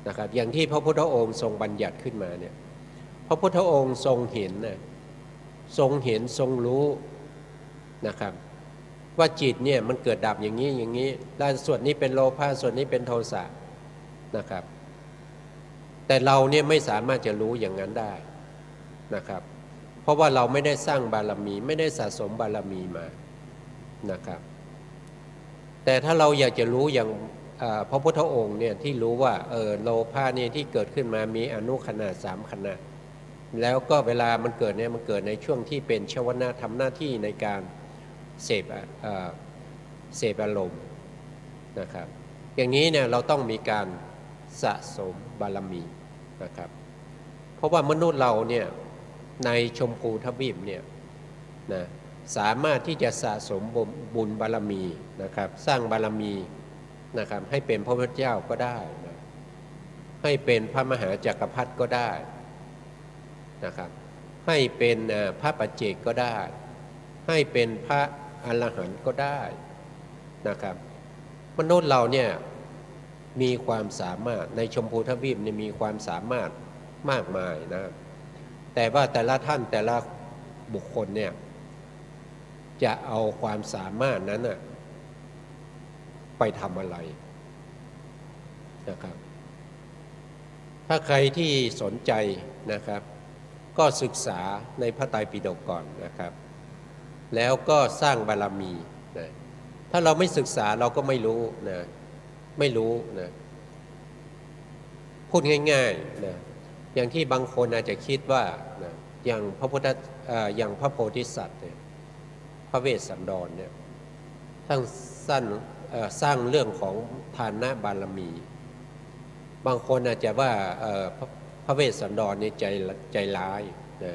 นะครับอย่างที่พระพุทธองค์ทรงบัญญัติขึ้นมาเนี่ยพระพุทธองค์ทรงเห็นนะทรงเห็นทรงรู้นะครับว่าจิตเนี่ยมันเกิดดับอย่างนี้แล้วส่วนนี้เป็นโลภะส่วนนี้เป็นโทสะนะครับแต่เราเนี่ยไม่สามารถจะรู้อย่างนั้นได้นะครับเพราะว่าเราไม่ได้สร้างบารมีไม่ได้สะสมบารมีมานะครับแต่ถ้าเราอยากจะรู้อย่างพระพุทธองค์เนี่ยที่รู้ว่าโลภะเนี่ยที่เกิดขึ้นมามีอนุขณะ3 ขณะแล้วก็เวลามันเกิดเนี่ยมันเกิดในช่วงที่เป็นชวนะทำหน้าที่ในการเสพอารมณ์นะครับอย่างนี้เนี่ยเราต้องมีการสะสมบารมีนะครับเพราะว่ามนุษย์เราเนี่ยในชมพูทวีปเนี่ยนะสามารถที่จะสะสมบุญบารมีนะครับสร้างบารมีนะครับให้เป็นพระพุทธเจ้าก็ได้นะให้เป็นพระมหาจักรพรรดิก็ได้นะครับให้เป็นพระปัจเจกก็ได้ให้เป็นพระอรหันต์ก็ได้นะครับมนุษย์เราเนี่ยมีความสามารถในชมพูทวีปเนี่ยมีความสามารถมากมายนะแต่ว่าแต่ละท่านแต่ละบุคคลเนี่ยจะเอาความสามารถนั้นนะไปทำอะไรนะครับถ้าใครที่สนใจนะครับก็ศึกษาในพระไตรปิฎกก่อนนะครับแล้วก็สร้างบารมีนะถ้าเราไม่ศึกษาเราก็ไม่รู้นะไม่รู้นะพูดง่ายๆนะอย่างที่บางคนอาจจะคิดว่านะอย่างพระโพธิสัตว์เนี่ยพระเวสสันดรเนี่ยทั้งสร้างเรื่องของทานบารมี บางคนอาจจะว่าพระเวสสันดรนี่ใจร้ายนะ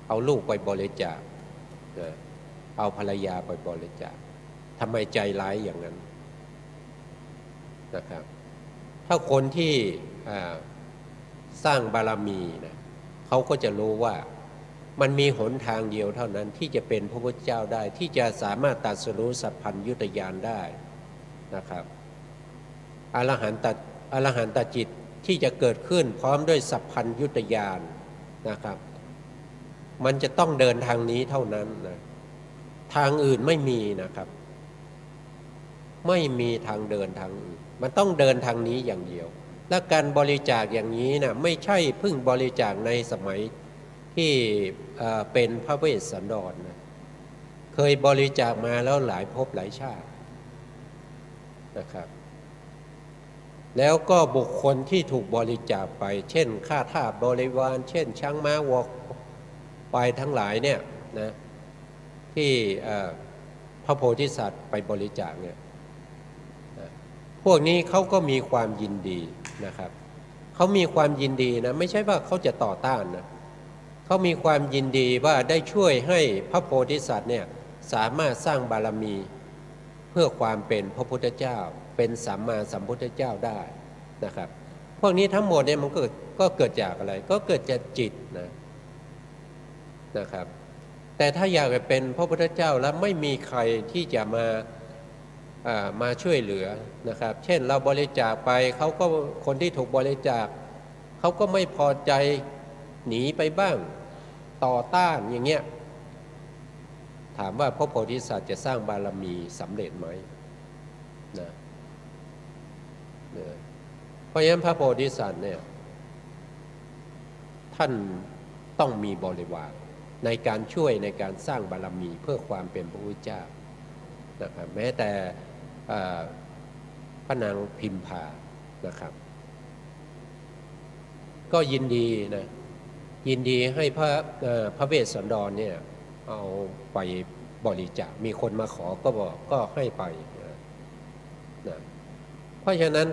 เอาลูกไปบริจาคนะเอาภรรยาไปบริจาคทำไมใจร้ายอย่างนั้นนะครับถ้าคนที่สร้างบารมีนะเขาก็จะรู้ว่ามันมีหนทางเดียวเท่านั้นที่จะเป็นพระพุทธเจ้าได้ที่จะสามารถตรัสรู้สัพพัญญุตญาณได้นะครับอรหันตจิตที่จะเกิดขึ้นพร้อมด้วยสัพพัญญุตญาณนะครับมันจะต้องเดินทางนี้เท่านั้นนะทางอื่นไม่มีนะครับไม่มีทางเดินทางอื่นมันต้องเดินทางนี้อย่างเดียวและการบริจาคอย่างนี้นะไม่ใช่เพิ่งบริจาคในสมัยที่เป็นพระเวสสันดรนะเคยบริจาคมาแล้วหลายภพหลายชาติ นะครับแล้วก็บุคคลที่ถูกบริจาคไปเช่นข้าทาสบริวารเช่นช้างม้าวัวควายทั้งหลายเนี่ยนะที่พระโพธิสัตว์ไปบริจาคเนี่ยพวกนี้เขาก็มีความยินดีนะครับเขามีความยินดีนะไม่ใช่ว่าเขาจะต่อต้านนะเขามีความยินดีว่าได้ช่วยให้พระโพธิสัตว์เนี่ยสามารถสร้างบารมีเพื่อความเป็นพระพุทธเจ้าเป็นสัมมาสัมพุทธเจ้าได้นะครับพวกนี้ทั้งหมดเนี่ยมันก็เกิดจากอะไรก็เกิดจากจิตนะครับแต่ถ้าอยากจะเป็นพระพุทธเจ้าแล้วไม่มีใครที่จะมาช่วยเหลือนะครับเช่นเราบริจาคไปเขาก็คนที่ถูกบริจาคเขาก็ไม่พอใจหนีไปบ้างต่อต้านอย่างเงี้ยถามว่าพระโพธิสัตว์จะสร้างบารมีสำเร็จไหมนะเพราะฉะนั้นพระโพธิสัตว์เนี่ยท่านต้องมีบริวารในการช่วยในการสร้างบารมีเพื่อความเป็นพระพุทธเจ้านะครับแม้แต่พระนางพิมพานะครับก็ยินดีนะยินดีให้พระเวสสันดรเนี่ยเอาไปบริจาคมีคนมาขอก็บอกก็ให้ไปนะเพราะฉะนั้น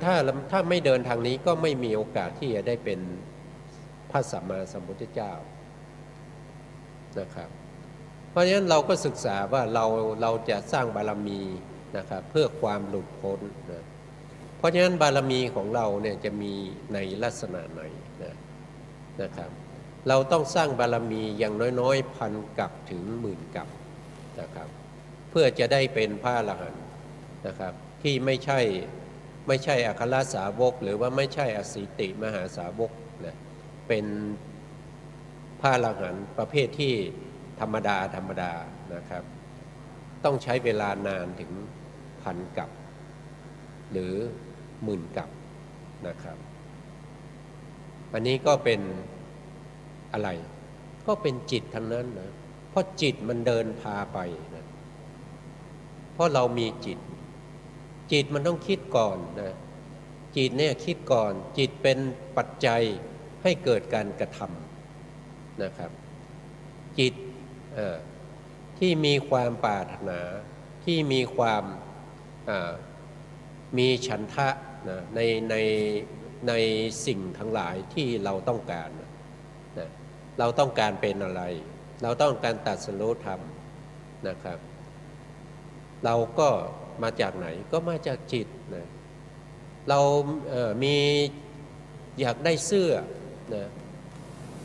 ถ้าไม่เดินทางนี้ก็ไม่มีโอกาสที่จะได้เป็นพระสัมมาสัมพุทธเจ้านะครับเพราะฉะนั้นเราก็ศึกษาว่าเราจะสร้างบารมีนะครับเพื่อความหลุดพ้นนะเพราะฉะนั้นบารมีของเราเนี่ยจะมีในลักษณะไหนนะครับเราต้องสร้างบารมีอย่างน้อยๆ1,000 กัปถึง10,000 กัปนะครับเพื่อจะได้เป็นพระอรหันต์นะครับที่ไม่ใช่อัครสาวกหรือว่าไม่ใช่อสิติมหาสาวกนะเป็นพระอรหันต์ประเภทที่ธรรมดานะครับต้องใช้เวลานานถึง1,000 กัปหรือ10,000 กัปนะครับอันนี้ก็เป็นอะไรก็เป็นจิตทั้งนั้นนะเพราะจิตมันเดินพาไปนะเพราะเรามีจิตมันต้องคิดก่อนนะจิตเนี่ยคิดก่อนจิตเป็นปัจจัยให้เกิดการกระทำนะครับจิตที่มีความปรารถนาที่มีความมีฉันทะนะในสิ่งทั้งหลายที่เราต้องการนะเราต้องการเป็นอะไรเราต้องการตรัสรู้ธรรมนะครับเราก็มาจากไหนก็มาจากจิตนะเรามีอยากได้เสื้อนะ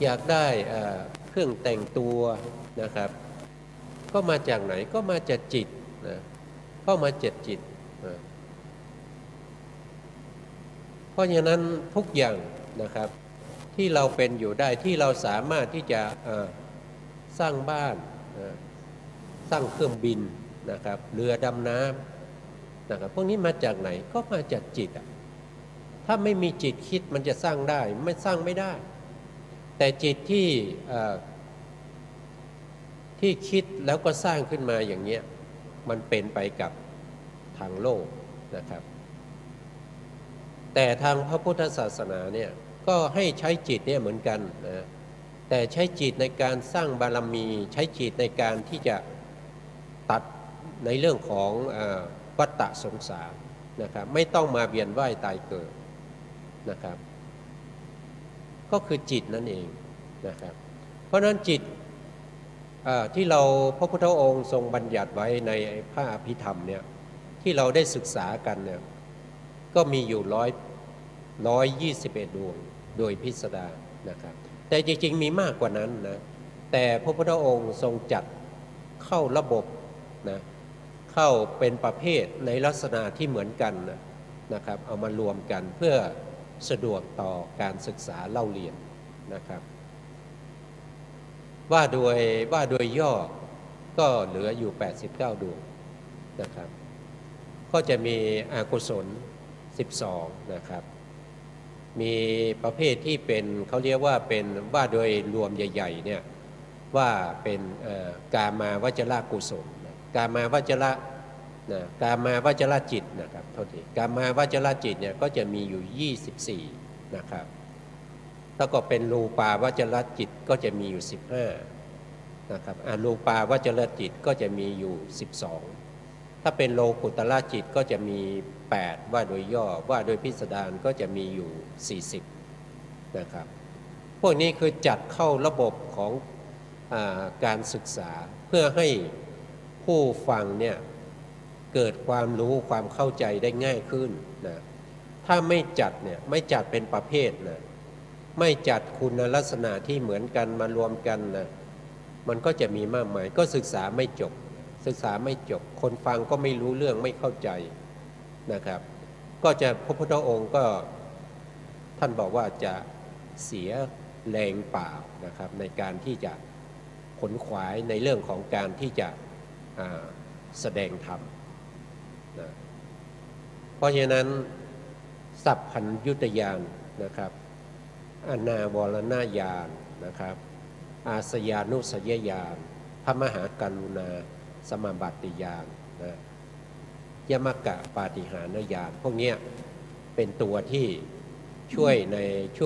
อยากได้เครื่องแต่งตัวนะครับก็มาจากไหนก็มาจากจิตนะก็มาจากจิตนะเพราะฉะนั้นทุกอย่างนะครับที่เราเป็นอยู่ได้ที่เราสามารถที่จะสร้างบ้านสร้างเครื่องบินนะครับเรือดำน้ำนะครับพวกนี้มาจากไหนก็มาจากจิตถ้าไม่มีจิตคิดมันจะสร้างได้ไม่สร้างไม่ได้แต่จิตที่คิดแล้วก็สร้างขึ้นมาอย่างเงี้ยมันเป็นไปกับทางโลกนะครับแต่ทางพระพุทธศาสนาเนี่ยก็ให้ใช้จิตเนี่ยเหมือนกันนะแต่ใช้จิตในการสร้างบารมีใช้จิตในการที่จะตัดในเรื่องของวัฏฏะสงสารนะครับไม่ต้องมาเวียนว่ายตายเกิดนะครับก็คือจิตนั่นเองนะครับเพราะนั้นจิตที่เราพระพุทธองค์ทรงบัญญัติไว้ในพระอภิธรรมเนี่ยที่เราได้ศึกษากันเนี่ยก็มีอยู่121 ดวงโดยพิสดารนะครับแต่จริงๆมีมากกว่านั้นนะแต่พระพุทธองค์ทรงจัดเข้าระบบนะเข้าเป็นประเภทในลักษณะที่เหมือนกันนะครับเอามารวมกันเพื่อสะดวกต่อการศึกษาเล่าเรียนนะครับว่าโดยย่อก็เหลืออยู่89 ดวงนะครับก็จะมีอกุศล12นะครับมีประเภทที่เป็นเขาเรียกว่าเป็นว่าโดยรวมใหญ่ๆเนี่ยว่าเป็นกามาวจรกุศลกามาวจร นะกามาวจรจิตนะครับโทษทีกามาวจรจิตเนี่ยก็จะมีอยู่24นะครับถ้าก็เป็นรูปาวจรจิตก็จะมีอยู่15นะครับอรูปาวจรจิตก็จะมีอยู่12ถ้าเป็นโลกุตระจิตก็จะมี8ว่าโดยย่อว่าโดยพิสดารก็จะมีอยู่40นะครับพวกนี้คือจัดเข้าระบบของการศึกษาเพื่อให้ผู้ฟังเนี่ยเกิดความรู้ความเข้าใจได้ง่ายขึ้นนะถ้าไม่จัดเนี่ยไม่จัดเป็นประเภทนะไม่จัดคุณลักษณะที่เหมือนกันมารวมกันนะมันก็จะมีมากมายก็ศึกษาไม่จบคนฟังก็ไม่รู้เรื่องไม่เข้าใจนะครับก็จะพระพุทธองค์ก็ท่านบอกว่าจะเสียแรงเปล่านะครับในการที่จะขนขวายในเรื่องของการที่จะแสดงธรรมนะเพราะฉะนั้นสัพพัญญุตญาณนะครับอนาวรณญาณนะครับอาสยานุสยญาณพระมหากรุณาสมาบัติญาณนะยมกะปาฏิหาริยญาณพวกนี้เป็นตัวที่ช่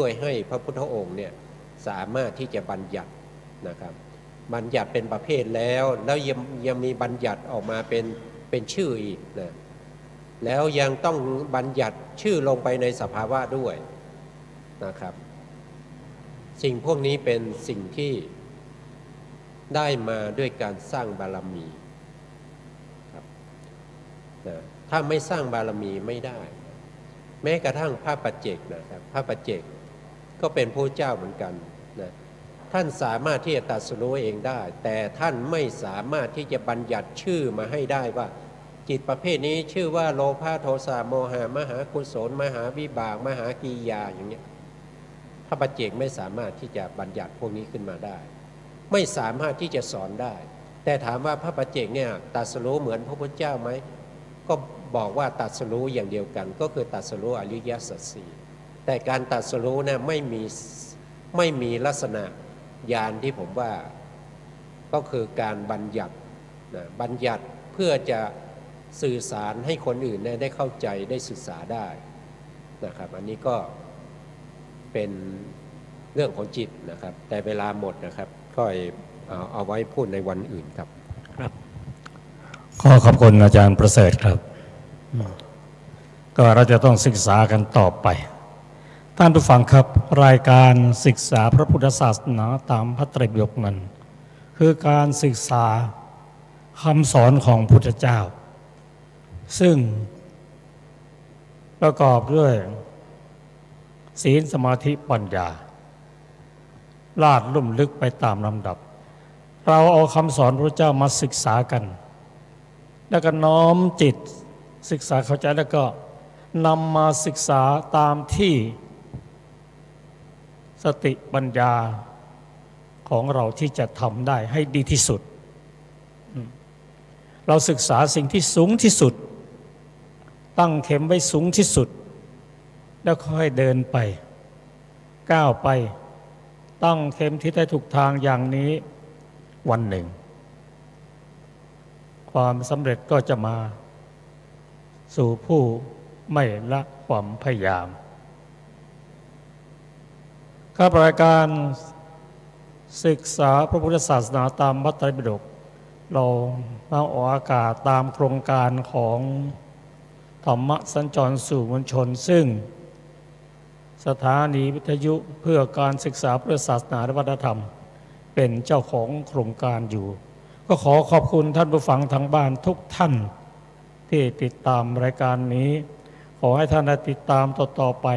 วยให้พระพุทธองค์เนี่ยสามารถที่จะบัญญัตินะครับบัญญัติเป็นประเภทแล้วยังมีบัญญัติออกมาเป็นชื่ออีกนะแล้วยังต้องบัญญัติชื่อลงไปในสภาวะด้วยนะครับสิ่งพวกนี้เป็นสิ่งที่ได้มาด้วยการสร้างบารมีครับนะถ้าไม่สร้างบารมีไม่ได้แม้กระทั่งพระปัจเจกนะครับพระปัจเจกก็เป็นพระเจ้าเหมือนกันนะท่านสามารถที่จะตรัสรู้เองได้แต่ท่านไม่สามารถที่จะบัญญัติชื่อมาให้ได้ว่าจิตประเภทนี้ชื่อว่าโลภะโทสะโมหะมหากุศลมหาวิบากมหากิริยาอย่างเงี้ยพระปัจเจกไม่สามารถที่จะบัญญัติพวกนี้ขึ้นมาได้ไม่สามารถที่จะสอนได้แต่ถามว่าพระปัจเจกเนี่ยตรัสรู้เหมือนพระพุทธเจ้าไหมก็บอกว่าตรัสรู้อย่างเดียวกันก็คือตรัสรู้อริยสัจสี่แต่การตรัสรู้เนี่ยไม่มีลักษณะญาณที่ผมว่าก็คือการบัญญัตินะบัญญัติเพื่อจะสื่อสารให้คนอื่นได้เข้าใจได้ศึกษาได้นะครับอันนี้ก็เป็นเรื่องของจิตนะครับแต่เวลาหมดนะครับก็เอาไว้พูดในวันอื่นครับครับขอขอบคุณอาจารย์ประเสริฐครับก็เราจะต้องศึกษากันต่อไปท่านผู้ฟังครับรายการศึกษาพระพุทธศาสนาตามพระไตรปิฎกนั้นคือการศึกษาคำสอนของพุทธเจ้าซึ่งประกอบด้วยศีลสมาธิปัญญาลาดลุ่มลึกไปตามลำดับเราเอาคำสอนพระเจ้ามาศึกษากันแล้วก็น้อมจิตศึกษาเข้าใจแล้วก็นำมาศึกษาตามที่สติปัญญาของเราที่จะทำได้ให้ดีที่สุดเราศึกษาสิ่งที่สูงที่สุดตั้งเข็มไว้สูงที่สุดแล้วค่อยเดินไปก้าวไปตั้งเข็มที่ได้ถูกทางอย่างนี้วันหนึ่งความสำเร็จก็จะมาสู่ผู้ไม่ละความพยายามครับรายการศึกษาพระพุทธศาสนาตามพระไตรปิฎกเรามาออกอากาศตามโครงการของธรรมสัญจรสู่มวลชนซึ่งสถานีวิทยุเพื่อการศึกษาพุทธศาสนาและวัฒนธรรมเป็นเจ้าของโครงการอยู่ก็ขอขอบคุณท่านผู้ฟังทางบ้านทุกท่านที่ติดตามรายการนี้ขอให้ท่านได้ติดตามต่อไป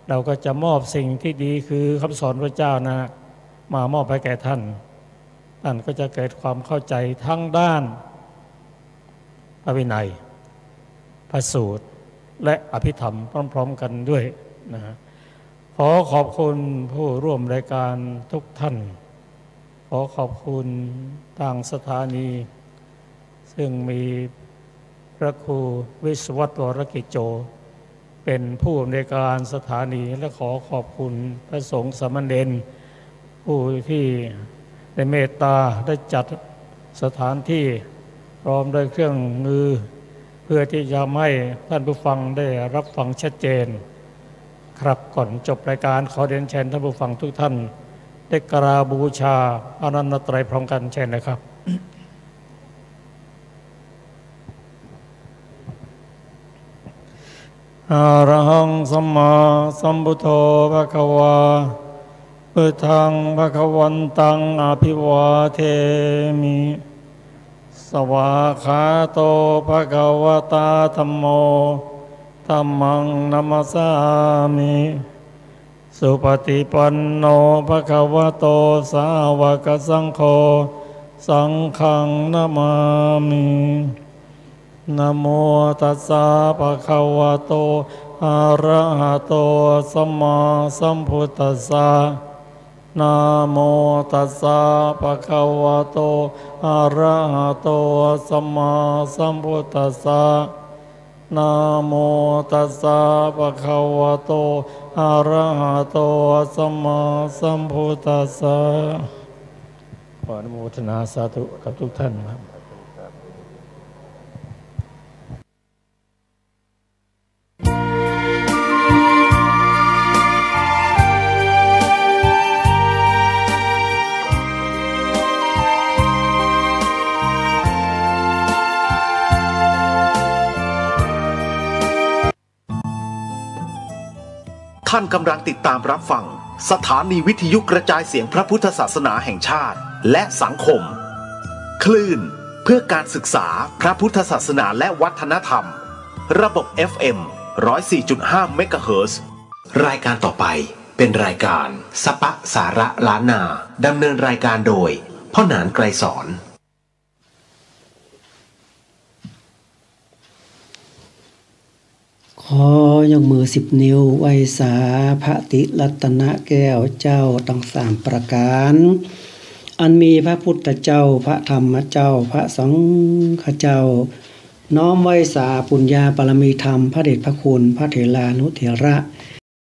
เราก็จะมอบสิ่งที่ดีคือคำสอนพระเจ้านะมามอบให้แก่ท่านก็จะเกิดความเข้าใจทั้งด้านพระวินัยพระสูตรและอภิธรรมพร้อมๆกันด้วยนะขอขอบคุณผู้ร่วมรายการทุกท่านขอขอบคุณทางสถานีซึ่งมีพระครูวิศวัตวรกิจโจเป็นผู้อำนวยการสถานีและขอขอบคุณพระสงฆ์สามเณรผู้ที่ได้เมตตาได้จัดสถานที่พร้อมด้วยเครื่องมือ เพื่อที่จะให้ท่านผู้ฟังได้รับฟังชัดเจนครับก่อนจบรายการขอเรียนเชิญท่านผู้ฟังทุกท่านได้กราบบูชาอนันตไตรัยพร้อมกันเช่นนะครับอะระหังสัมมาสัมพุทโธภะคะวาพุทธังภะคะวันตังอภิวาเทมิสวากขาโตภะคะวะตาธัมโมธัมมังนัมสสามิสุปฏิปันโนภะคะวะโตสาวกสังโฆสังฆังนะมามินะโมตัสสะภะคะวะโตอะระหะโตสัมมาสัมพุทธัสสะนะโมตัสสะภะคะวะโตอะระหะโตสัมมาสัมพุทธัสสะนะโมตัสสะภะคะวะโตอะระหะโตสัมมาสัมพุทธัสสะขออนุโมทนาสาธุกับทุกท่านครับท่านกำลังติดตามรับฟังสถานีวิทยุกระจายเสียงพระพุทธศาสนาแห่งชาติและสังคมคลื่นเพื่อการศึกษาพระพุทธศาสนาและวัฒนธรรมระบบ FM 104.5 เมกะเฮิรตซ์รายการต่อไปเป็นรายการสปะสาระล้านนาดำเนินรายการโดยพ่อหนานไกรสอนขอยกมือ10 นิ้วไหว้สาพระติรัตนแก้วเจ้าทั้ง3ประการอันมีพระพุทธเจ้าพระธรรมเจ้าพระสังฆเจ้าน้อมไหว้สาปุญญาบารมีธรรมพระเดชพระคุณพระเถรานุเถระ